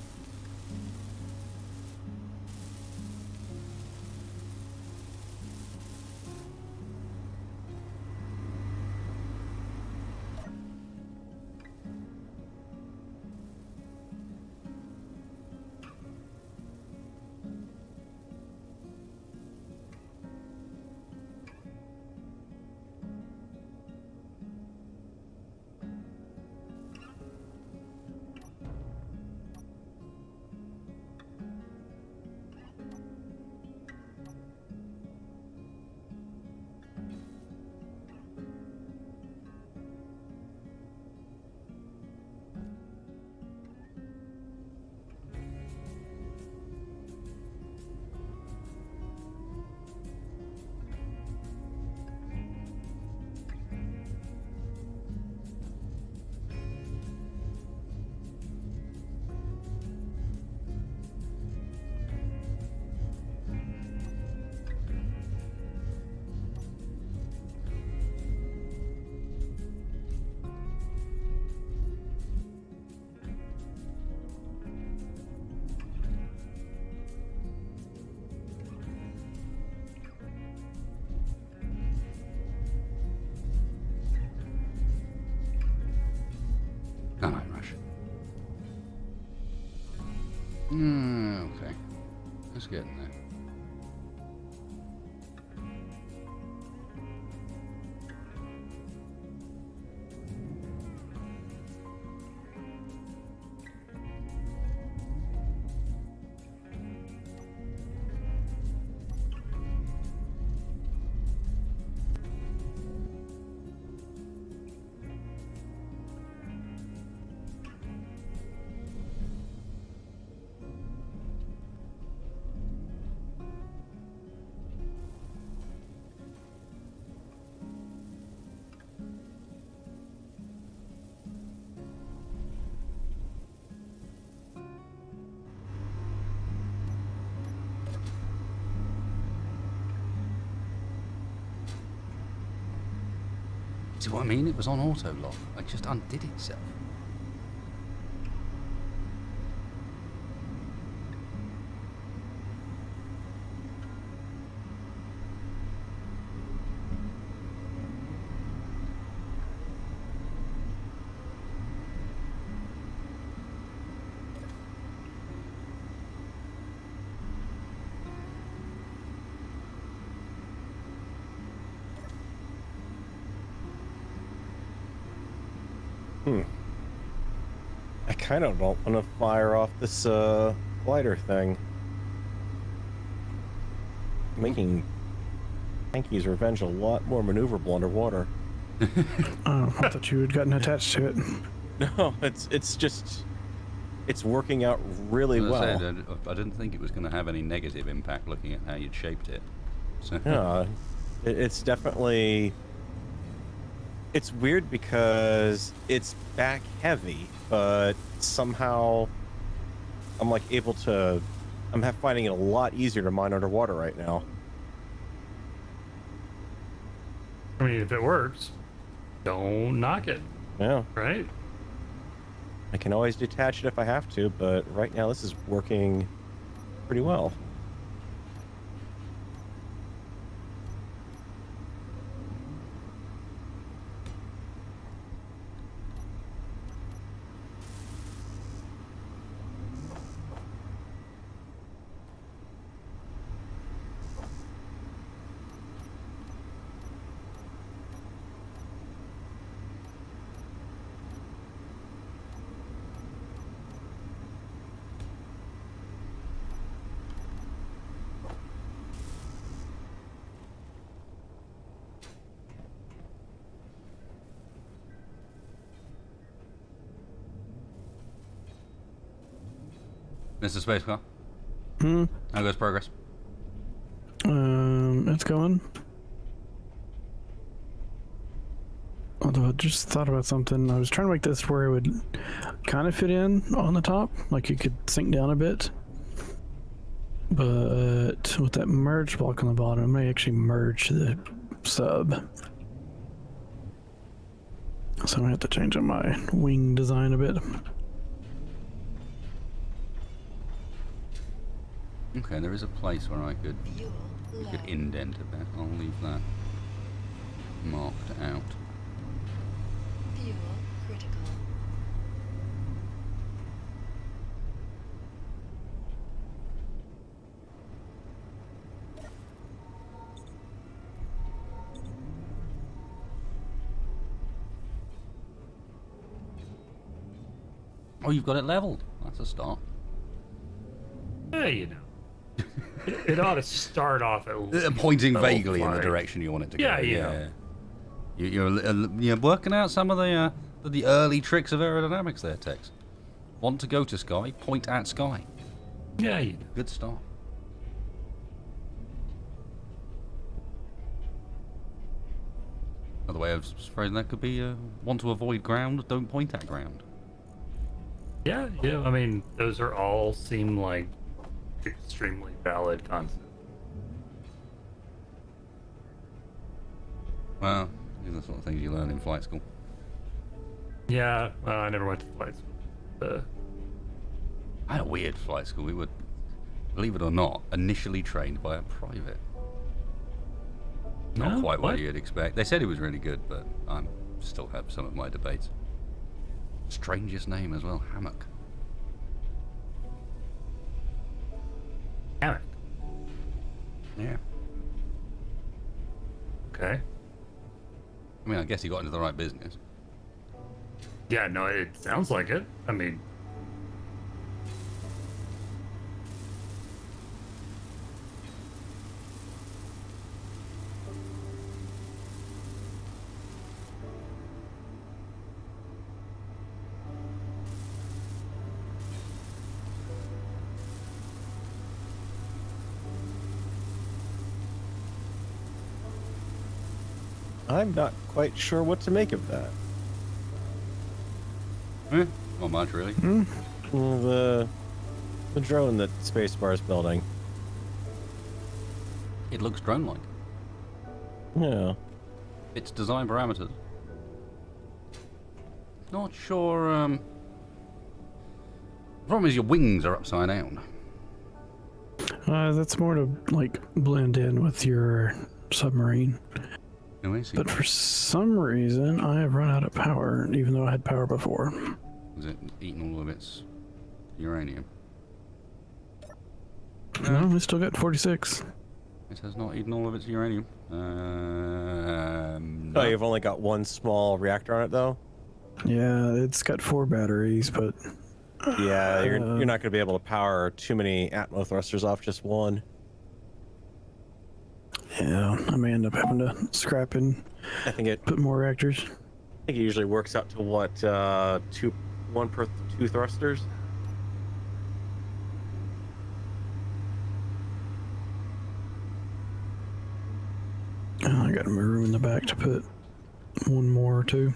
Let's get in there. See what I mean? It was on auto lock. It just undid itself. I kind of don't want to fire off this glider thing. Making Hanky's Revenge a lot more maneuverable underwater. Oh, I thought you had gotten attached to it. No, it's just it's working out really As I well. said, I didn't think it was going to have any negative impact looking at how you'd shaped it. So Yeah, it's definitely. It's weird because it's back heavy, but somehow I'm like able to. I'm finding it a lot easier to mine underwater right now. I mean, if it works, don't knock it, Yeah, right? I can always detach it if I have to, but right now this is working pretty well. Mr. Space Car, how goes progress? It's going. Although I just thought about something. I was trying to make this where it would kind of fit in on the top, like you could sink down a bit. But with that merge block on the bottom, I may actually merge the sub. So I'm gonna have to change up my wing design a bit. Okay, there is a place where I could Fuel low. indent a bit. I'll leave that marked out. Fuel critical. Oh, you've got it leveled. That's a start. Yeah, you know. It ought to start off at least Pointing level vaguely in the 5. direction you want it to go. Yeah, you know. You're working out some of the early tricks of aerodynamics there, Tex. Want to go to sky? Point at sky. Yeah, you know. Good start. Another way of phrasing that could be want to avoid ground, don't point at ground. Yeah, yeah. I mean, those are all seem like extremely valid concepts. Well, these are the sort of things you learn in flight school. Yeah, well, I never went to flight school. I had a weird flight school. We were, believe it or not, initially trained by a private. Not No? quite what What? you'd expect. They said it was really good, but I still have some of my debates. Strangest name as well, Hammock. Hammock. Yeah. Okay. I mean, I guess he got into the right business. Yeah, no, it sounds like it. I mean, I'm not quite sure what to make of that. Not much, really. The drone that Spacebar is building. It looks drone-like. Yeah. Its design parameters. Not sure. The problem is your wings are upside down. That's more to like blend in with your submarine. No, I see. But for some reason, I have run out of power, even though I had power before. Is it eating all of its uranium? No, I still got 46. It has not eaten all of its uranium. Oh, No. you've only got one small reactor on it, though? Yeah, it's got 4 batteries, but Yeah, you're not going to be able to power too many Atmo thrusters off just one. yeah, I may end up having to scrap and I think it put more reactors. usually works out to what, 1 per 2 thrusters? I got my room in the back to put one more or two.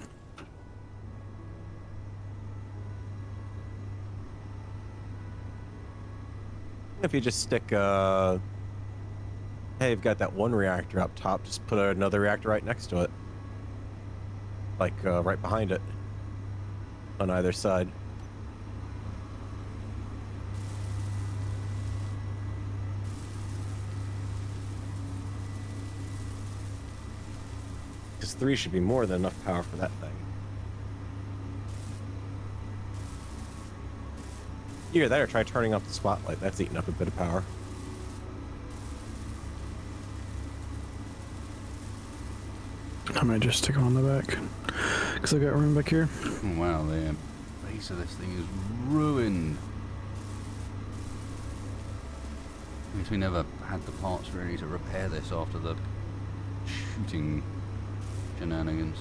If you just stick, hey, you've got that one reactor up top, just put another reactor right next to it. Like, right behind it. On either side. Because 3 should be more than enough power for that thing. Either that or try turning off the spotlight. That's eating up a bit of power. I might just stick them on the back. Because I got room back here. Oh, wow, the base of this thing is ruined. I guess we never had the parts really to repair this after the shooting shenanigans.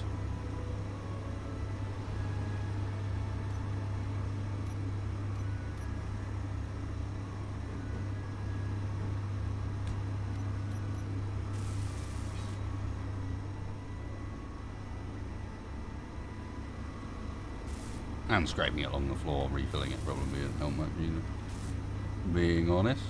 And scraping it along the floor, refilling it probably didn't help much either. Being honest.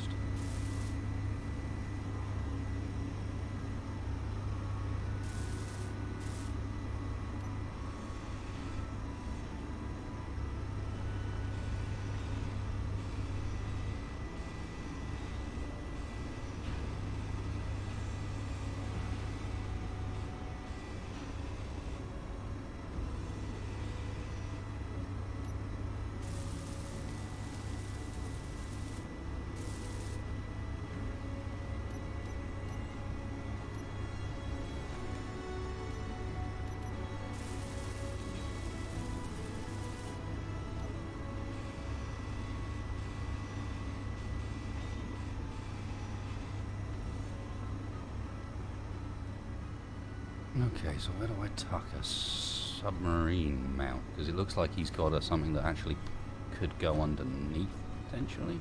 Okay, so where do I tuck a submarine mount? Because it looks like he's got something that actually could go underneath, potentially.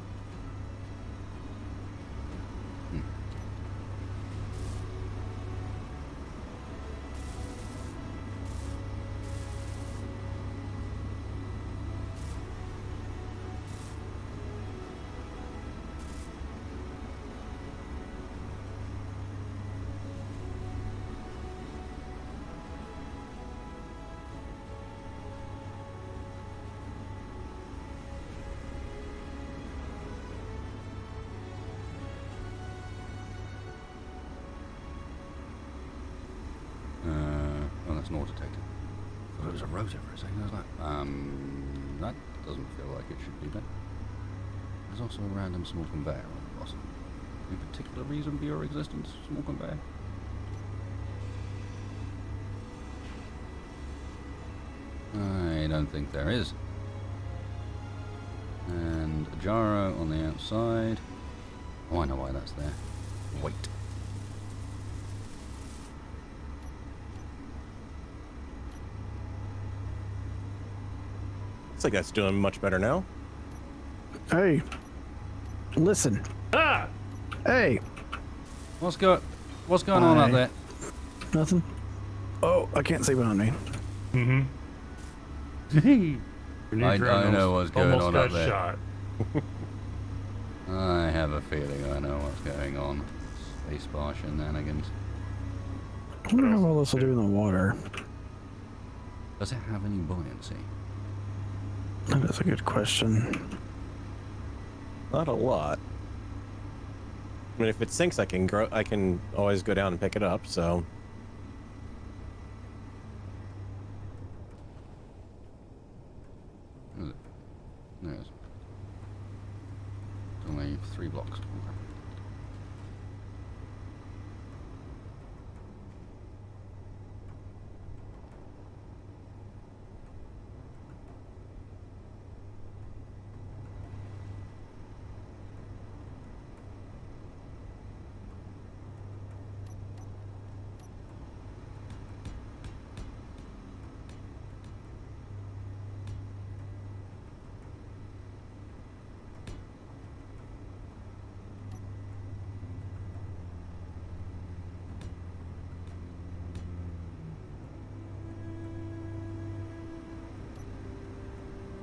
Well, that's an ore detector. I thought it was a rotor for a second. I was like, that doesn't feel like it should be there. There's also a random small conveyor on the bottom. Any particular reason for your existence, small conveyor? I don't think there is. And a gyro on the outside. Oh, I know why that's there. Wait. Looks like that's doing much better now. Hey, listen. Ah! Hey, What's going on up Hi. there? nothing. Oh, I can't see behind me. Mm-hmm. I know what's going almost on got up there. shot. I have a feeling I know what's going on. Spacebar shenanigans. I wonder how well this will do in the water. Does it have any buoyancy? That is a good question. Not a lot. I mean, if it sinks, I can always go down and pick it up. So Is it? No, it's only 3 blocks. Okay.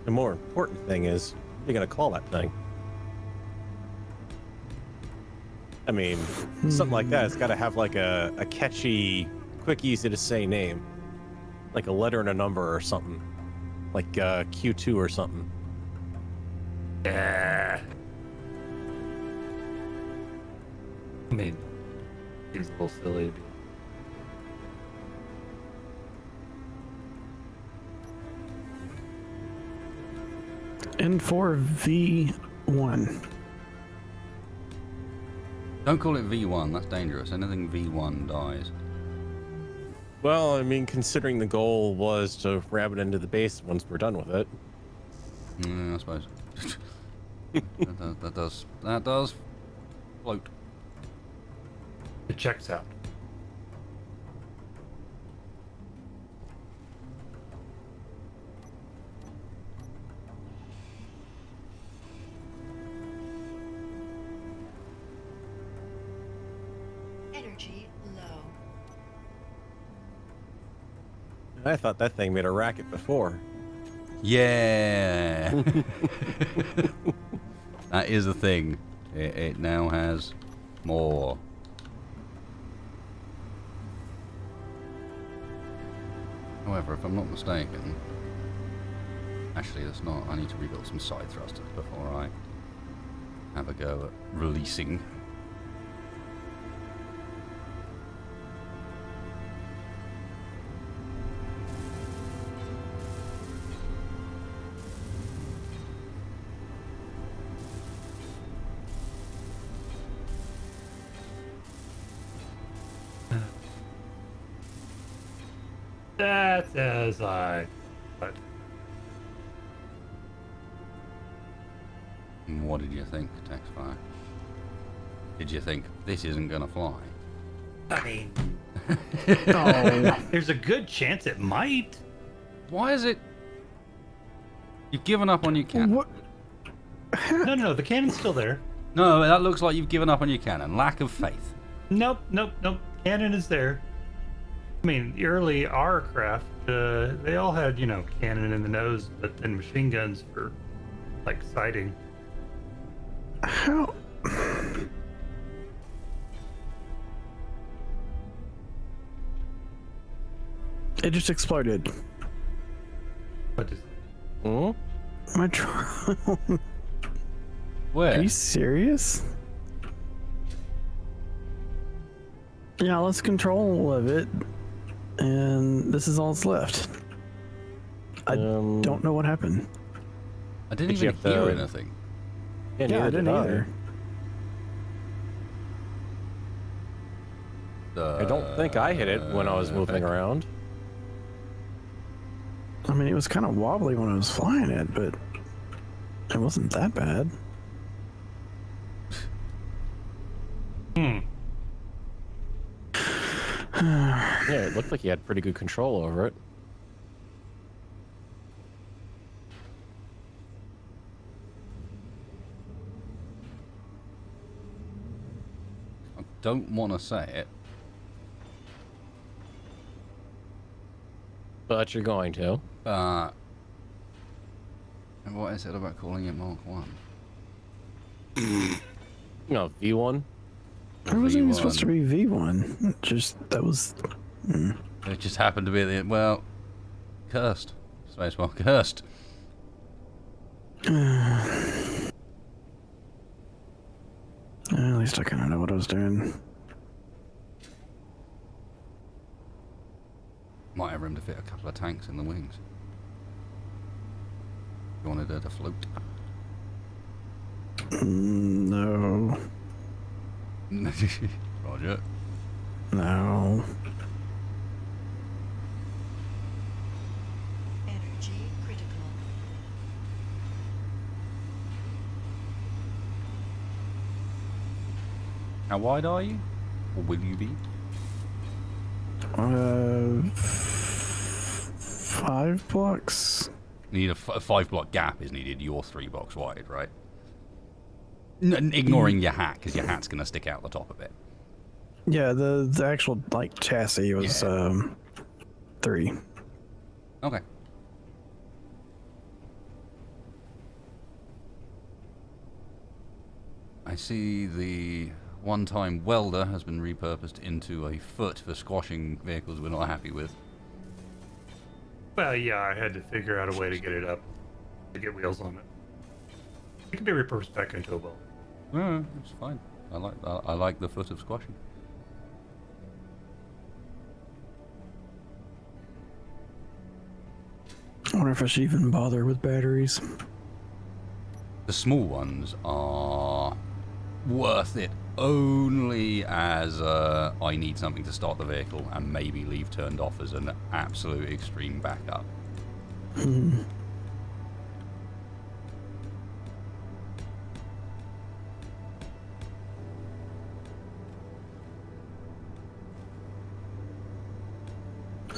the more important thing is, you're gonna call that thing. I mean, something like that. It's got to have like a catchy, quick, easy to say name, like a letter and a number or something, like Q2 or something. Yeah. I mean, seems a little silly. N4V1. Don't call it V1, that's dangerous. Anything V1 dies. Well, I mean, considering the goal was to ram it into the base once we're done with it. I suppose. that does float. It checks out. Energy low. I thought that thing made a racket before. Yeah. That is a thing. It now has more. However, if I'm not mistaken, actually that's not. I need to rebuild some side thrusters before I have a go at releasing. That's as I. But What did you think, Textfire? Did you think this isn't gonna fly? I mean, Oh, there's a good chance it might. Why is it? You've given up on your cannon. what? No, the cannon's still there. No, that looks like you've given up on your cannon. Lack of faith. Nope. Cannon is there. I mean, the early R craft, they all had, cannon in the nose, but then machine guns for, like, sighting. How? It just exploded. But just, Hmm? My drone. Where? Are you serious? Yeah, I lost control of it, and this is all that's left. I don't know what happened. I didn't Did you even have hear to- anything. Yeah, I neither didn't did either. I don't think I hit it when I was moving around. I mean, it was kind of wobbly when I was flying it, but it wasn't that bad. Yeah, it looked like you had pretty good control over it. I don't want to say it. But you're going to. But what is it about calling it Mark 1? No, V1. It wasn't even supposed to V1. be V1. That was. It just happened to be the, well, cursed. Spacebar cursed. At least I kind of know what I was doing. Might have room to fit a couple of tanks in the wings. You wanted her to float? No. Roger. No. Energy critical. How wide are you? Or will you be? 5 blocks. You need a 5-block gap is needed. You're 3 blocks wide, right? Ignoring your hat, because your hat's going to stick out the top a bit. Yeah, the actual like chassis was 3. Okay. I see the one-time welder has been repurposed into a foot for squashing vehicles we're not happy with. Well, yeah, I had to figure out a way to get it up, to get wheels on it. It can be repurposed back into a boat. No, it's fine. I like the foot of squashing. I wonder if I should even bother with batteries. The small ones are worth it only as I need something to start the vehicle and maybe leave turned off as an absolute extreme backup.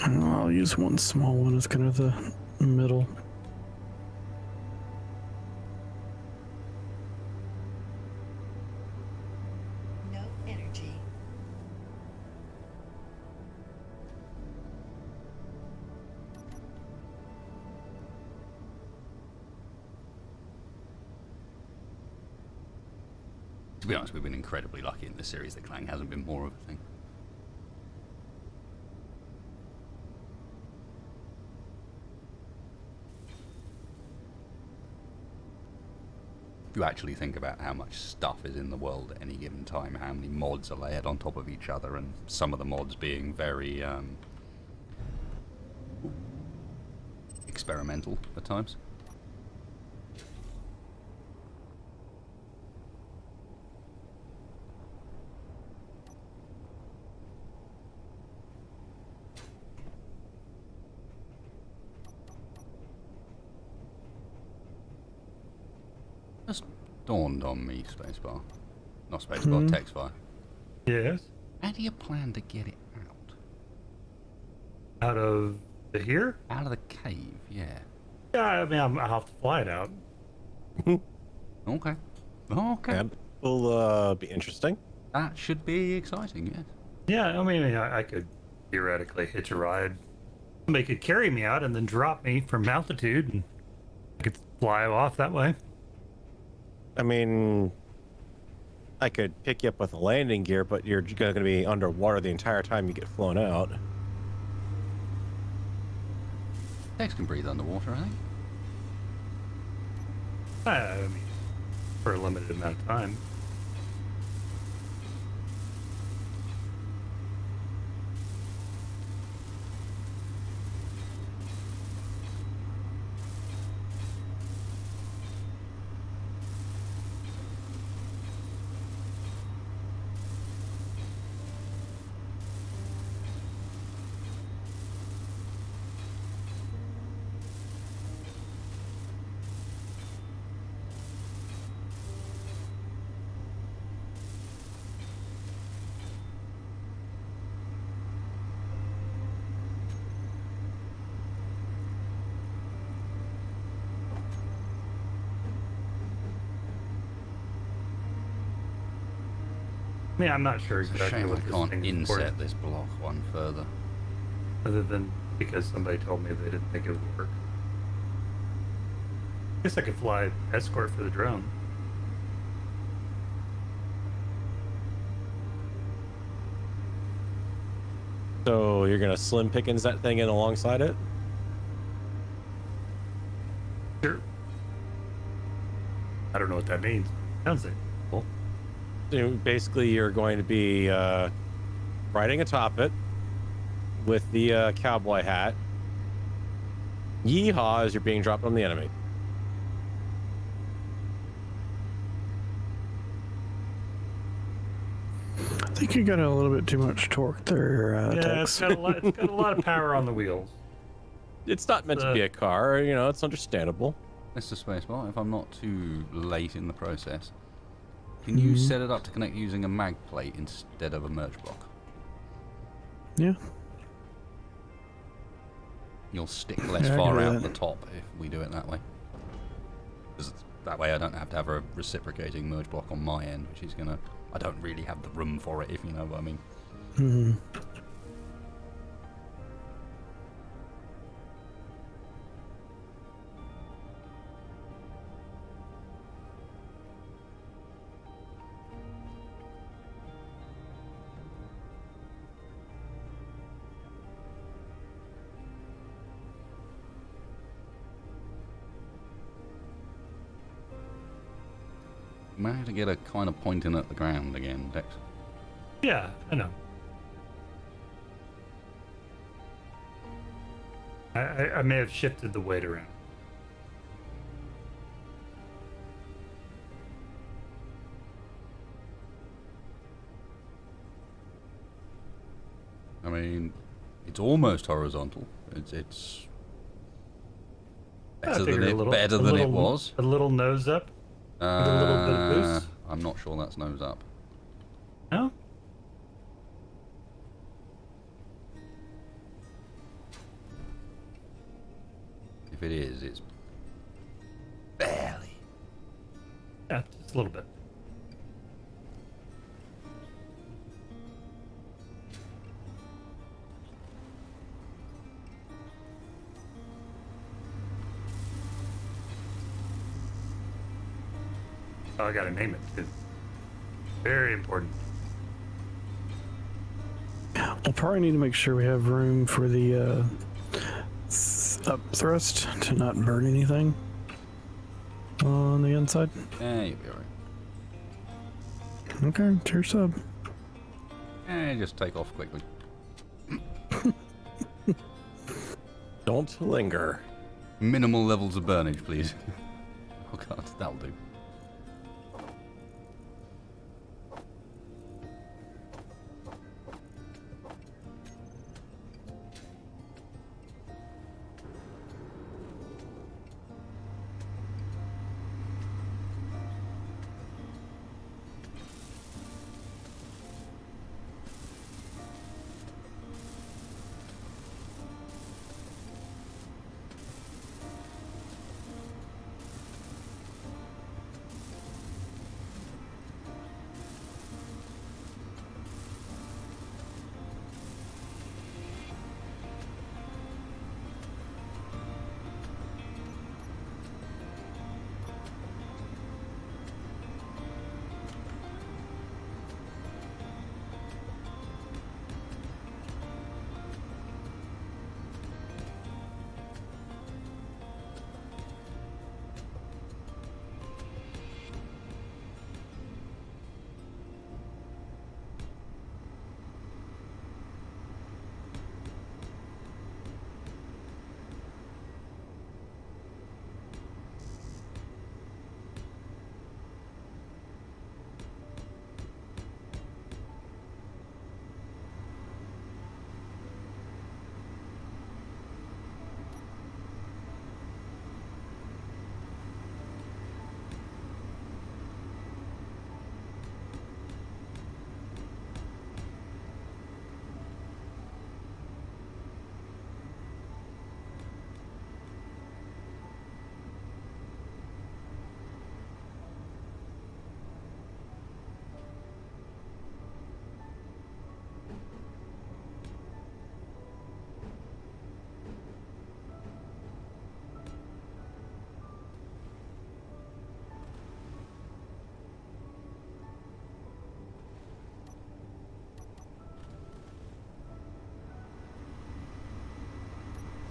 I'll use one small one as kind of the middle. No energy. To be honest, we've been incredibly lucky in this series that Clang hasn't been more of a thing. If you actually think about how much stuff is in the world at any given time, how many mods are layered on top of each other, and some of the mods being very experimental at times. Just dawned on me, Spacebar. Not Spacebar, Textfire. Yes. How do you plan to get it out? Out of the here? Out of the cave, yeah. Yeah, I mean, I'll have to fly it out. Okay. Okay. That will be interesting. That should be exciting, yes. Yeah, I mean, I could theoretically hitch a ride. Somebody could carry me out and then drop me from altitude, and I could fly off that way. I mean, I could pick you up with a landing gear, but you're going to be underwater the entire time you get flown out. Tex can breathe underwater, I think. I mean, for a limited amount of time. I mean, I'm not sure It's a exactly shame I what this can't thing is inset for, this block one further. other than because somebody told me they didn't think it would work. I guess I could fly escort for the drone. So you're gonna slim pickings that thing in alongside it? Sure. I don't know what that means. Sounds like cool. So basically, you're going to be riding atop it with the cowboy hat. Yeehaw as you're being dropped on the enemy. I think you got a little bit too much torque there, Yeah, Tex. it's got a lot of power on the wheels. It's not meant to be a car, you know, it's understandable. Mr. Spacebar, if I'm not too late in the process, can you set it up to connect using a mag plate instead of a merge block? Yeah. You'll stick less Yeah, I can far do out that. the top if we do it that way. 'Cause that way I don't have to have a reciprocating merge block on my end, which is gonna... I don't really have the room for it, if you know what I mean. Hmm. Managed to get a kind of pointing at the ground again, Dex. Yeah, I know. I may have shifted the weight around. I mean, it's almost horizontal. It's I better figured than it was. A little nose up. With a little bit of boost? I'm not sure that's nose up. No? If it is, it's barely. Yeah, just a little bit. Oh, I gotta name it too. Very important. We'll probably need to make sure we have room for the up thrust to not burn anything on the inside. Yeah, you'll be alright. Okay, it's your sub. Just take off quickly. Don't linger. Minimal levels of burnage, please. Oh god, that'll do.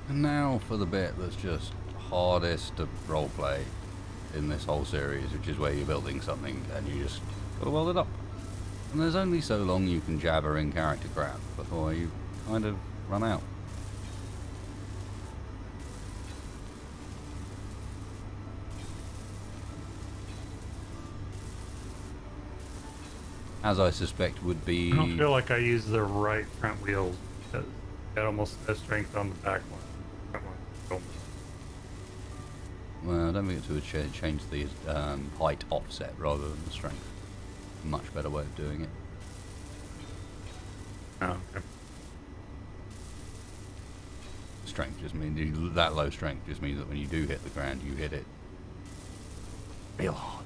And now for the bit that's just hardest to roleplay in this whole series, which is where you're building something and you just gotta weld it up. And there's only so long you can jabber in character crap before you kind of run out. As I suspect would be... I don't feel like I use the right front wheels because got almost no strength on the back one. Front one. Well, I don't think it would change the height offset rather than the strength. Much better way of doing it. Oh, okay. Strength just means... That low strength just means that when you do hit the ground, you hit it real hard.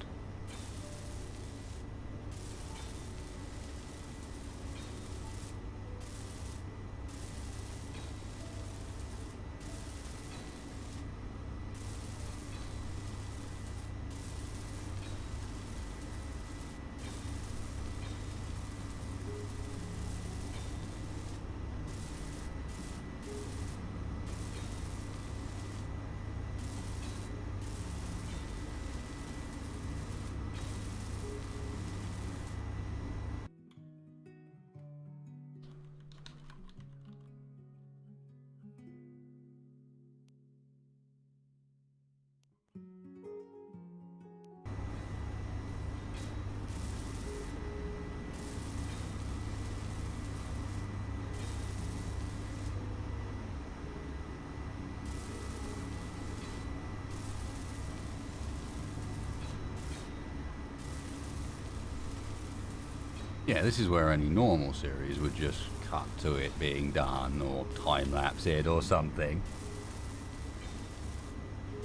Yeah, this is where any normal series would just cut to it being done or time-lapse it or something.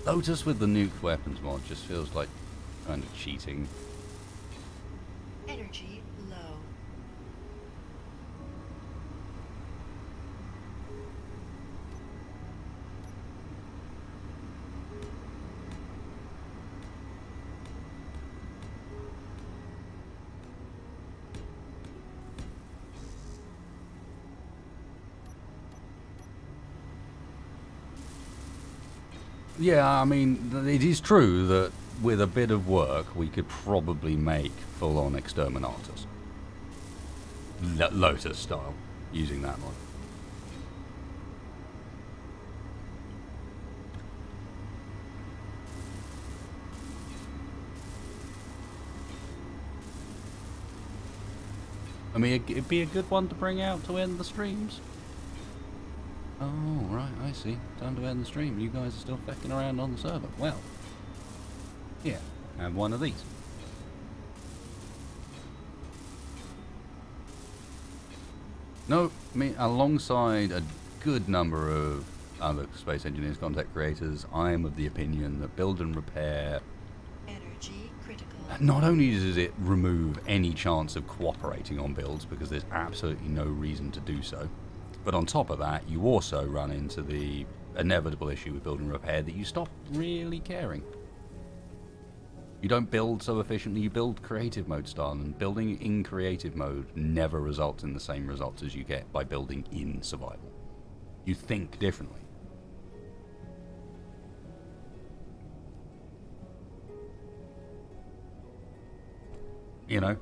Lotus with the nuked weapons mod just feels like kind of cheating. Energy low. Yeah, I mean, it is true that with a bit of work we could probably make full-on exterminators. Lotus style, using that mod. I mean, it'd be a good one to bring out to end the streams. Oh, right, I see. Time to end the stream. You guys are still fecking around on the server. Well, yeah, have one of these. No, I mean, alongside a good number of other space engineers, content creators, I am of the opinion that build and repair, Energy critical. not only does it remove any chance of cooperating on builds, because there's absolutely no reason to do so, but on top of that, you also run into the inevitable issue with build and repair that you stop really caring. You don't build so efficiently, you build creative mode style, and building in creative mode never results in the same results as you get by building in survival. You think differently. You know?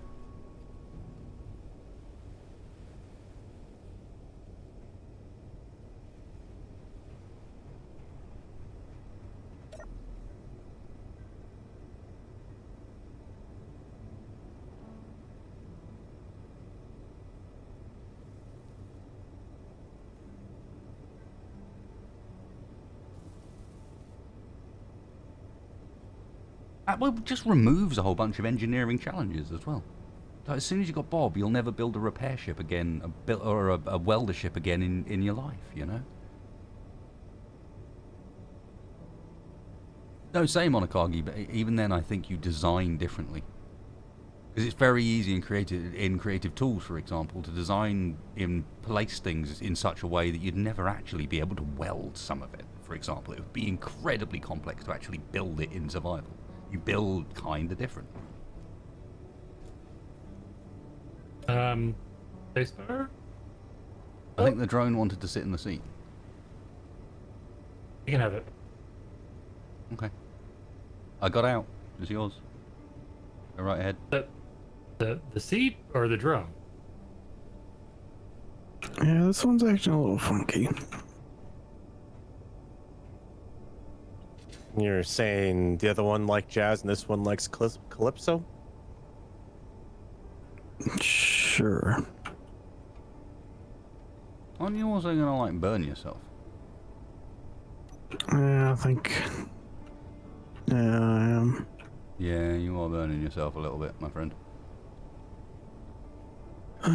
Well, it just removes a whole bunch of engineering challenges as well. Like, as soon as you got Bob, you'll never build a repair ship again, a welder ship again in your life, you know? No, same on Akagi, but even then I think you design differently. Because it's very easy in creative tools, for example, to design and place things in such a way that you'd never actually be able to weld some of it, for example. It would be incredibly complex to actually build it in survival. You build kind of different. Textfire? I think the drone wanted to sit in the seat. You can have it. Okay. I got out. It's yours. Go right ahead. The seat or the drone? Yeah, this one's acting a little funky. You're saying the other one likes jazz and this one likes calypso? Sure. Aren't you also gonna like burn yourself? Yeah, I think. Yeah, I am. Yeah, you are burning yourself a little bit, my friend. I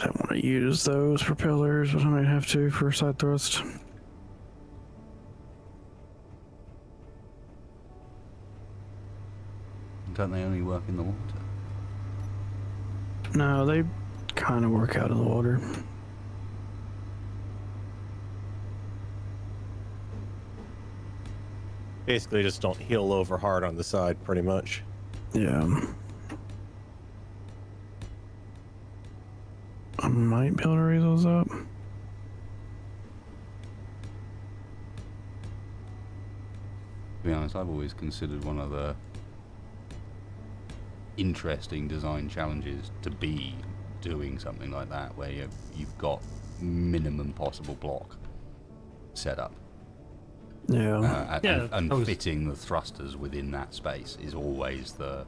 don't want to use those propellers, but I might have to for a side thrust. Don't they only work in the water? No, they kind of work out of the water. Basically, just don't heel over hard on the side, pretty much. Yeah. I might be able to raise those up. To be honest, I've always considered one of the interesting design challenges to be doing something like that, where you've got minimum possible block set up. Yeah. And fitting the thrusters within that space is always the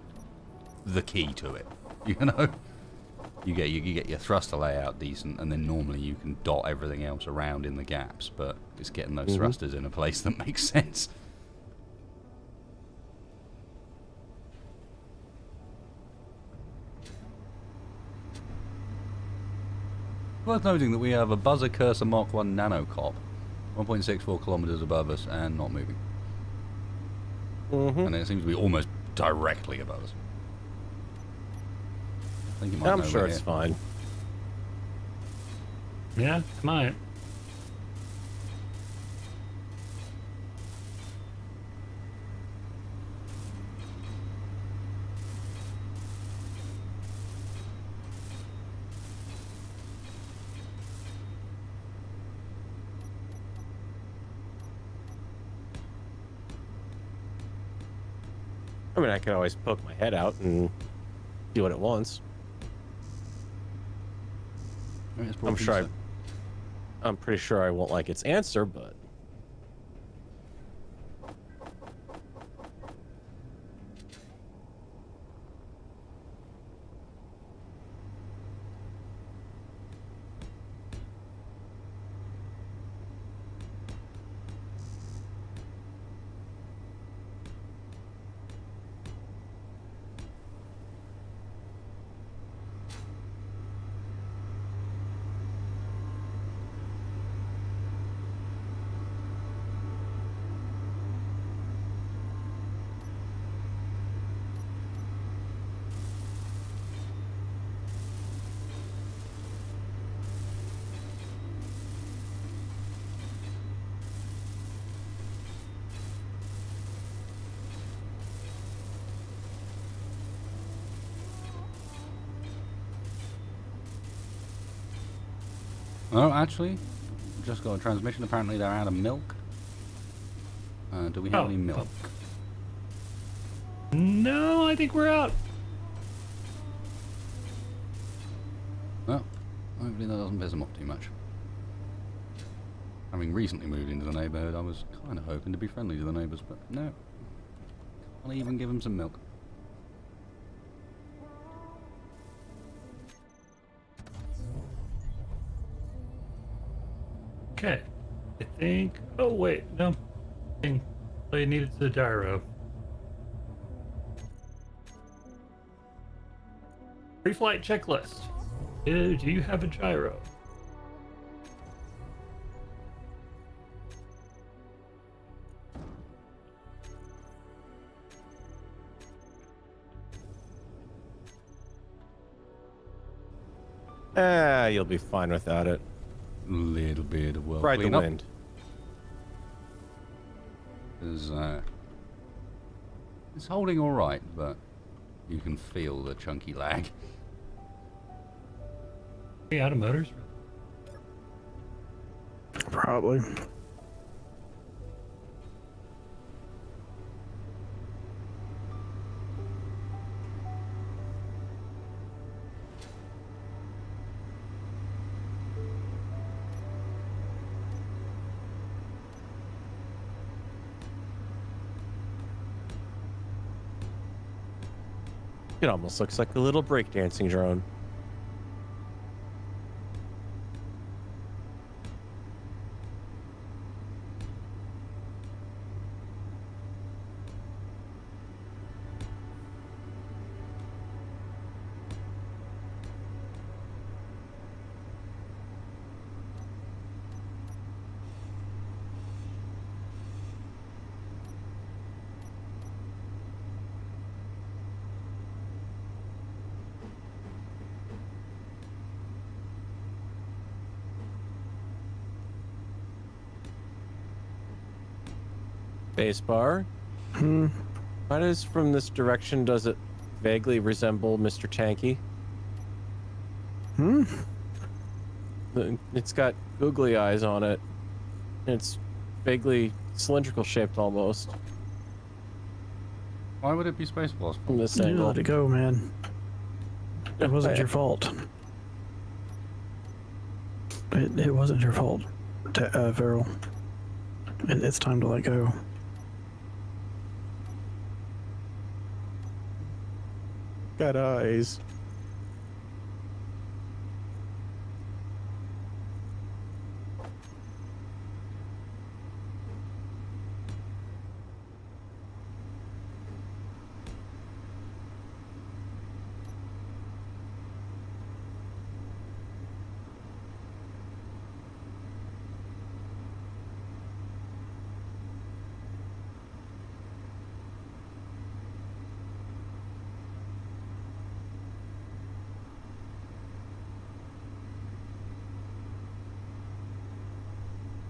key to it. You know, you get your thruster layout decent, and then normally you can dot everything else around in the gaps. But it's getting those thrusters in a place that makes sense. Worth noting that we have a Buzzer Cursor Mach 1 nanocop, 1.64 kilometers above us and not moving. And it seems to be almost directly above us. I think it might I'm know sure we're it's here. fine. Yeah, it might. I mean, I could always poke my head out and see what it wants. I mean, it's I'm probably sure so. I'm pretty sure I won't like its answer, but Oh, actually, just got a transmission. Apparently they're out of milk. Do we have any milk? No, I think we're out. Well, hopefully that doesn't piss them off too much. Having recently moved into the neighbourhood, I was kind of hoping to be friendly to the neighbours, but no. Can't even give them some milk. Okay. I think. Oh, wait. No. I needed the gyro. Pre-flight checklist. Do you have a gyro? you'll be fine without it. Little bit of world Ride the cleanup. wind. It's holding all right, but you can feel the chunky lag. Hey, out of motors? Probably. It almost looks like a little breakdancing drone. Spacebar. Why does from this direction does it vaguely resemble Mr. Tanky? It's got googly eyes on it. It's vaguely cylindrical shaped almost Why would it be Spaceballs? from this You angle. let it go, man. It wasn't your fault. It wasn't your fault, Farrell. It's time to let go. Got eyes.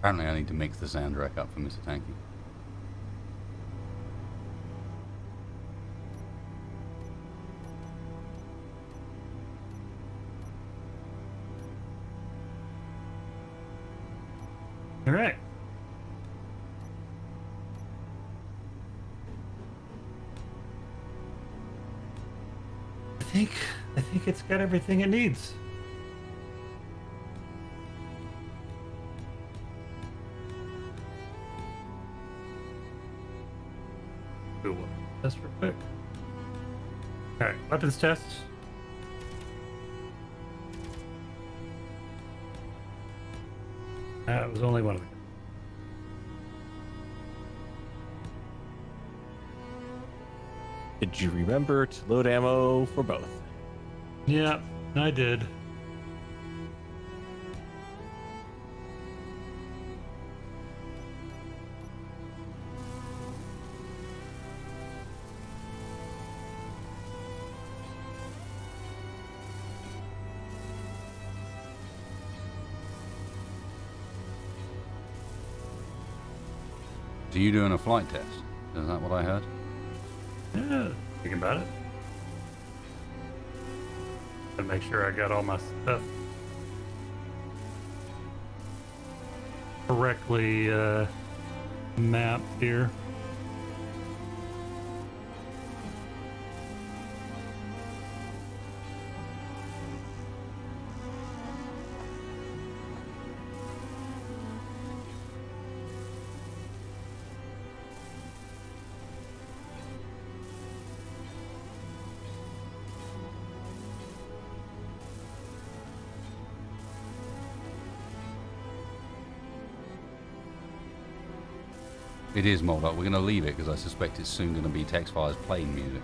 Apparently I need to mix the sound rack up for Mr. Tanky. All right. I think it's got everything it needs. Do one test real quick. All right, weapons test. It was only one of them. Did you remember to load ammo for both? Yeah, I did. So you doing a flight test? Is that what I heard? Yeah, thinking about it. To make sure I got all my stuff correctly mapped here. It is mold up. We're going to leave it because I suspect it's soon going to be Textfire's plane music.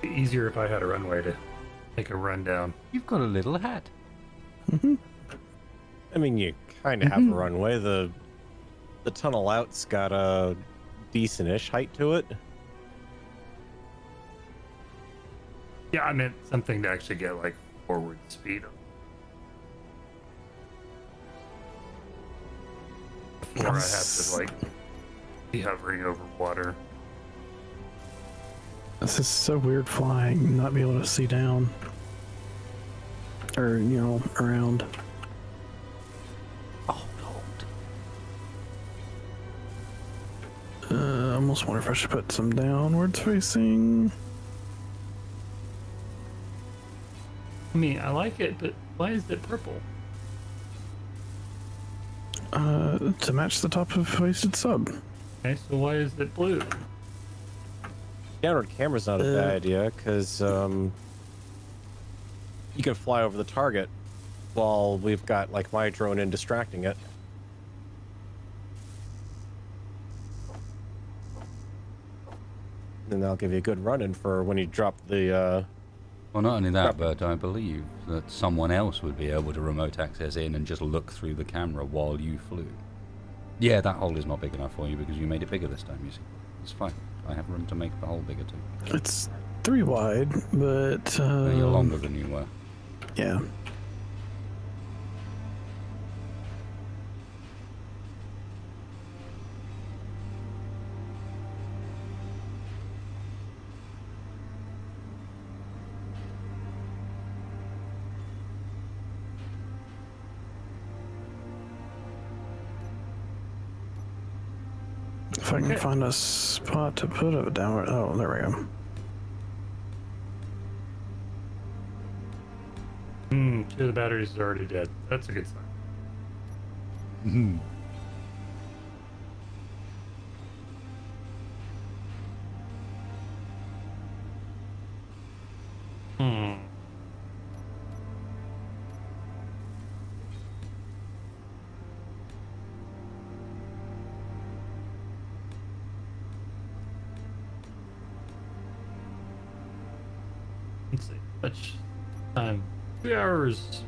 Be easier if I had a runway to take a run down. You've got a little hat. I mean, you kind of have a runway. The tunnel out's got a decent-ish height to it. Yeah, I meant something to actually get like forward speed. Or I have to like be hovering over water. This is so weird flying, not be able to see down. Or, you know, around. Oh, Lord. I almost wonder if I should put some downwards facing. I mean, I like it, but why is it purple? To match the top of wasted sub. Okay, so why is it blue? Downward camera's not a bad idea, because you can fly over the target while we've got like my drone in distracting it. And that'll give you a good run-in for when you drop the Well, not only that, but I believe that someone else would be able to remote access in and just look through the camera while you flew. Yeah, that hole is not big enough for you because you made it bigger this time, you see. It's fine. I have room to make the hole bigger too. It's 3 wide, but You're longer than you were. yeah. If I can find a spot to put it downward. Oh, there we go. Two of the batteries are already dead. That's a good sign. Hmm. Let's see. Much time. 2 hours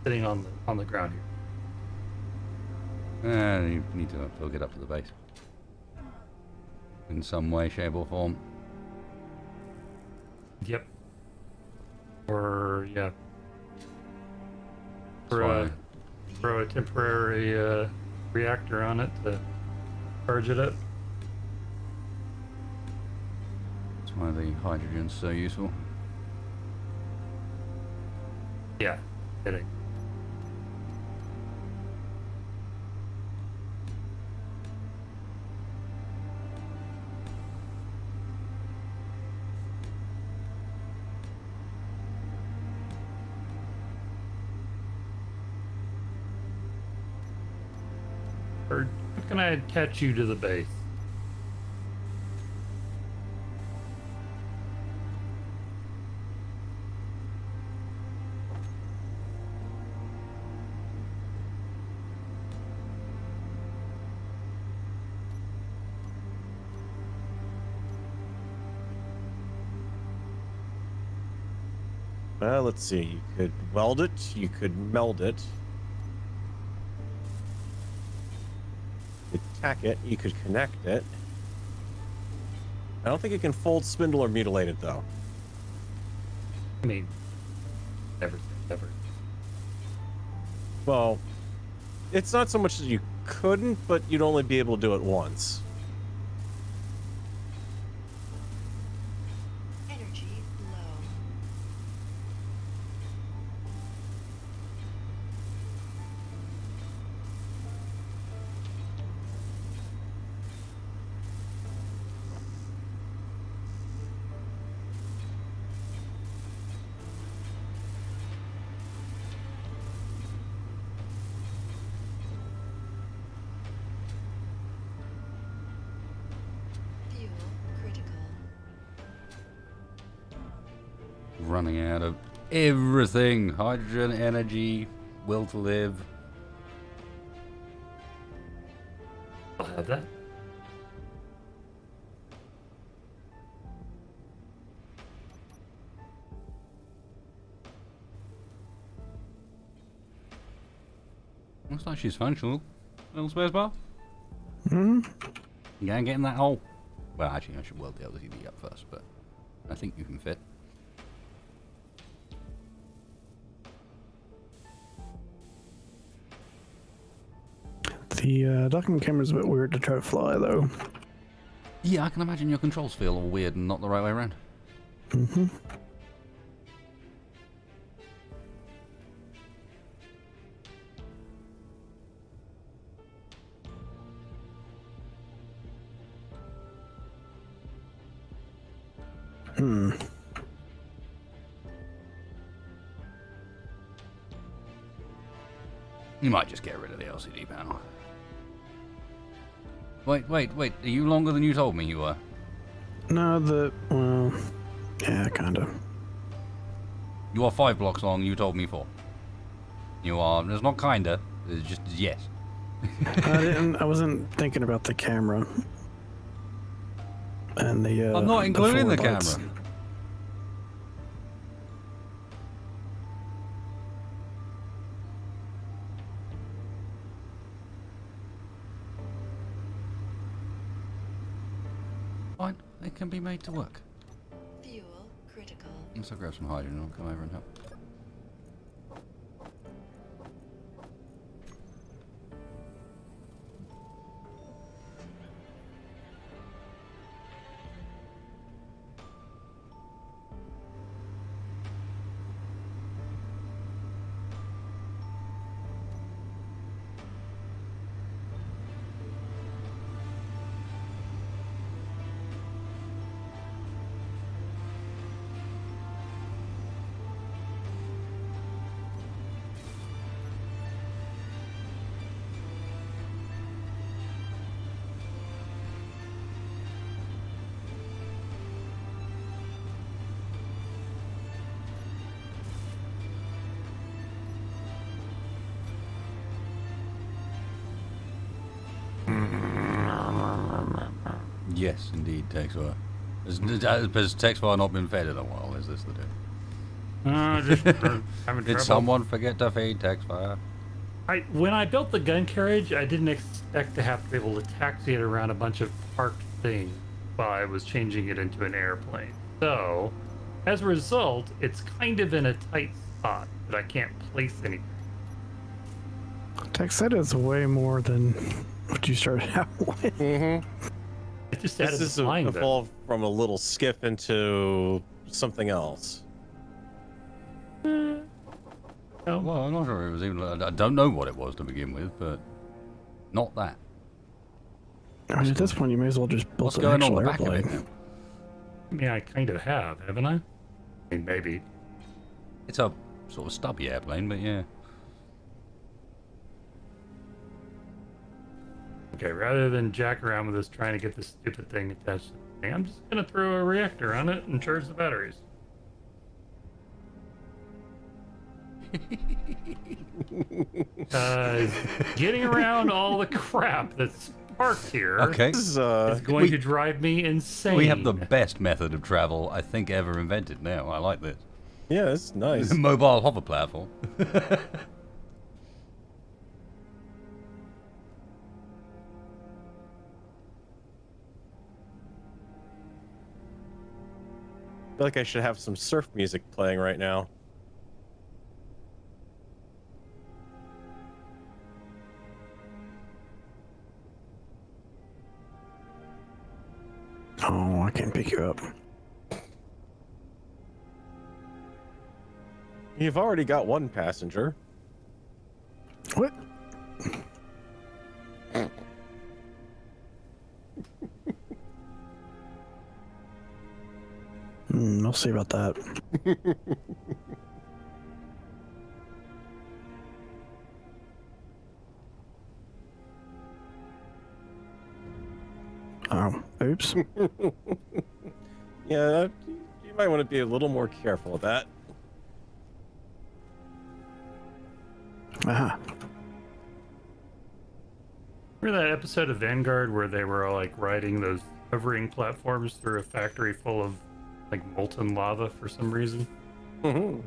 sitting on the ground here. You need to get up to the base. In some way, shape or form. Yep. Or yeah. That's Throw a temporary reactor on it to charge it up. That's why the hydrogen's so useful. Yeah. Kidding. Or can I catch you to the base? Let's see. You could weld it. You could meld it. You could tack it. You could connect it. I don't think it can fold, spindle, or mutilate it, though. I mean, never. Well, it's not so much that you couldn't, but you'd only be able to do it once. Energy low. Fuel critical. Running out of everything. Hydrogen, energy, will to live. I'll have that. Looks like she's functional. Little space bar. Hmm. You gonna get in that hole? Well, actually, I should weld the LCD up first, but I think you can fit. The docking camera's a bit weird to try to fly, though. Yeah, I can imagine your controls feel all weird and not the right way around. Mm-hmm. You might just get rid of the LCD panel. Wait. Are you longer than you told me you were? No, well, yeah, kind of. You are 5 blocks long, you told me 4. You are, it's not kinda, it's just yes. I wasn't thinking about the camera. And the, I'm not including the forward lights. camera. Fine, it can be made to work. Fuel critical. Let's go grab some hydrogen, I'll come over and help. Yes, indeed, Textfire. Has Textfire not been fed in a while? Is this the deal? Just having Did trouble. someone forget to feed Textfire? When I built the gun carriage, I didn't expect to have to be able to taxi it around a bunch of parked things while I was changing it into an airplane. So, as a result, it's kind of in a tight spot that I can't place anything. Tech said it's way more than what you started out with. Mm-hmm. I just added This is the flying bit. evolved from a little skiff into something else. No. Well, I'm not sure it was even. I don't know what it was to begin with, but not that. I mean, at this point, you may as well just build What's an going on actual the back of it airplane. now? I mean, I kind of have, haven't I? I mean, maybe. It's a sort of stubby airplane, but yeah. Okay, rather than jack around with this trying to get this stupid thing attached to the thing, I'm just going to throw a reactor on it and charge the batteries. Getting around all the crap that's parked here Okay. This is, is going to drive me insane. We have the best method of travel I think ever invented now. I like this. yeah, it's nice. Mobile hover platform. I feel like I should have some surf music playing right now. Oh, I can't pick you up. You've already got one passenger. What? We'll see about that. Oh, oops. Yeah, you might want to be a little more careful with that. Aha. Remember that episode of Vanguard where they were all like riding those hovering platforms through a factory full of like molten lava for some reason? Mm-hmm.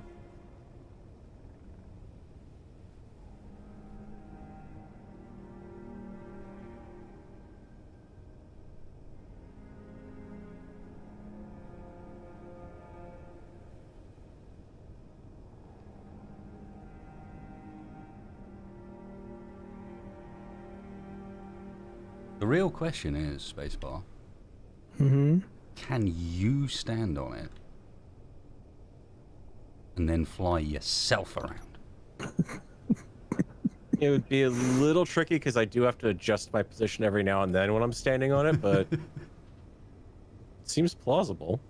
The real question is, Spacebar, Mm-hmm. can you stand on it and then fly yourself around? It would be a little tricky because I do have to adjust my position every now and then when I'm standing on it, but it seems plausible.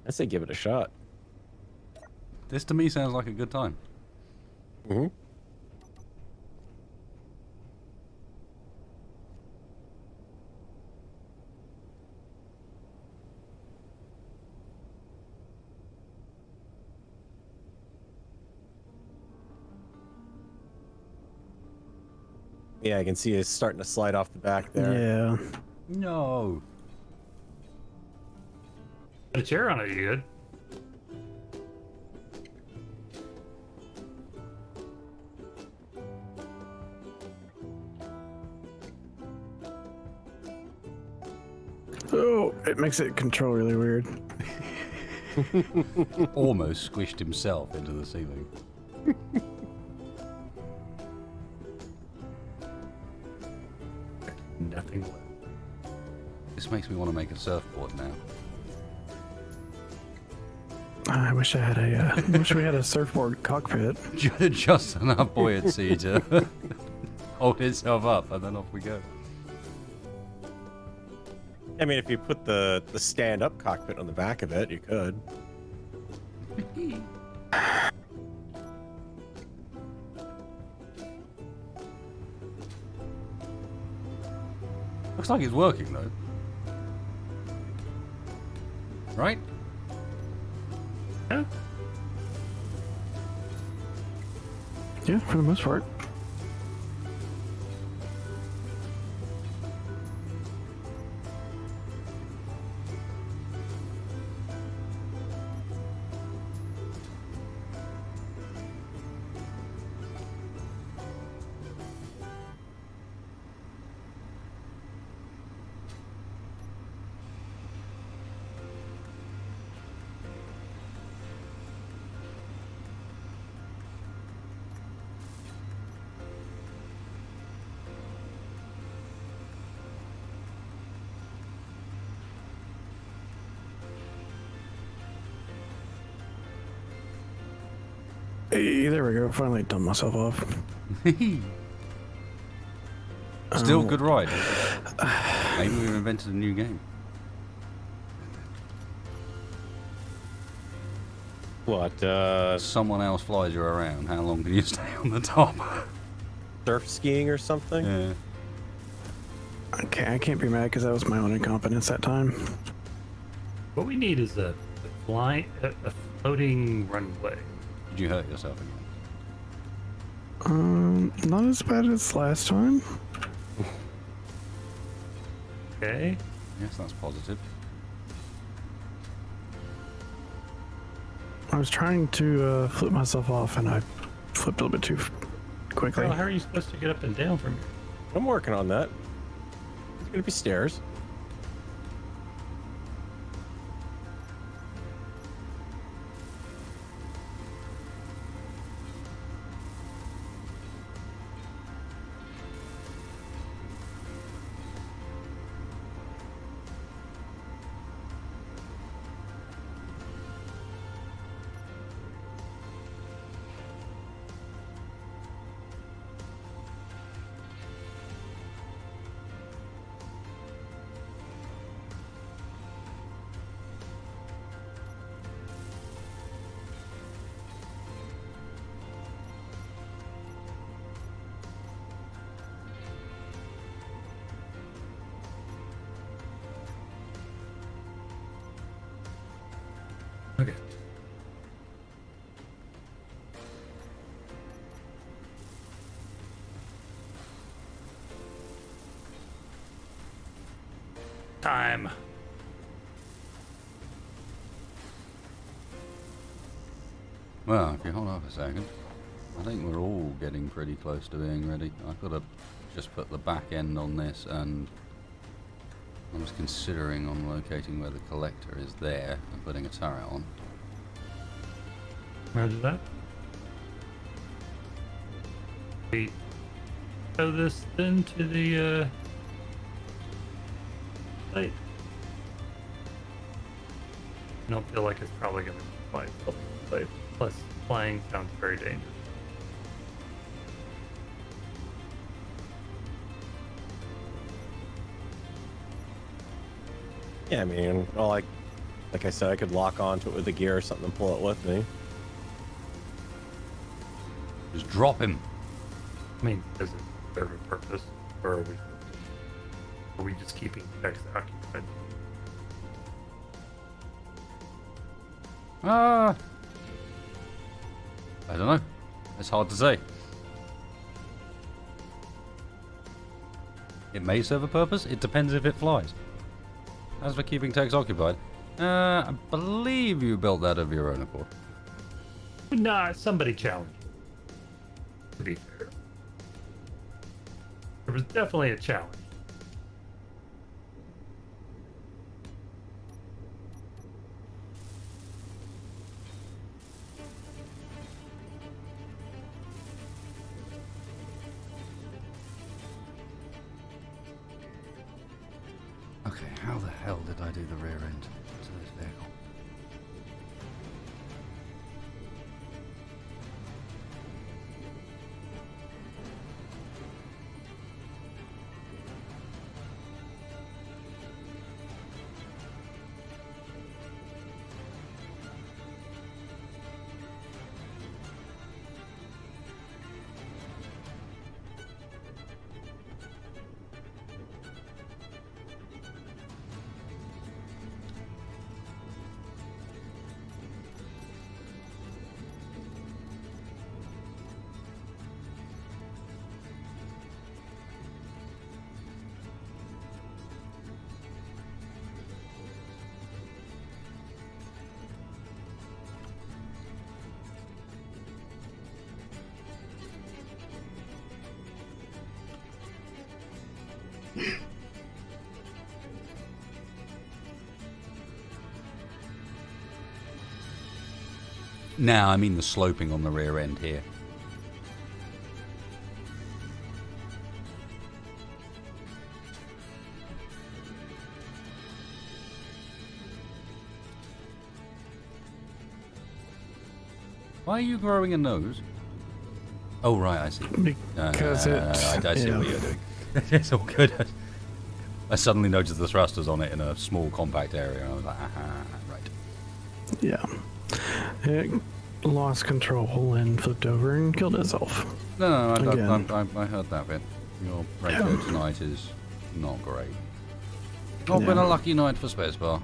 I say give it a shot. This to me sounds like a good time. Mm-hmm. Yeah, I can see it's starting to slide off the back there. Yeah. No. Put a chair on it, you good? Oh, it makes it control really weird. Almost squished himself into the ceiling. Nothing left. This makes me want to make a surfboard now. I wish I had a. Wish we had a surfboard cockpit. Just enough buoyancy to hold itself up, and then off we go. I mean, if you put the stand-up cockpit on the back of it, you could. Looks like it's working though. Right? Yeah. Yeah, for the most part. Hey, there we go. Finally dumped myself off. Still Oh. good ride. Maybe we've invented a new game. What, Someone else flies you around. How long can you stay on the top? surf skiing or something? Yeah. Okay, I can't be mad because that was my own incompetence that time. What we need is a floating runway. Did you hurt yourself again? Not as bad as last time. Okay. Yes, that's positive. I was trying to flip myself off and I flipped a little bit too quickly. Well, how are you supposed to get up and down from here? I'm working on that. There's gonna be stairs. Okay. Time. Well, if you hold off a second, I think we're all getting pretty close to being ready. I've got to just put the back end on this, and I was considering on locating where the collector is there and putting a turret on. Roger that. We throw this into the site. I don't feel like it's probably going to be quite safe. Plus, flying sounds very dangerous. Yeah, I mean, well, like I said, I could lock onto it with the gear or something and pull it with me. Just drop him. I mean, does it serve a purpose, or are we just keeping Dex occupied? I don't know. It's hard to say. It may serve a purpose. It depends if it flies. As for keeping Tex occupied, I believe you built that of your own accord. Nah, somebody challenged. To be fair, there was definitely a challenge. Okay, how the hell did I do the rear end to this vehicle? Now, I mean the sloping on the rear end here. Why are you growing a nose? Oh, right, I see. Because I see what you're doing. It's all good. I suddenly noticed the thrusters on it in a small, compact area, and I was like, aha, right. Yeah. It lost control and flipped over and killed itself. No, I Again. heard that bit. Your radio tonight is not great. Not been a lucky night for Spacebar.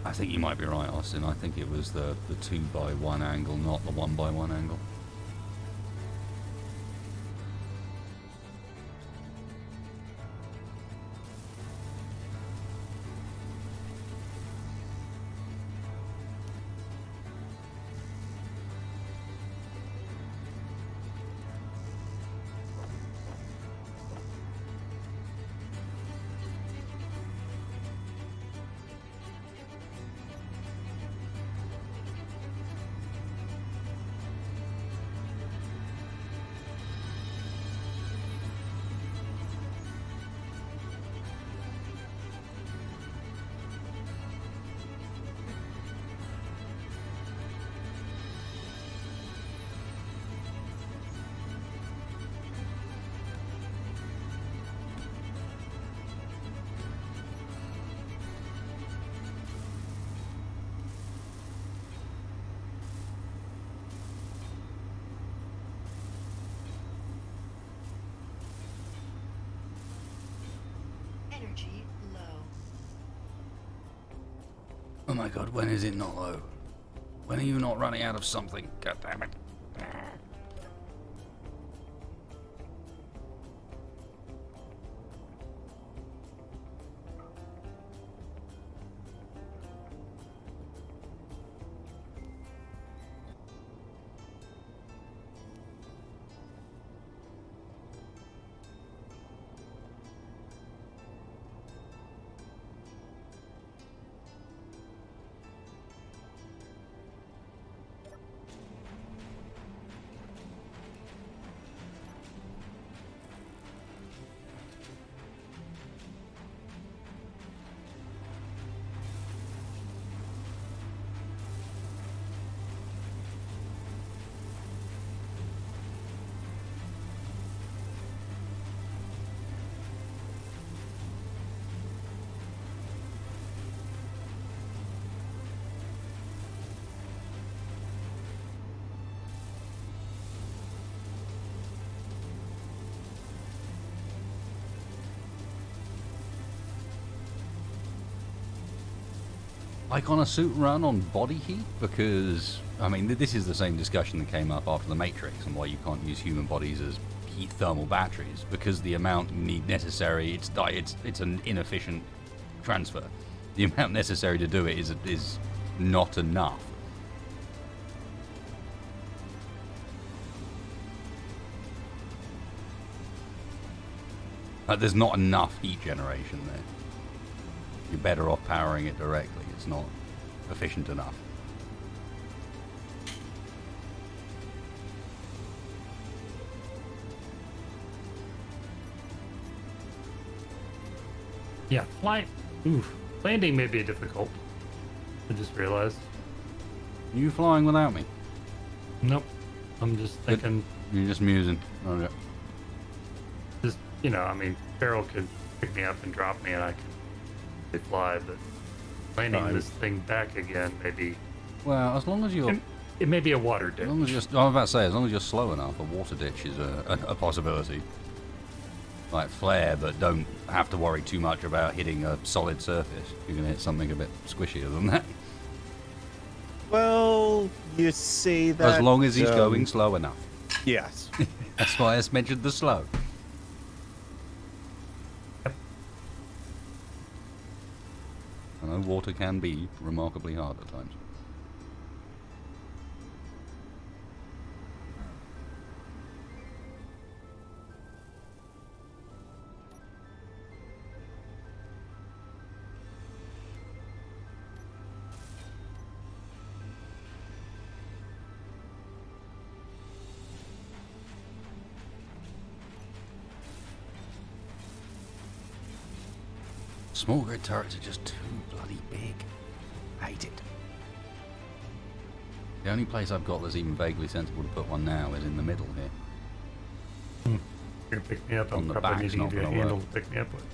I think you might be right, Austin. I think it was the 2x1 angle, not the 1x1 angle. Energy low. Oh my god, when is it not low? When are you not running out of something? God damn it. Like on a suit run on body heat? Because, I mean, this is the same discussion that came up after the Matrix and why you can't use human bodies as heat thermal batteries, because the amount necessary, it's an inefficient transfer. The amount necessary to do it is not enough. There's not enough heat generation there. You're better off powering it directly. It's not efficient enough. Yeah, landing may be difficult. I just realized. Are you flying without me? Nope. I'm just thinking. You're just musing. Okay. Just, I mean, Carol could pick me up and drop me, and I could fly, but landing this thing back again, maybe. Well, as long as you're. It may be a water ditch. As long as you're, I'm about to say, as long as you're slow enough, a water ditch is a possibility. Like flare, but don't have to worry too much about hitting a solid surface. You're going to hit something a bit squishier than that. Well, you say that. As long as he's going slow enough. Yes. That's why I mentioned the slow. Yep. I know water can be remarkably hard at times. Small grid turrets are just too bloody big. I hate it. The only place I've got that's even vaguely sensible to put one now is in the middle here. You're gonna pick me up. On I'm the probably back's need to not give you a gonna handle work. to pick me up with.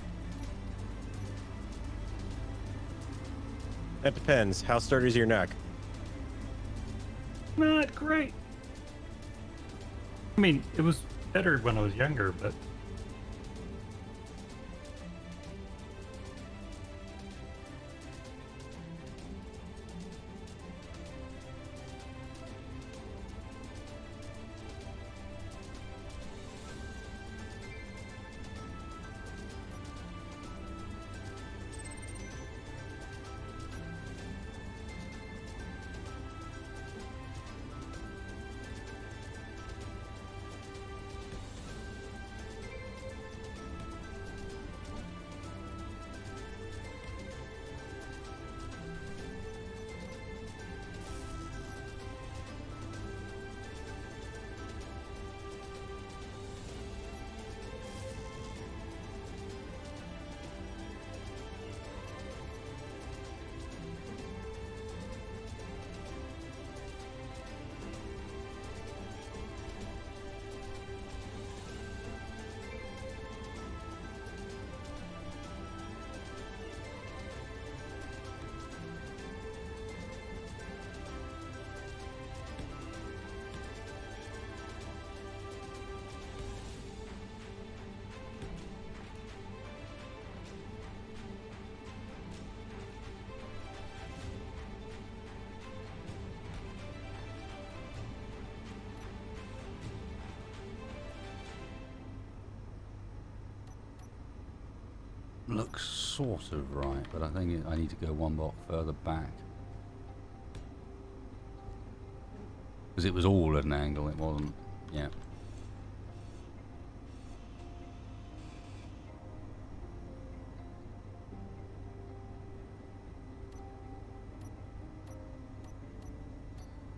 That depends. How sturdy is your neck? Not great. I mean, it was better when I was younger, but Looks sort of right, but I think I need to go one block further back. Because it was all at an angle, it wasn't. Yeah.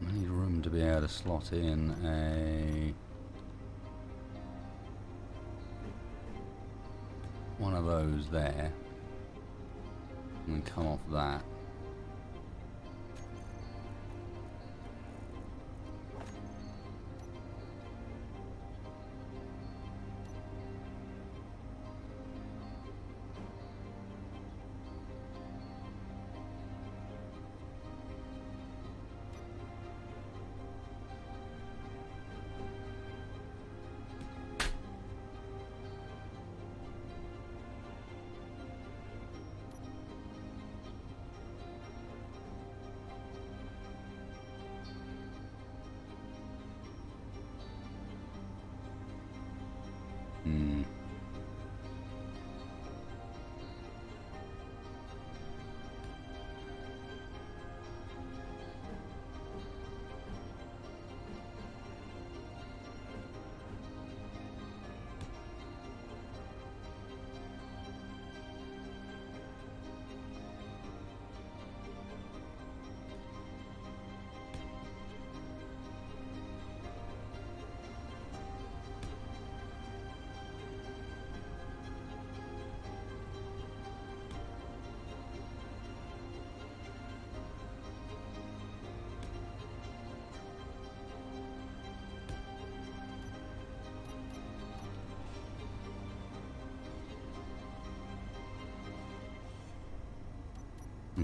I need room to be able to slot in a... one of those there, and then come off that.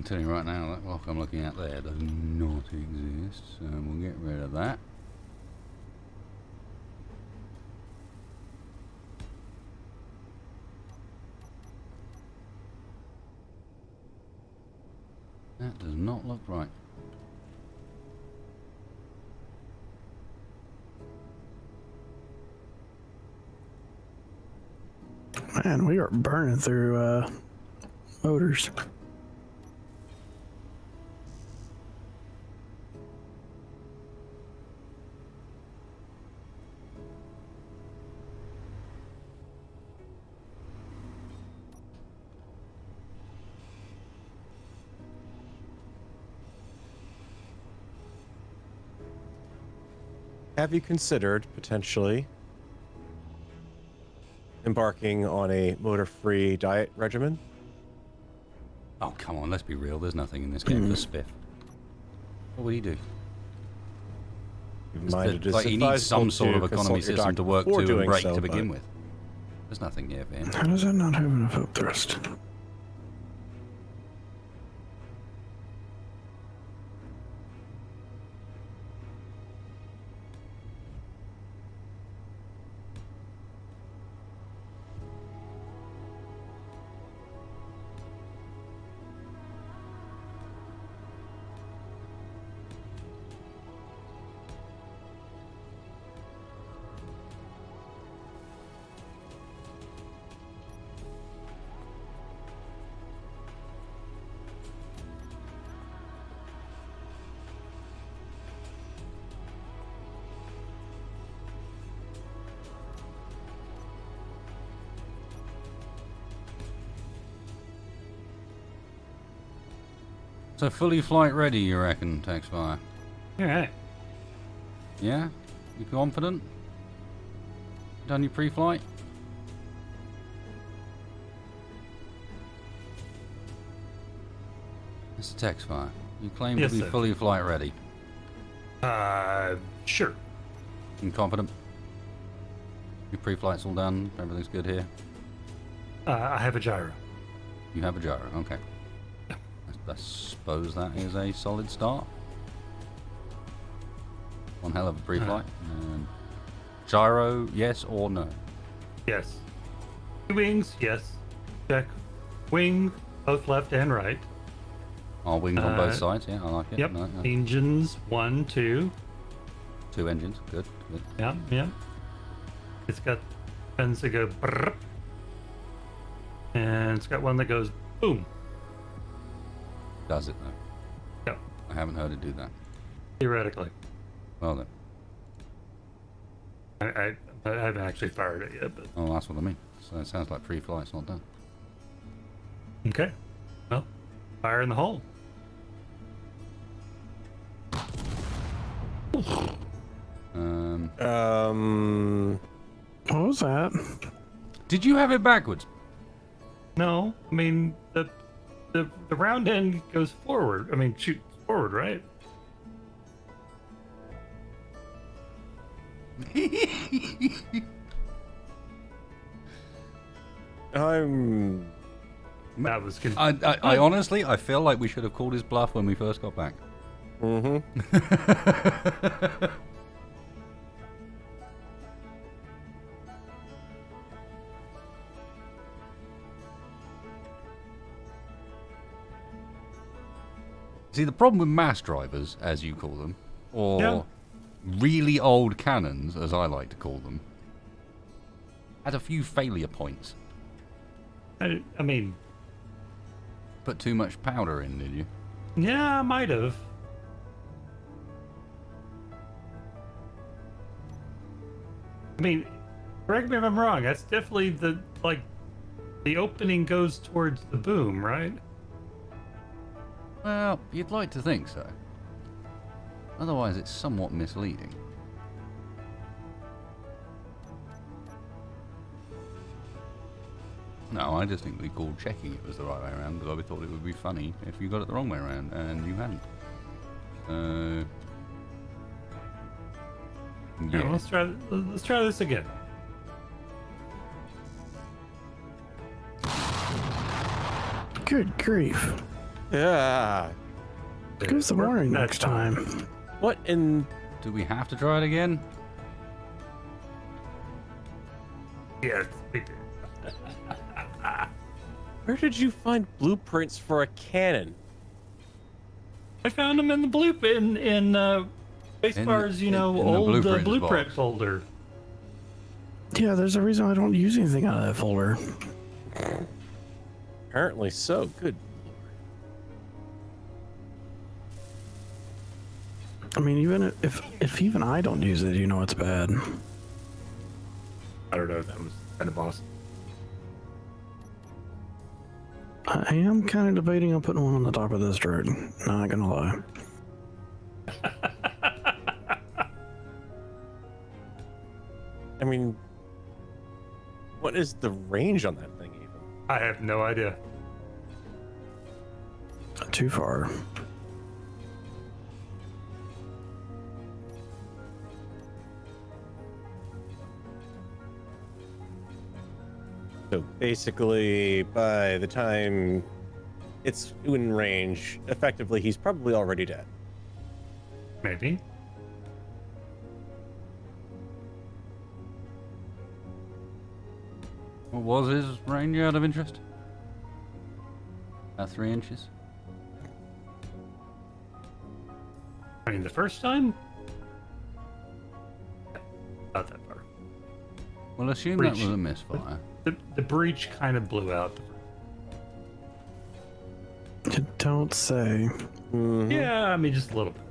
can tell you right now, that rock I'm looking at there does not exist, so we'll get rid of that. That does not look right. Man, we are burning through motors. Have you considered potentially embarking on a motor-free diet regimen? Oh, come on, let's be real. There's nothing in this game for Spiff. What would he do? Like, he needs some sort of economy system to work to and break to begin with. There's nothing here for him. How does that not have enough up thrust? So fully flight ready, you reckon, Textfire? Alright. Yeah? You confident? Done your pre-flight? Mr. Textfire, you claim Yes, to be sir. fully flight ready. Sure. You confident? Your pre-flight's all done, everything's good here? I have a gyro. You have a gyro, okay. I suppose that is a solid start. One hell of a pre-flight. Gyro, yes or no? Yes. Wings, yes. Check. Wing, both left and right. All wings on both sides, yeah, I like it. Yep. No, no. Engines, 1, 2. 2 engines, good, good. Yep, yep. It's got fins that go brrr. And it's got one that goes boom. Does it though? Yep. I haven't heard it do that. Theoretically. Well then. I haven't actually fired it yet, but Oh, that's what I mean. So it sounds like pre-flight's not done. okay. Well, fire in the hole. What was that? Did you have it backwards? No, I mean the round end goes forward. I mean shoots forward, right? That was I honestly, I feel like we should have called his bluff when we first got back. See, the problem with mass drivers, as you call them, or really old cannons, as I like to call them, had a few failure points. I mean, Put too much powder in, did you? yeah, I might have. I mean, correct me if I'm wrong. That's definitely the opening goes towards the boom, right? Well, you'd like to think so. Otherwise, it's somewhat misleading. No, I distinctly called checking it was the right way around because I thought it would be funny if you got it the wrong way around, and you hadn't. Yeah, Yeah. let's try this again. Good grief. Yeah. Give us a warning next time. What in? Do we have to try it again? Yes, we did. Where did you find blueprints for a cannon? I found them in the in Spacebar's, in the old blueprints blueprint box. folder. Yeah, there's a reason I don't use anything out of that folder. Apparently so. Good. I mean, even if even I don't use it, you know it's bad. I don't know. That was kind of awesome. I am kind of debating on putting one on the top of this droid. Not gonna lie. I mean, what is the range on that thing even? I have no idea. Not too far. So basically, by the time it's in range, effectively, he's probably already dead. Maybe. What was his range out of interest? 3 inches? I mean, the first time? Not that far. Well, assume Breach. that was a misfire. The breach kind of blew out. Don't say. Mhm. Yeah, I mean, just a little bit.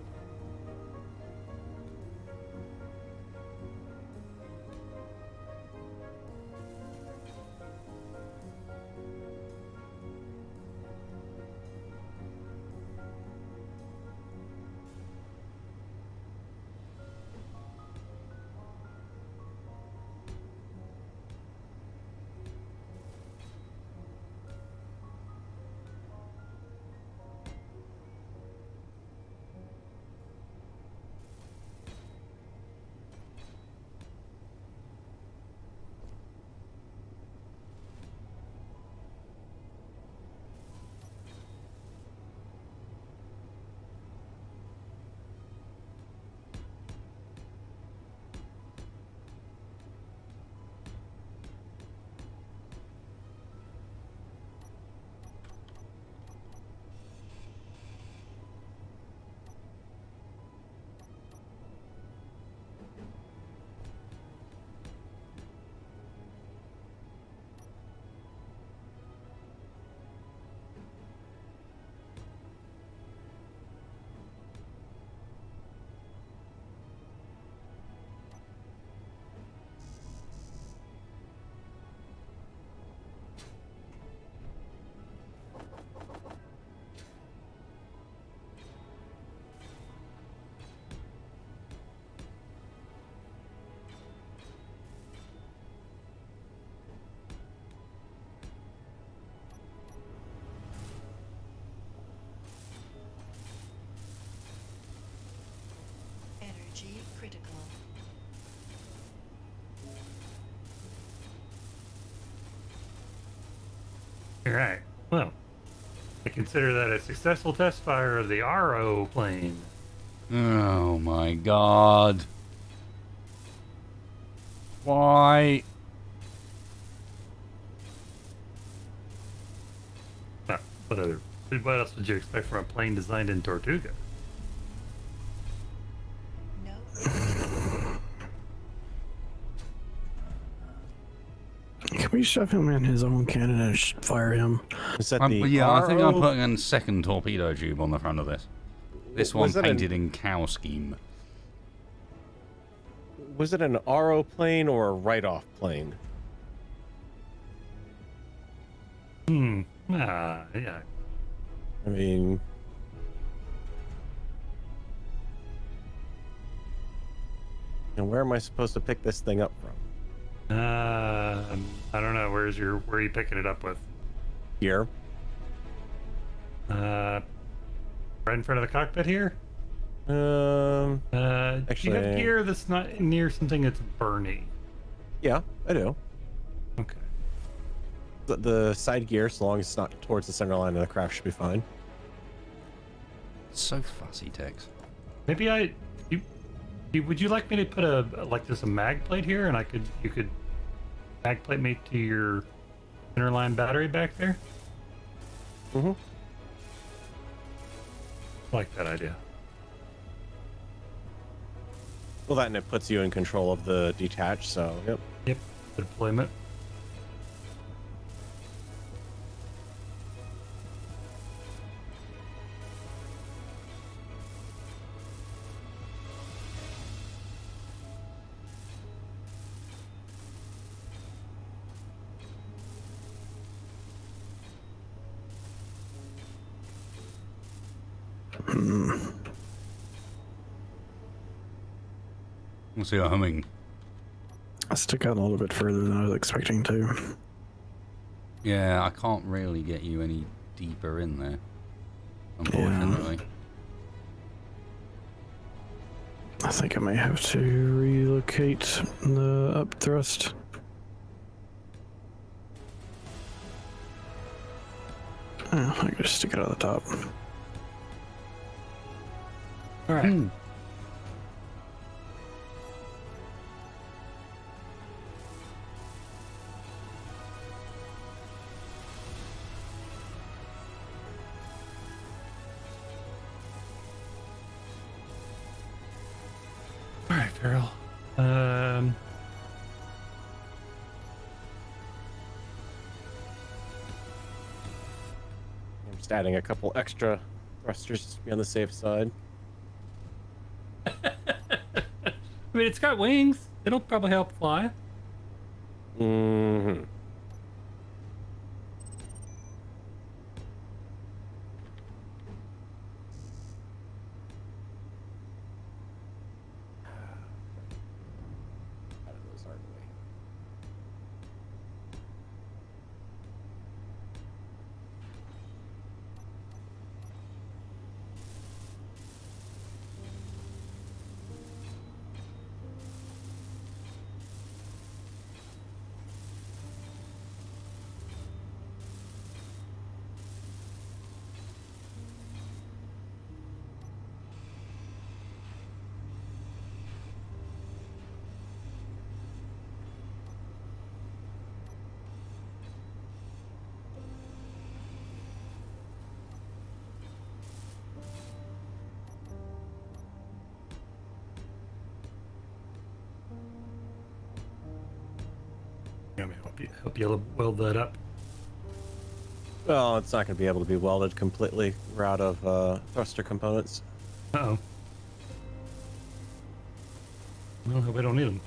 Energy critical. All right. Well, I consider that a successful test fire of the RO plane. Oh my god. Why? What else would you expect from a plane designed in Tortuga? No. Can we shove him in his own cannon and fire him? Is that Yeah, I think I'm RO? putting a second torpedo tube on the front of this. This one Was it painted in cow scheme. Was it an RO plane or a write-off plane? Yeah. I mean, and where am I supposed to pick this thing up from? I don't know. Where are you picking it up with? Here. Right in front of the cockpit here? Um. Do you have Actually- gear that's not near something that's burny? Yeah, I do. Okay. The side gear, so long as it's not towards the center line of the craft, should be fine. So fussy, Tex. Maybe would you like me to put a mag plate here, and you could mag plate me to your interline battery back there? Mm-hmm. I like that idea. Well, that and it puts you in control of the detach, so yep. Yep. Deployment. Let's see how humming. I stuck out a little bit further than I was expecting to. Yeah, I can't really get you any deeper in there, unfortunately. I think I may have to relocate the up thrust. Oh, I can just stick it on the top. All right. All right, Farrell. I'm just adding a couple extra thrusters to be on the safe side. I mean, it's got wings. It'll probably help fly. Mm-hmm. Out of those, aren't we? Let me help you weld that up. Well, it's not going to be able to be welded completely. We're out of thruster components. Uh-oh. Well, I hope I don't need them.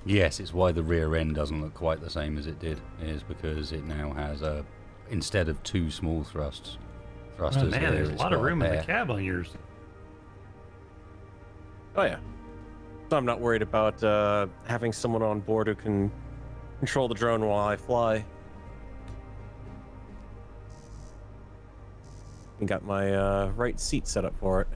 Yes, it's why the rear end doesn't look quite the same as it did, is because it now has instead of two small thrusters. Oh, man, here, there's a it's lot of got room in the pair. cab on yours. Oh yeah. So I'm not worried about having someone on board who can control the drone while I fly. And got my right seat set up for it.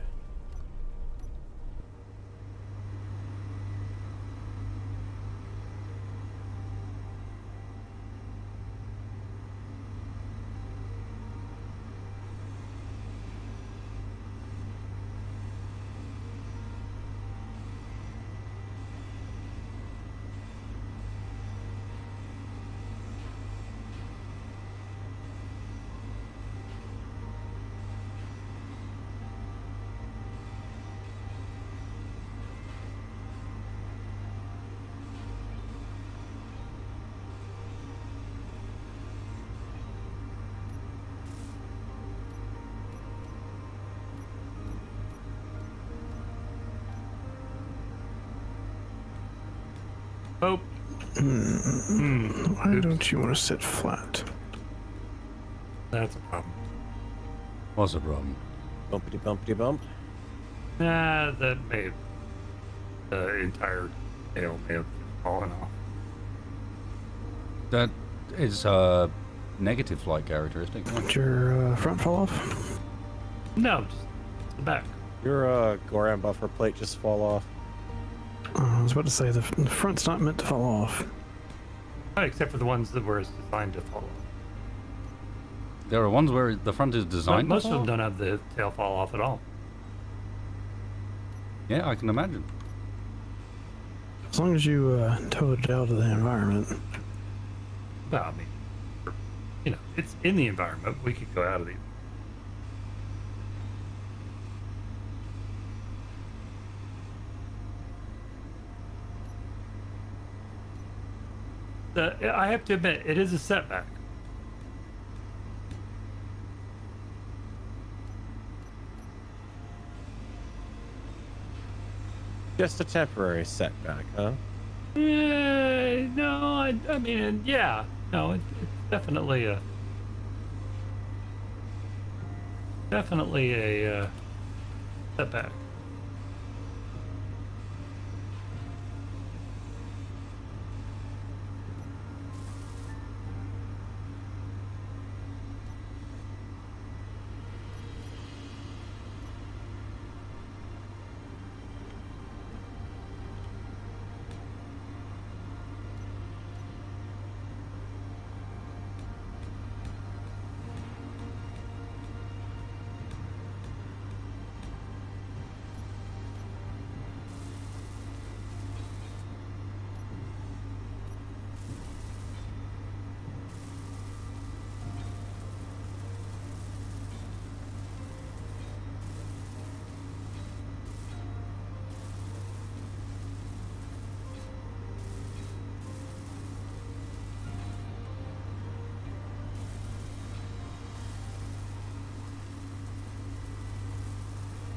Oh. Why don't you want to sit flat? That's a problem. What's the problem? Bumpity bumpity bump. Nah, that may have, the entire tail may have fallen off. That is a negative flight characteristic. Did your front fall off? No, just the back. Your Goran buffer plate just fall off. I was about to say the front's not meant to fall off. Except for the ones that were designed to fall off. There are ones where the front is But designed. most to of them fall? don't have the tail fall off at all. Yeah, I can imagine. As long as you tow it out of the environment. Well, I mean, you know, it's in the environment. We could go out of the. I have to admit, it is a setback. Just a temporary setback, huh? No, I mean, yeah, no, it's definitely a setback.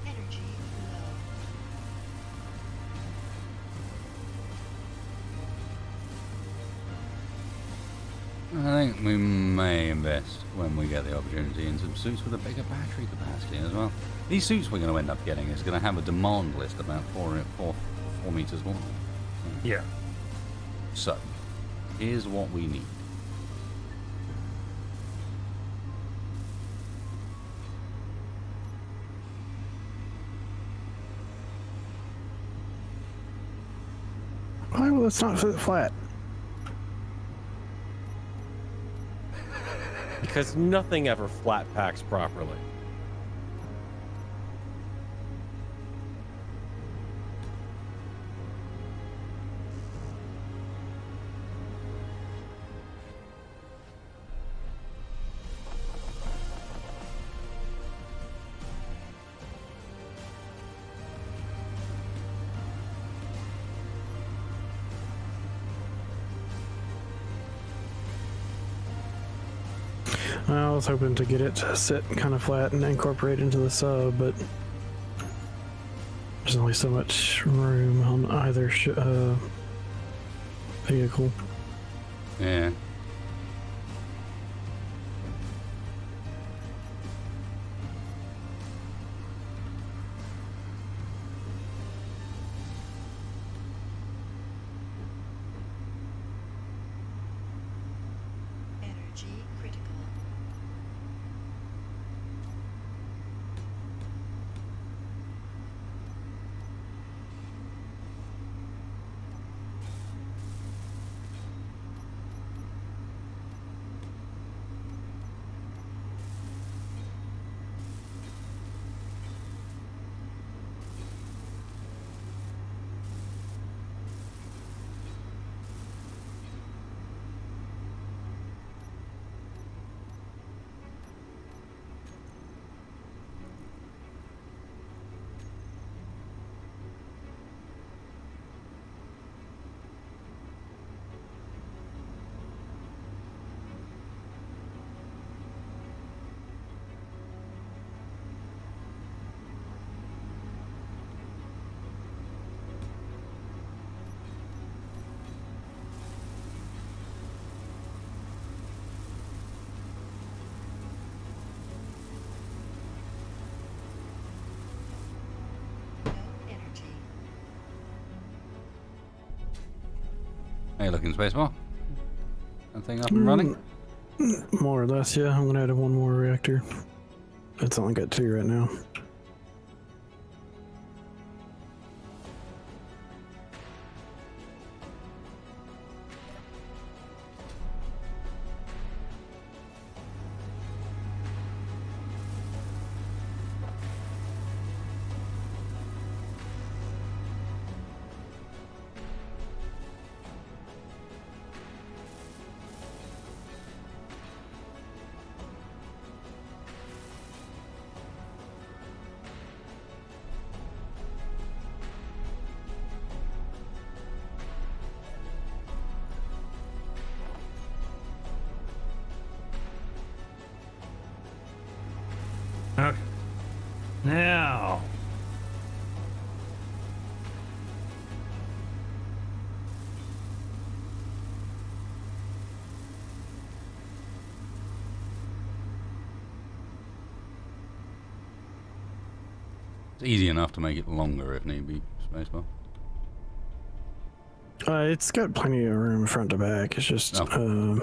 Energy low. I think we may invest when we get the opportunity in some suits with a bigger battery capacity as well. These suits we're going to end up getting is going to have a demand list about 4 meters long. Yeah. So, here's what we need. Why will it's not fit flat? Because nothing ever flat packs properly. I was hoping to get it to sit kind of flat and incorporate into the sub, but there's only so much room on either vehicle. Yeah. Energy critical. No energy. How you looking, Spacebar? That thing up and running? More or less, yeah. I'm gonna add one more reactor. It's only got 2 right now. Now. It's easy enough to make it longer if need be, spacebar. It's got plenty of room front to back. It's just, Oh.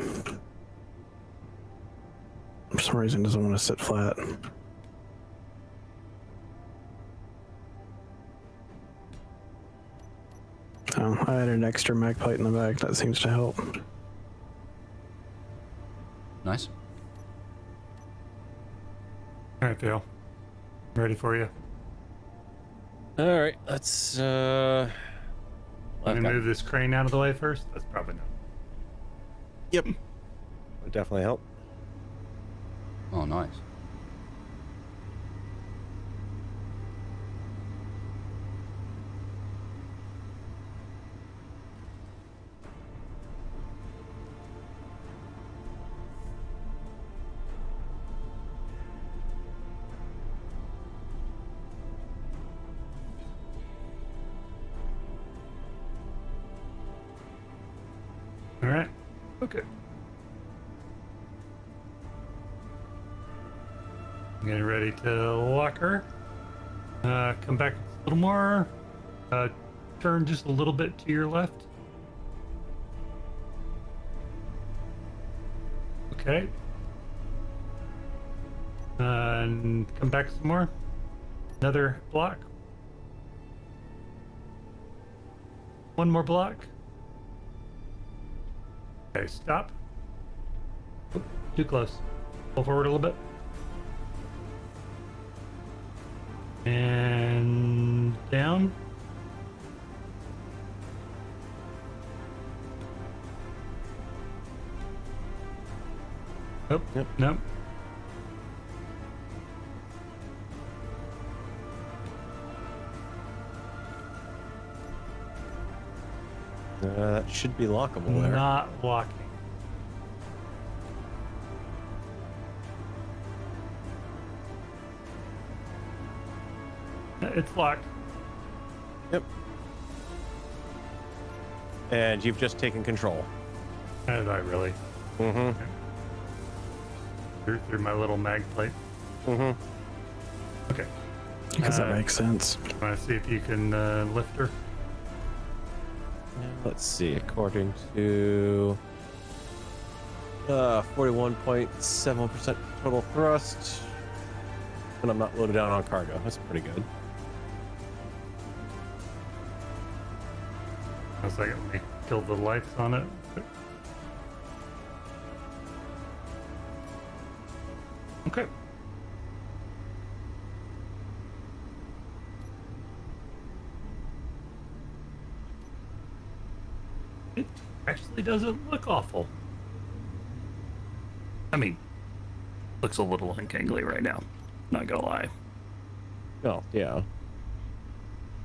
for some reason, doesn't want to sit flat. Oh, I added an extra mag plate in the back. That seems to help. Nice. All right, Phil. Ready for you. All right, let's. Let me I've got- move this crane out of the way first. That's probably not. Yep. Would definitely help. Oh, nice. All right. Okay. Getting ready to lock her. Come back a little more. Turn just a little bit to your left. Okay. And come back some more. Another block. One more block. Okay, stop. Oop, too close. Pull forward a little bit. And down. Oh, Yep. no. That should be lockable there. Not locking. It's locked. Yep. And you've just taken control. Did I really? Mm-hmm. Through my little mag plate. Mm-hmm. Okay. Because that makes sense. Want to see if you can lift her? Let's see. According to 41.7% total thrust, and I'm not loaded down on cargo. That's pretty good. One second, let me kill the lights on it. Okay. It actually doesn't look awful. I mean, looks a little unkingly right now. Not gonna lie. Oh, yeah. You're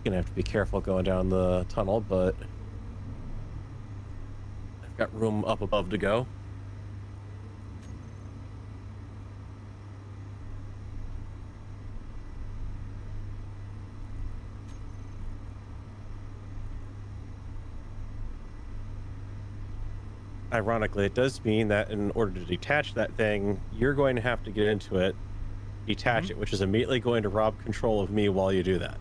gonna have to be careful going down the tunnel, but I've got room up above to go. Ironically, it does mean that in order to detach that thing, you're going to have to get into it, detach it, which is immediately going to rob control of me while you do that.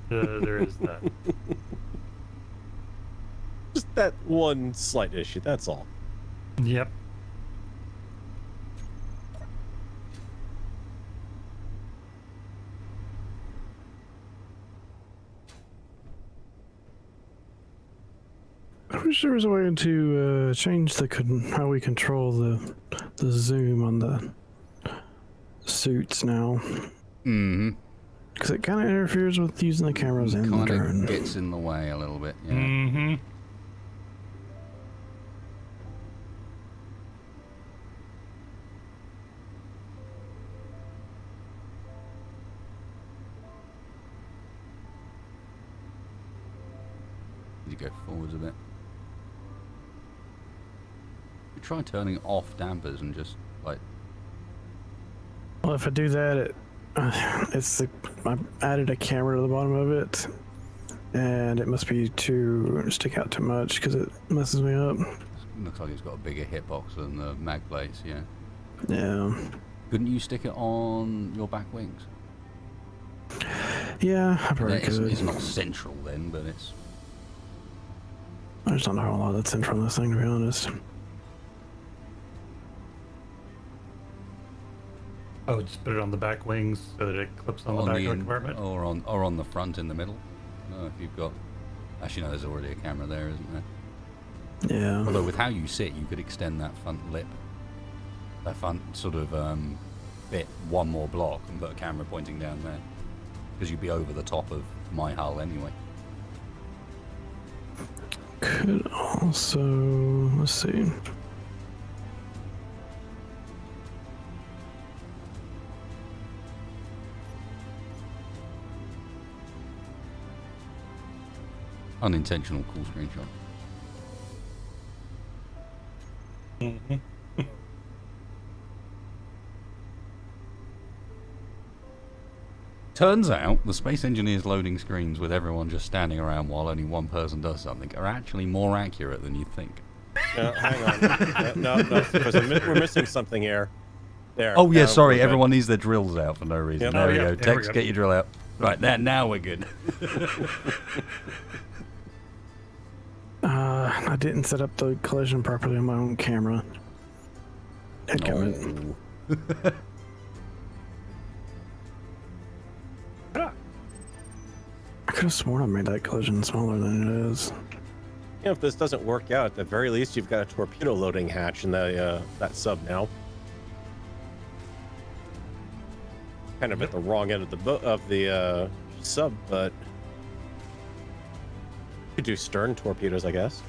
There is that. Just that one slight issue, that's all. Yep. I wish there was a way to change how we control the zoom on the suits now, Mm-hmm. because it kind of interferes with using the cameras and the Kind drone. of gets in the way a little bit, yeah. Mm-hmm. You go forwards a bit. You try turning off dampers and just, like, Well, if I do that, I added a camera to the bottom of it, and it must be stick out too much because it messes me up. Looks like it's got a bigger hitbox than the mag plates, yeah. Yeah. Couldn't you stick it on your back wings? Yeah, I probably could. It's not central then, but it's... I just don't know how a lot that's in from this thing, to be honest. Oh, just put it on the back wings so that it clips on the back of the compartment? Or on the front in the middle. No, if you've got... Actually, no, there's already a camera there, isn't there? Yeah. Although with how you sit, you could extend that front lip, that front sort of bit one more block and put a camera pointing down there. Because you'd be over the top of my hull anyway. Could also... let's see. Unintentional cool screenshot. Turns out the space engineers loading screens with everyone just standing around while only one person does something are actually more accurate than you think. Hang on. No, because we're missing something here. There. Oh yeah, sorry. we're good. Everyone needs their drills out for no reason. Yep. There we Yeah, go. there we Tex, go. get your drill out. Right, now we're good. I didn't set up the collision properly on my own camera. Headcount. I could have sworn I made that collision smaller than it is. You know, if this doesn't work out, at the very least, you've got a torpedo loading hatch in the that sub now. Kind of at the wrong end of the sub, but you could do stern torpedoes, I guess.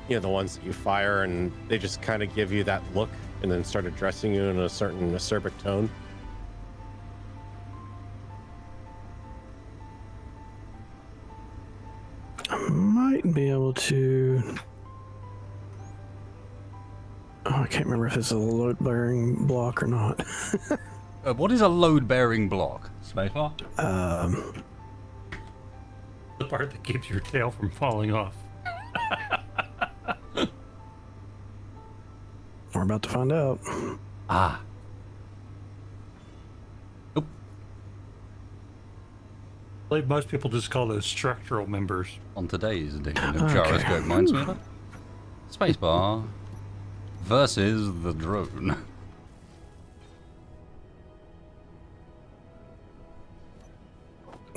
You know, the ones that you fire and they just kind of give you that look and then start addressing you in a certain acerbic tone. I might be able to... oh, I can't remember if it's a load-bearing block or not. What is a load-bearing block? Spacebar? The part that keeps your tail from falling off. We're about to find out. Ah. Oop. I believe most people just call those structural members. On today's edition of Okay. Gyroscope Minesweeper, Spacebar versus the drone.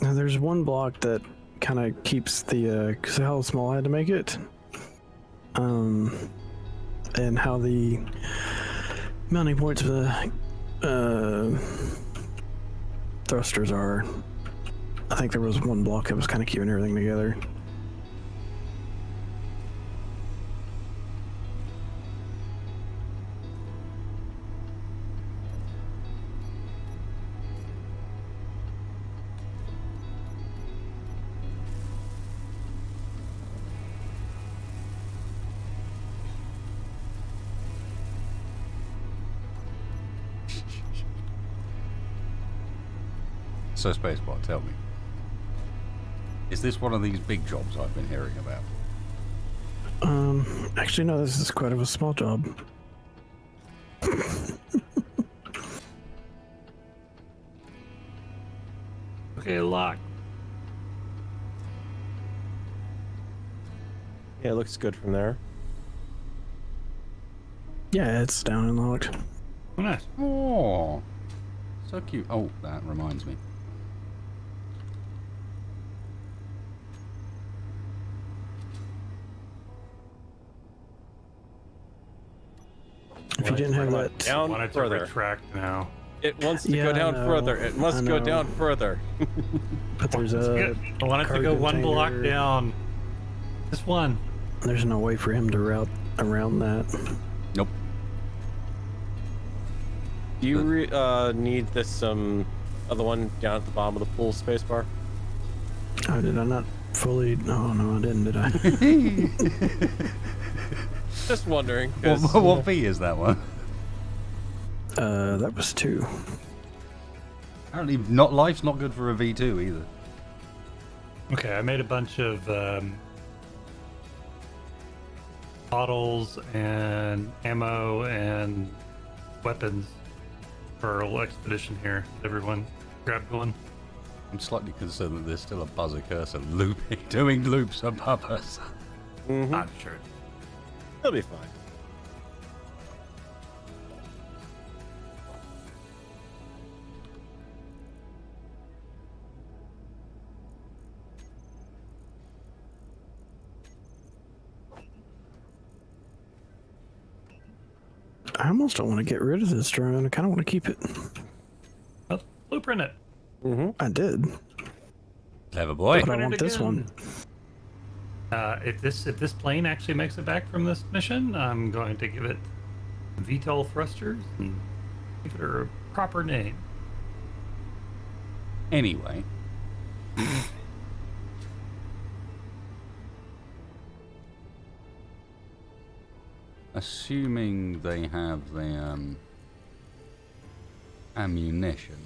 Now, there's one block that kind of keeps the, because of how small I had to make it, and how the mounting points for the thrusters are. I think there was one block that was kind of keeping everything together. So Spacebar, tell me. Is this one of these big jobs I've been hearing about? Actually, no, this is quite of a small job. Okay, lock. Yeah, it looks good from there. Yeah, it's down and locked. Oh, nice. Oh, so cute. Oh, that reminds me. If you didn't have that, Down I wanted to further. retract now. It wants to Yeah, go I down know. further. It I must go know. down further. but there's a I wanted to cargo go one block container. down. Just one. There's no way for him to route around that. Nope. Do you need this other one down at the bottom of the pool spacebar? Oh, did I not fully? No, I didn't, did I? Just wondering. What, 'cause, what V is that one? That was 2. Apparently, life's not good for a V2 either. Okay, I made a bunch of bottles and ammo and weapons for our little expedition here. Everyone grab one. I'm slightly concerned that there's still a buzzer cursor looping, doing loops above us. I'm sure. It'll be fine. I almost don't want to get rid of this drone. I kind of want to keep it. Oh, blueprint it. I did, Clever boy. but I Blueprint it want this again. one. If this plane actually makes it back from this mission, I'm going to give it VTOL thrusters and give it a proper name. Anyway. Assuming they have the ammunition,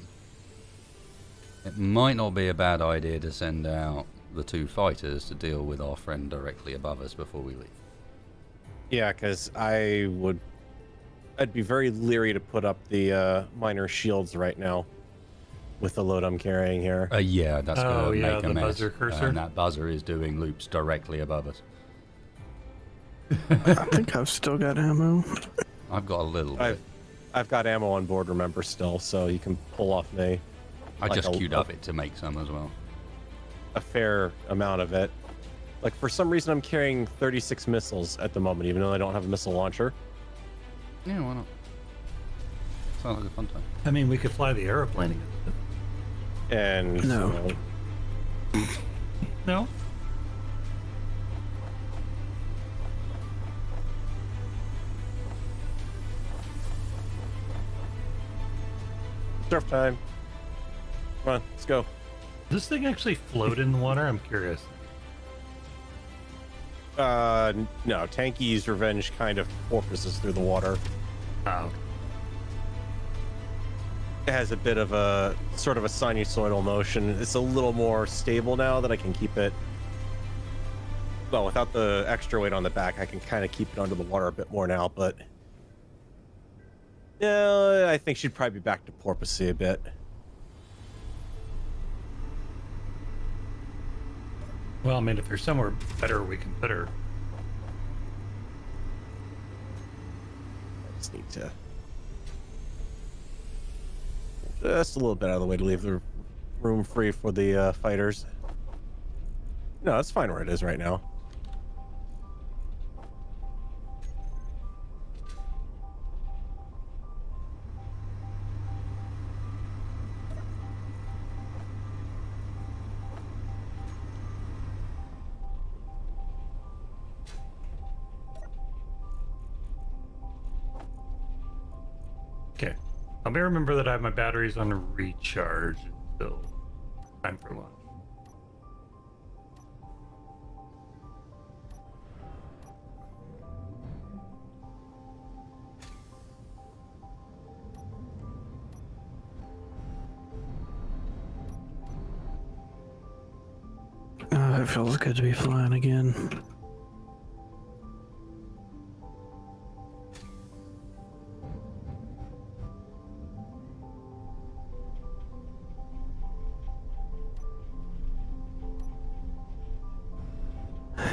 it might not be a bad idea to send out the 2 fighters to deal with our friend directly above us before we leave. Yeah, because I'd be very leery to put up the minor shields right now with the load I'm carrying here. Yeah, that's Oh, going to yeah, make a the mess. buzzer cursor. And that buzzer is doing loops directly above us. I think I've still got ammo. I've got a little bit. I've got ammo on board, remember, still, so you can pull off me I like just a- queued up it to make some as well. a fair amount of it. Like, for some reason, I'm carrying 36 missiles at the moment, even though I don't have a missile launcher. Yeah, why not? Sounds like a fun time. I mean, we could fly the aeroplane against it. And No. you know, No? surf time. Come on, let's go. Does this thing actually float in the water? I'm curious. No, Tanky's revenge kind of porpoises through the water. Oh, It has a bit of a sort of a sinusoidal motion. It's a little more stable now that I can keep it. Well, without the extra weight on the back, I can kind of keep it under the water a bit more now, but yeah, I think she'd probably be back to porpoisey a bit. well, I mean, if there's somewhere better we can put her. I just need to just a little bit out of the way to leave the room free for the fighters. No, it's fine where it is right now. Okay. I'll be remember that I have my batteries on recharge until time for lunch. It feels good to be flying again.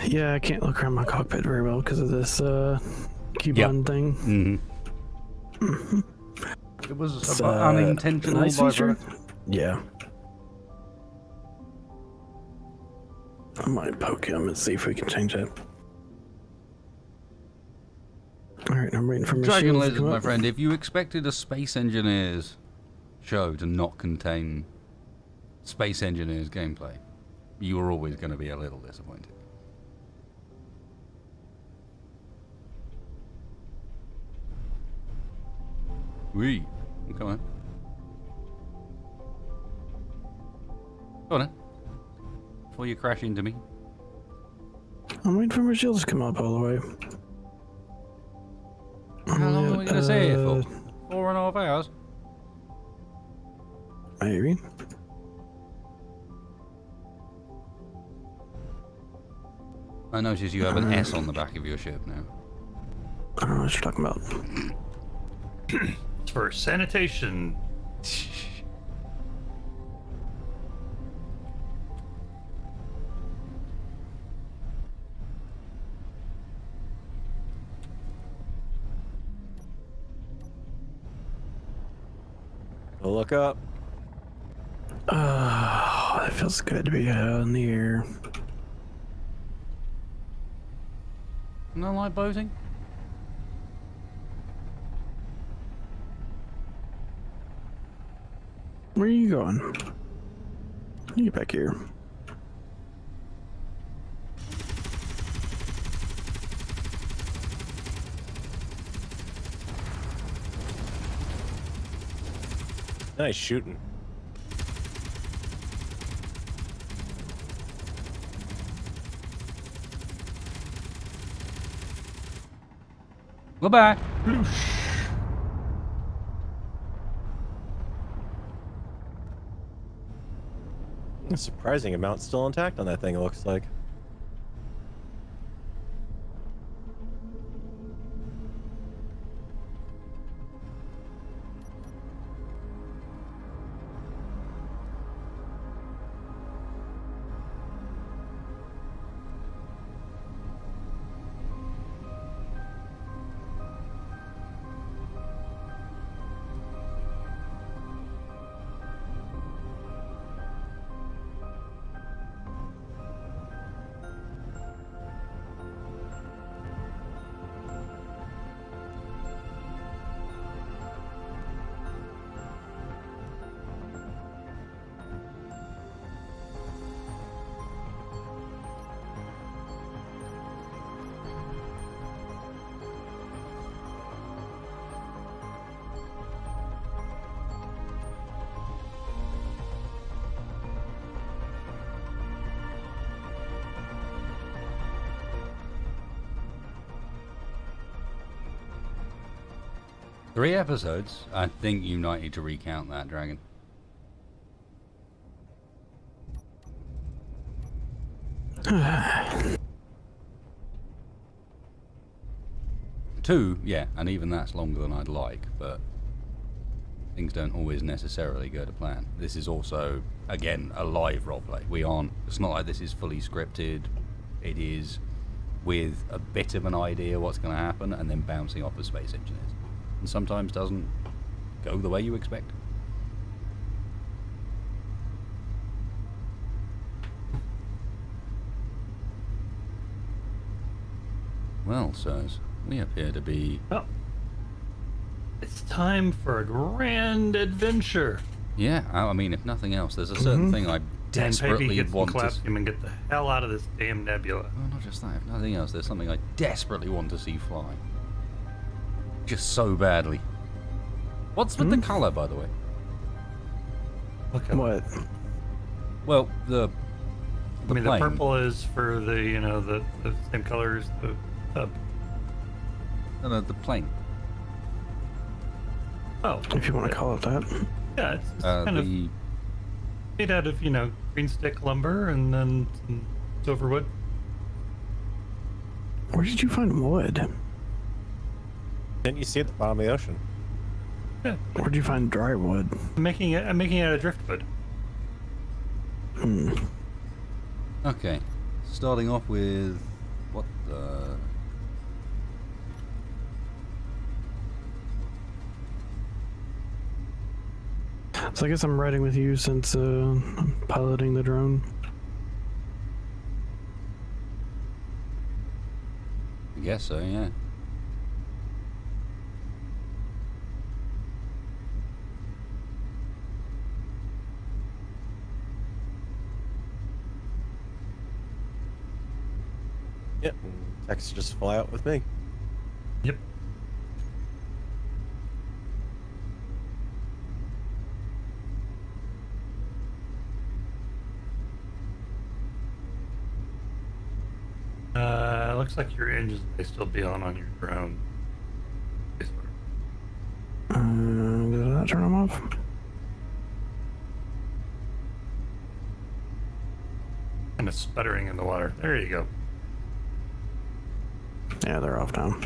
Yeah, I can't look around my cockpit very well because of this coupon thing. Mm-hmm. It was It's, unintentional, nice by feature. brother. Yeah. I might poke him and see if we can change that. Alright, I'm waiting for my Dragon shields to Lizard, come my up. friend, if you expected a Space Engineers show to not contain Space Engineers gameplay, you were always going to be a little disappointed. Wee. Come on. Go on then. Before you crash into me. I'm waiting for my shields to come up all the way. long are we going to stay here for? 4.5 hours? Maybe. I notice you have an S on the back of your ship now. I don't know what you're talking about. It's for sanitation. Look up. Oh, it feels good to be out in the air. No like boating? Where are you going? You get back here. Nice shooting. Goodbye. A surprising amount still intact on that thing, it looks like. Three episodes? I think you might need to recount that, Dragon. Two, yeah, and even that's longer than I'd like, but things don't always necessarily go to plan. This is also, again, a live roleplay. It's not like this is fully scripted. It is with a bit of an idea what's going to happen and then bouncing off of space engineers. And sometimes doesn't go the way you expect. Well, sirs, we appear to be... Oh. It's time for a grand adventure. Yeah, I mean, if nothing else, there's a certain thing I And desperately maybe get some want to... collapsium and get the hell out of this damn nebula. Well, not just that, if nothing else, there's something I desperately want to see fly. Just so badly. What's with the colour, by the way? Look at What? Well, the I mean, plane. the purple is for the, you know, the same color as the hub. No, the plane. Oh, If you want to call it that. yeah, it's kind of The made out of, you know, green stick lumber and then some silver wood. Where did you find wood? Didn't you see at the bottom of the ocean? Yeah, Where did you find dry wood? I'm making it out of driftwood. Hmm. Okay, starting off with what the... So I guess I'm riding with you since I'm piloting the drone. I guess so, yeah. Yep. Tex just fly out with me. Yep. Looks like your engines may still be on your drone. that turn them off? Kind of sputtering in the water. There you go. Yeah, they're off now.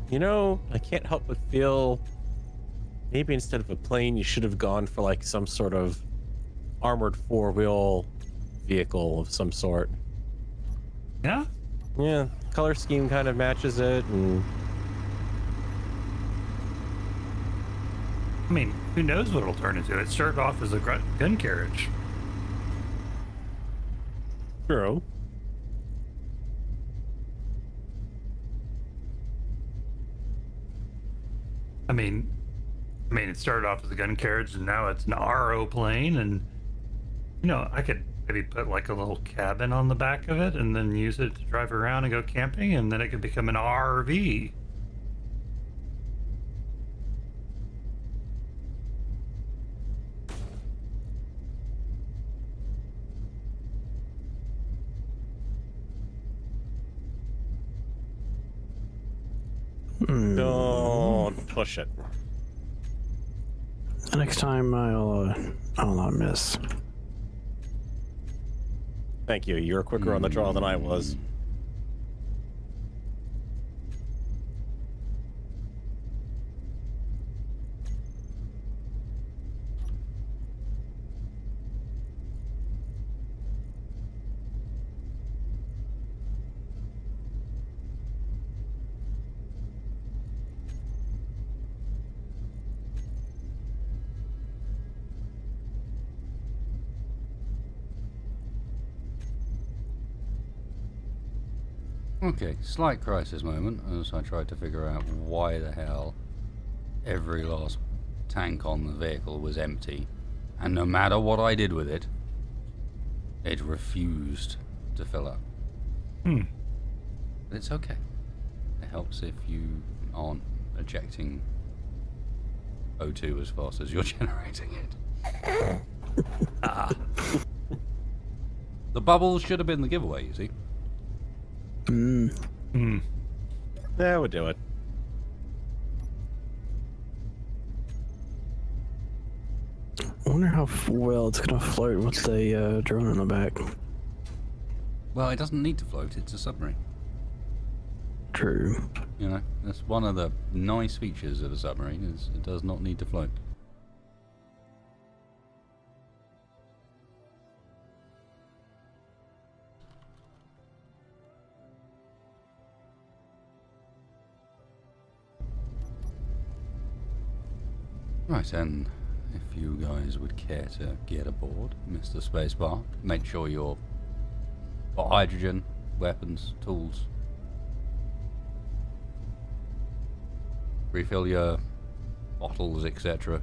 You know, I can't help but feel maybe instead of a plane, you should have gone for like some sort of armored four-wheel vehicle of some sort. Yeah? Yeah, color scheme kind of matches it, and I mean, who knows what it'll turn into? It started off as a gun carriage. true. I mean, it started off as a gun carriage, and now it's an RO plane, and you know, I could maybe put like a little cabin on the back of it, and then use it to drive around and go camping, and then it could become an RV. Don't push it. Next time I'll not miss. Thank you. You're quicker on the draw than I was. Okay, slight crisis moment as I tried to figure out why the hell every last tank on the vehicle was empty, and no matter what I did with it, it refused to fill up. But it's okay. It helps if you aren't ejecting O2 as fast as you're generating it. The bubbles should have been the giveaway, you see. That would do it. I wonder how well it's gonna float with the drone in the back. Well, it doesn't need to float, it's a submarine. True. You know, that's one of the nice features of a submarine, is it does not need to float. Right, and if you guys would care to get aboard, Mr. Spacebar, make sure you're got hydrogen, weapons, tools. Refill your bottles, etc.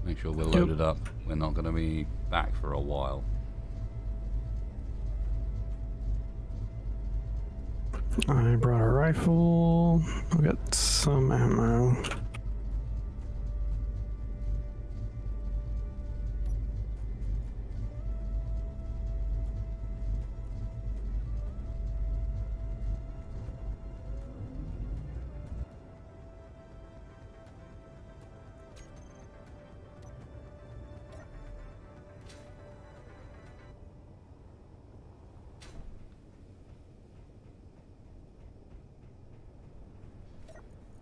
Make sure we're loaded up. We're not going to be back for a while. I brought a rifle. I got some ammo.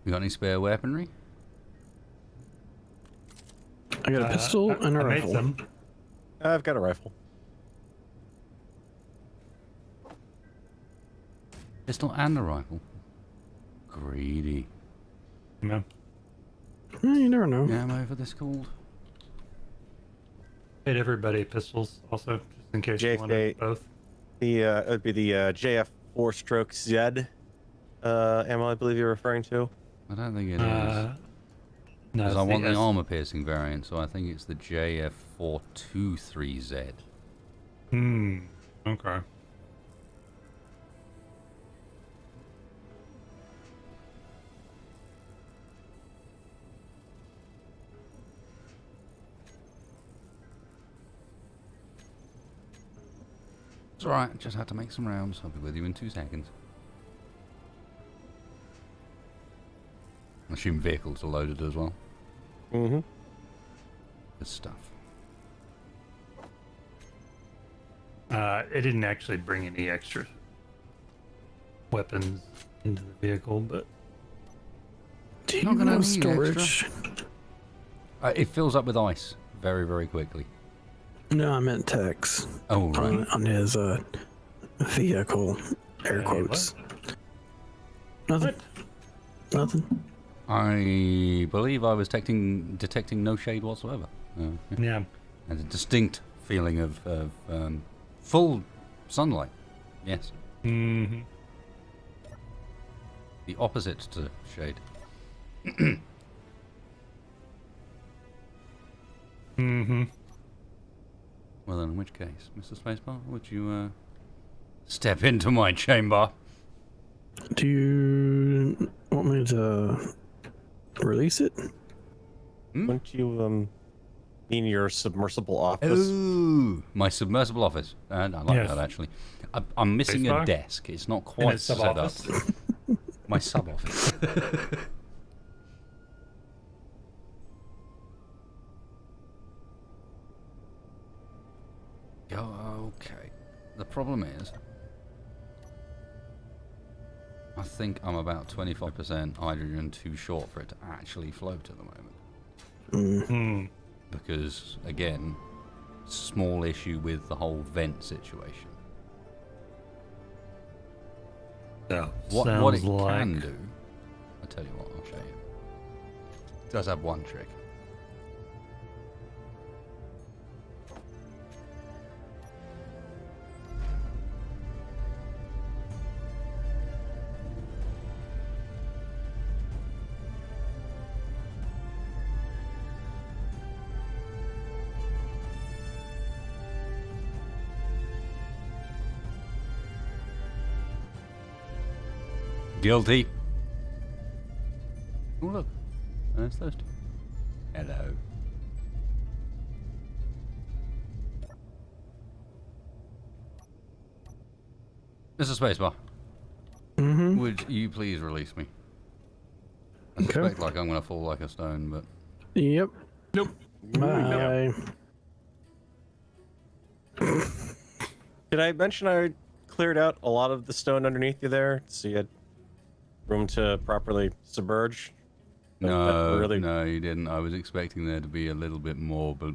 You got any spare weaponry? I got a pistol and a I made rifle. some. I've got a rifle. Pistol and a rifle. Greedy. Yeah. You never know. Ammo for this called. Made everybody pistols also, just in case you JFK. wanted both. The it would be the JF 4-stroke Z ammo, I believe you're referring to. I don't think it is. No, Because it's I want the S- armor piercing variant, so I think it's the JF423Z. Okay. It's alright, just had to make some rounds. I'll be with you in 2 seconds. I assume vehicles are loaded as well. Mm-hmm. Good stuff. It didn't actually bring any extra weapons into the vehicle, but Do you Not gonna have need storage? It fills up with ice very, very quickly. No, I meant Tex. Oh, right. On his vehicle. Air Hey, quotes. Nothing. Nothing. I believe I was detecting no shade whatsoever. yeah. And a distinct feeling of full sunlight. Yes. Mm-hmm. The opposite to shade. Mm-hmm. Well then, in which case, Mr. Spacebar, would you step into my chamber? Do you want me to release it? Wouldn't you mean your submersible office? Ooh, my submersible office. And I like Yes. that actually. I'm missing a Spacebar? desk. It's not In quite its set up. sub-office. My sub office. Okay. The problem is, I think I'm about 25% hydrogen too short for it to actually float at the moment. Hmm. Because, again, small issue with the whole vent situation. So, What it sounds like can do, I'll tell you what, I'll show you. It does have one trick. Guilty. Oh look, there's those two. Hello. Mr. Spacebar, Mm-hmm. would you please release me? I Okay. suspect like I'm gonna fall like a stone, but Yep. Nope. Bye. Did I mention I cleared out a lot of the stone underneath you there, so you had room to properly submerge? no, really- no, you didn't. I was expecting there to be a little bit more, but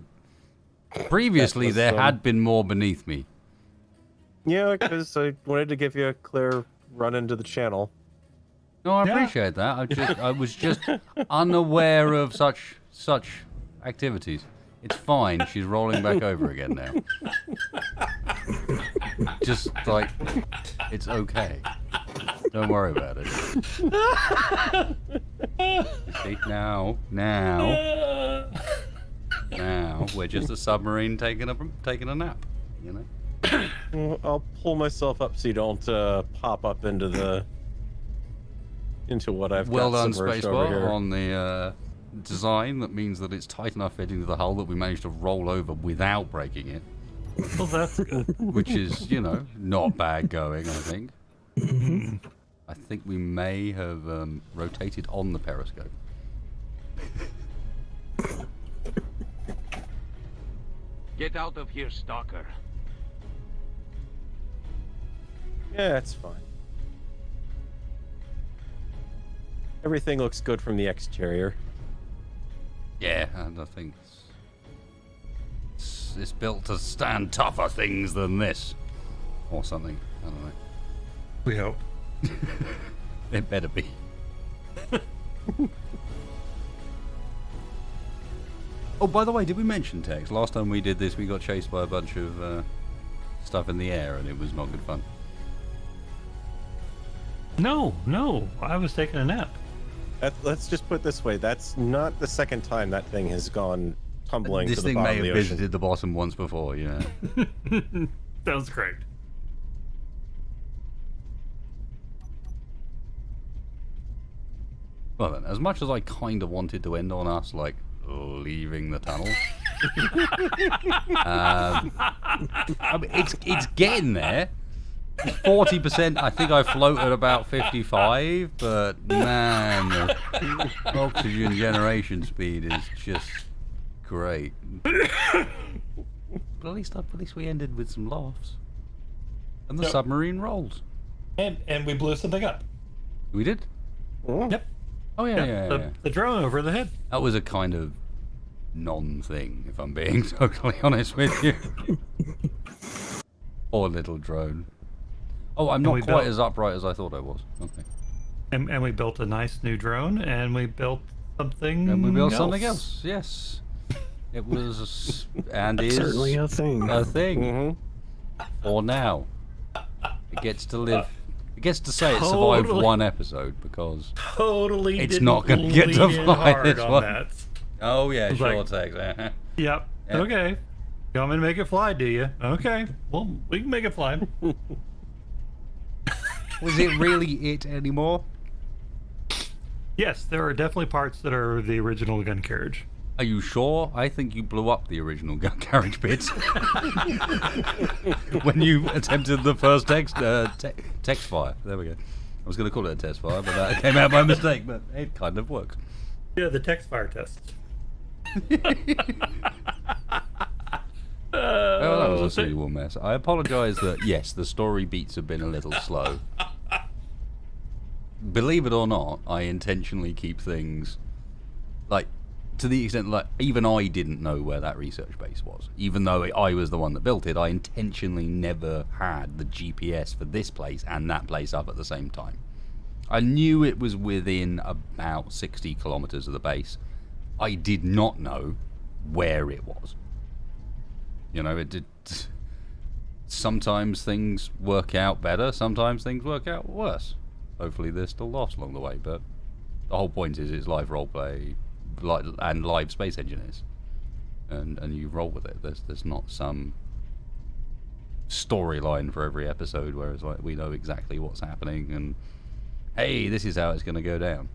previously was, there had been more beneath me. Yeah, because I wanted to give you a clear run into the channel. No, I Yeah. appreciate that. I was just unaware of such activities. It's fine. She's rolling back over again now. Just like it's okay. Don't worry about it. You see, now, we're just a submarine taking a nap. You know. Well, I'll pull myself up so you don't pop up into what I've Well got done, submerged over Spacebar, here. on the design. That means that it's tight enough fitting to the hull that we managed to roll over without breaking it, Well, that's good. which is, not bad going, I think. I think we may have rotated on the periscope. Get out of here, stalker. Yeah, it's fine. Everything looks good from the exterior. Yeah, and I think it's built to stand tougher things than this. Or something. I don't know. We hope. It better be. Oh, by the way, did we mention Tex? Last time we did this, we got chased by a bunch of stuff in the air, and it was not good fun. No, I was taking a nap. Let's just put it this way. That's not the second time that thing has gone tumbling This to the thing bottom may of the have ocean. visited the bottom once before, yeah. Sounds great. Well then, as much as I kind of wanted to end on us, like, leaving the tunnel, I mean, it's getting there. 40%, I think I floated about 55, but man, the oxygen generation speed is just great. But at least we ended with some laughs. And the submarine rolled. And we blew something up. We did? Yep. Oh yeah. The drone over the head. That was a kind of non-thing, if I'm being totally honest with you. Poor little drone. Oh, I'm not quite as upright as I thought I was. Okay. And we built a nice new drone, and we built something. And we built something else. Yes. It was and is Certainly a thing. A thing. Mm-hmm. For now, it gets to live. It gets to say it survived Totally. one episode because Totally. it's didn't not going to get to lean in fly hard this on one. that. Oh yeah, It's sure, like- Tex. Yep. Yep. Okay. You want me to make it fly, do you? Okay. Well, we can make it fly. Was it really it anymore? Yes, there are definitely parts that are the original gun carriage. Are you sure? I think you blew up the original gun carriage bits when you attempted the first text fire. There we go. I was going to call it a test fire, but that came out by mistake. But it kind of works. Yeah, the Textfire test. Oh, that was a suitable mess. I apologise that, yes, the story beats have been a little slow. Believe it or not, I intentionally keep things, like, to the extent, like, even I didn't know where that research base was. Even though I was the one that built it, I intentionally never had the GPS for this place and that place up at the same time. I knew it was within about 60 kilometres of the base. I did not know where it was. You know, it did. Sometimes things work out better, sometimes things work out worse. Hopefully there's still laughs along the way, but the whole point is it's live roleplay and live space engineers. And you roll with it. There's not some storyline for every episode where it's like we know exactly what's happening and hey, this is how it's going to go down.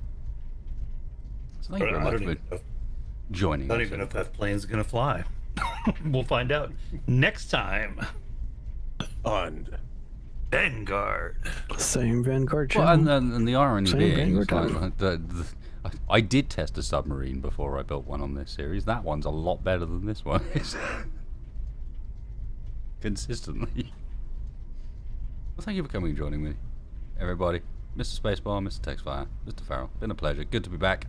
So thank you very much for joining us. I don't even know if that plane's gonna fly. We'll find out next time On Vanguard. Same Vanguard Well, channel. and the irony Same being, Vanguard like, I did test a submarine before I built one on this series. That one's a lot better than this one is. Consistently. Well, thank you for coming and joining me, everybody. Mr. Spacebar, Mr. Textfire, Mr. Farrell. Been a pleasure. Good to be back.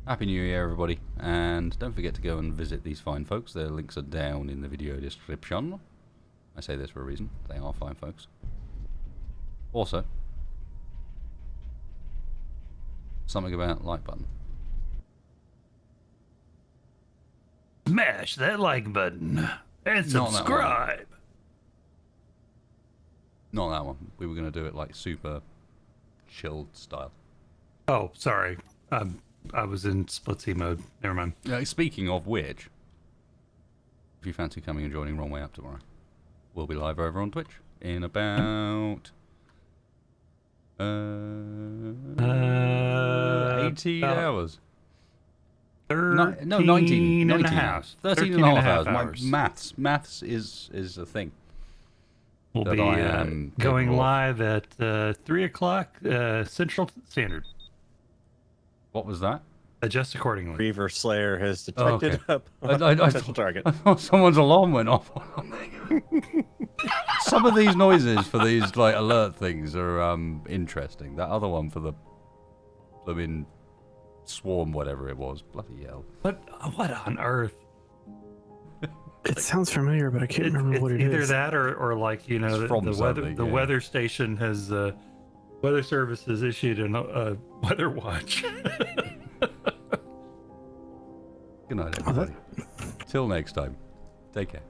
Happy New Year, everybody. And don't forget to go and visit these fine folks. Their links are down in the video description. I say this for a reason. They are fine folks. Also, something about like button. Smash that like button and Not that one. subscribe. Not that one. We were going to do it like super chilled style. Oh, sorry. I was in split C mode. Never mind. Speaking of which, if you fancy coming and joining Wrong Way Up tomorrow, we'll be live over on Twitch in about 18 hours. 13 No, 19 and a hours. half. 13 and a half hours. Maths is a thing. We'll that be I am going capable of. live at 3 o'clock Central Standard. What was that? Adjust accordingly. Reaver Slayer has detected okay. a potential target. I thought someone's alarm went off. Some of these noises for these like alert things are interesting. That other one for the I mean, swarm, whatever it was. Bloody hell. What on earth? It sounds familiar, but I can't remember what it either is. that or like, you know, It's from the weather something, the yeah. weather station has weather service has issued a weather watch. Good night, everybody. Till next time. Take care.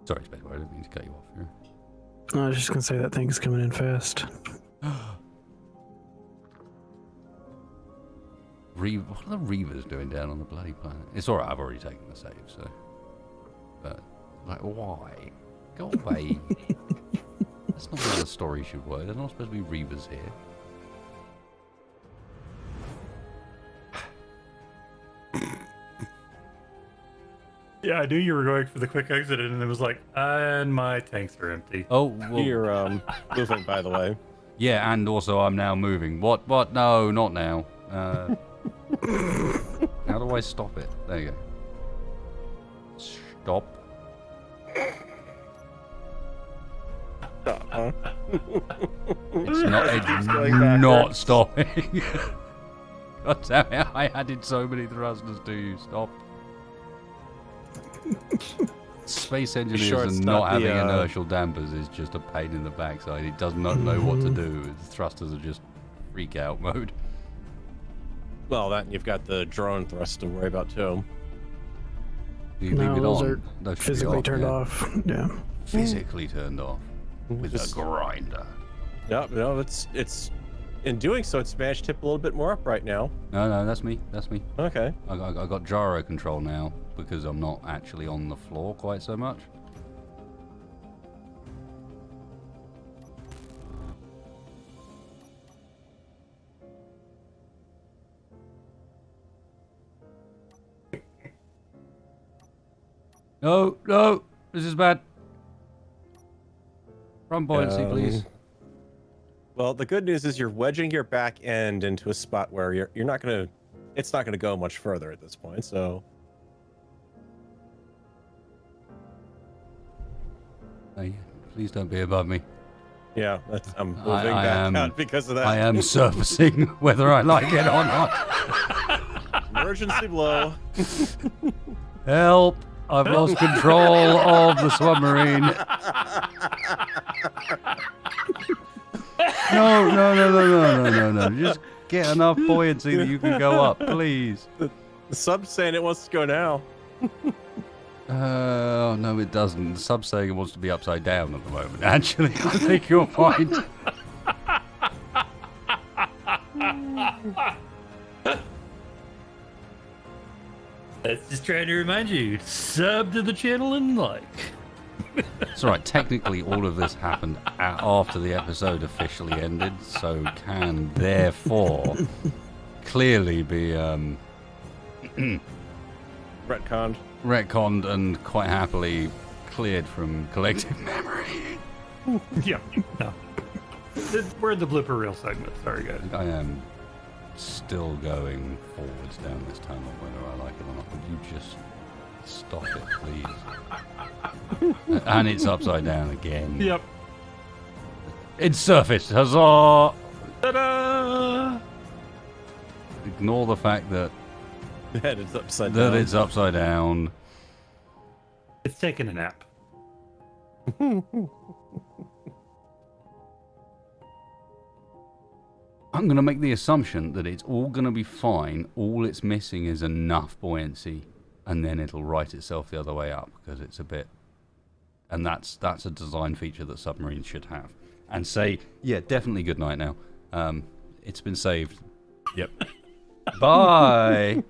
Sorry, Spectre, I didn't mean to cut you off here. I was just gonna say that thing's coming in fast. What are the Reavers doing down on the bloody planet? It's alright, I've already taken the save, so. But, like, why? Go away. That's not how the story should work. There's not supposed to be Reavers here. Yeah, I knew you were going for the quick exit, and it was like, and my tanks are empty. Oh, well, You're moving, by the way. yeah, and also I'm now moving. What? No, not now. How do I stop it? There you go. Stop. Stop, huh? It's not, Keeps going it's not backwards. stopping. God damn it, I added so many thrusters to you. Stop. Space engineers sure and it's not not having the, inertial dampers is just a pain in the backside. It does not know what to do. The thrusters are just freak out mode. Well, that and you've got the drone thrust to worry about too. You No, leave it those on. are Those should be physically turned yeah. off. Yeah. Physically turned off with Just- a grinder. Yeah, no, it's in doing so, it's managed to tip a little bit more upright now. No, that's me. That's me. Okay. I got gyro control now because I'm not actually on the floor quite so much. No, this is bad. Front buoyancy, please. Well, the good news is you're wedging your back end into a spot where you're not gonna, it's not gonna go much further at this point. So Hey, please don't be above me. yeah, I'm moving I back am- out because of that. I am surfacing whether I like it or not. Emergency blow. Help! I've lost control of the submarine. No. Just get enough buoyancy that you can go up, please. The sub's saying it wants to go now. Oh, no, it doesn't. The sub's saying it wants to be upside down at the moment. Actually, I think you'll find. That's just trying to remind you, sub to the channel and like. It's alright, technically all of this happened after the episode officially ended, so can therefore clearly be Retconned. retconned and quite happily cleared from collective memory. Yeah, no. We're in the blooper reel segment. Sorry, guys. I am still going forwards down this tunnel, whether I like it or not. Would you just stop it, please? And it's upside down again. Yep. It's surfaced. Huzzah! Ta-da! Ignore the fact that That is upside down. it's upside down. It's taking a nap. I'm going to make the assumption that it's all going to be fine. All it's missing is enough buoyancy, and then it'll right itself the other way up because it's a bit. And that's a design feature that submarines should have. And say, yeah, definitely good night now. It's been saved. Yep. Bye.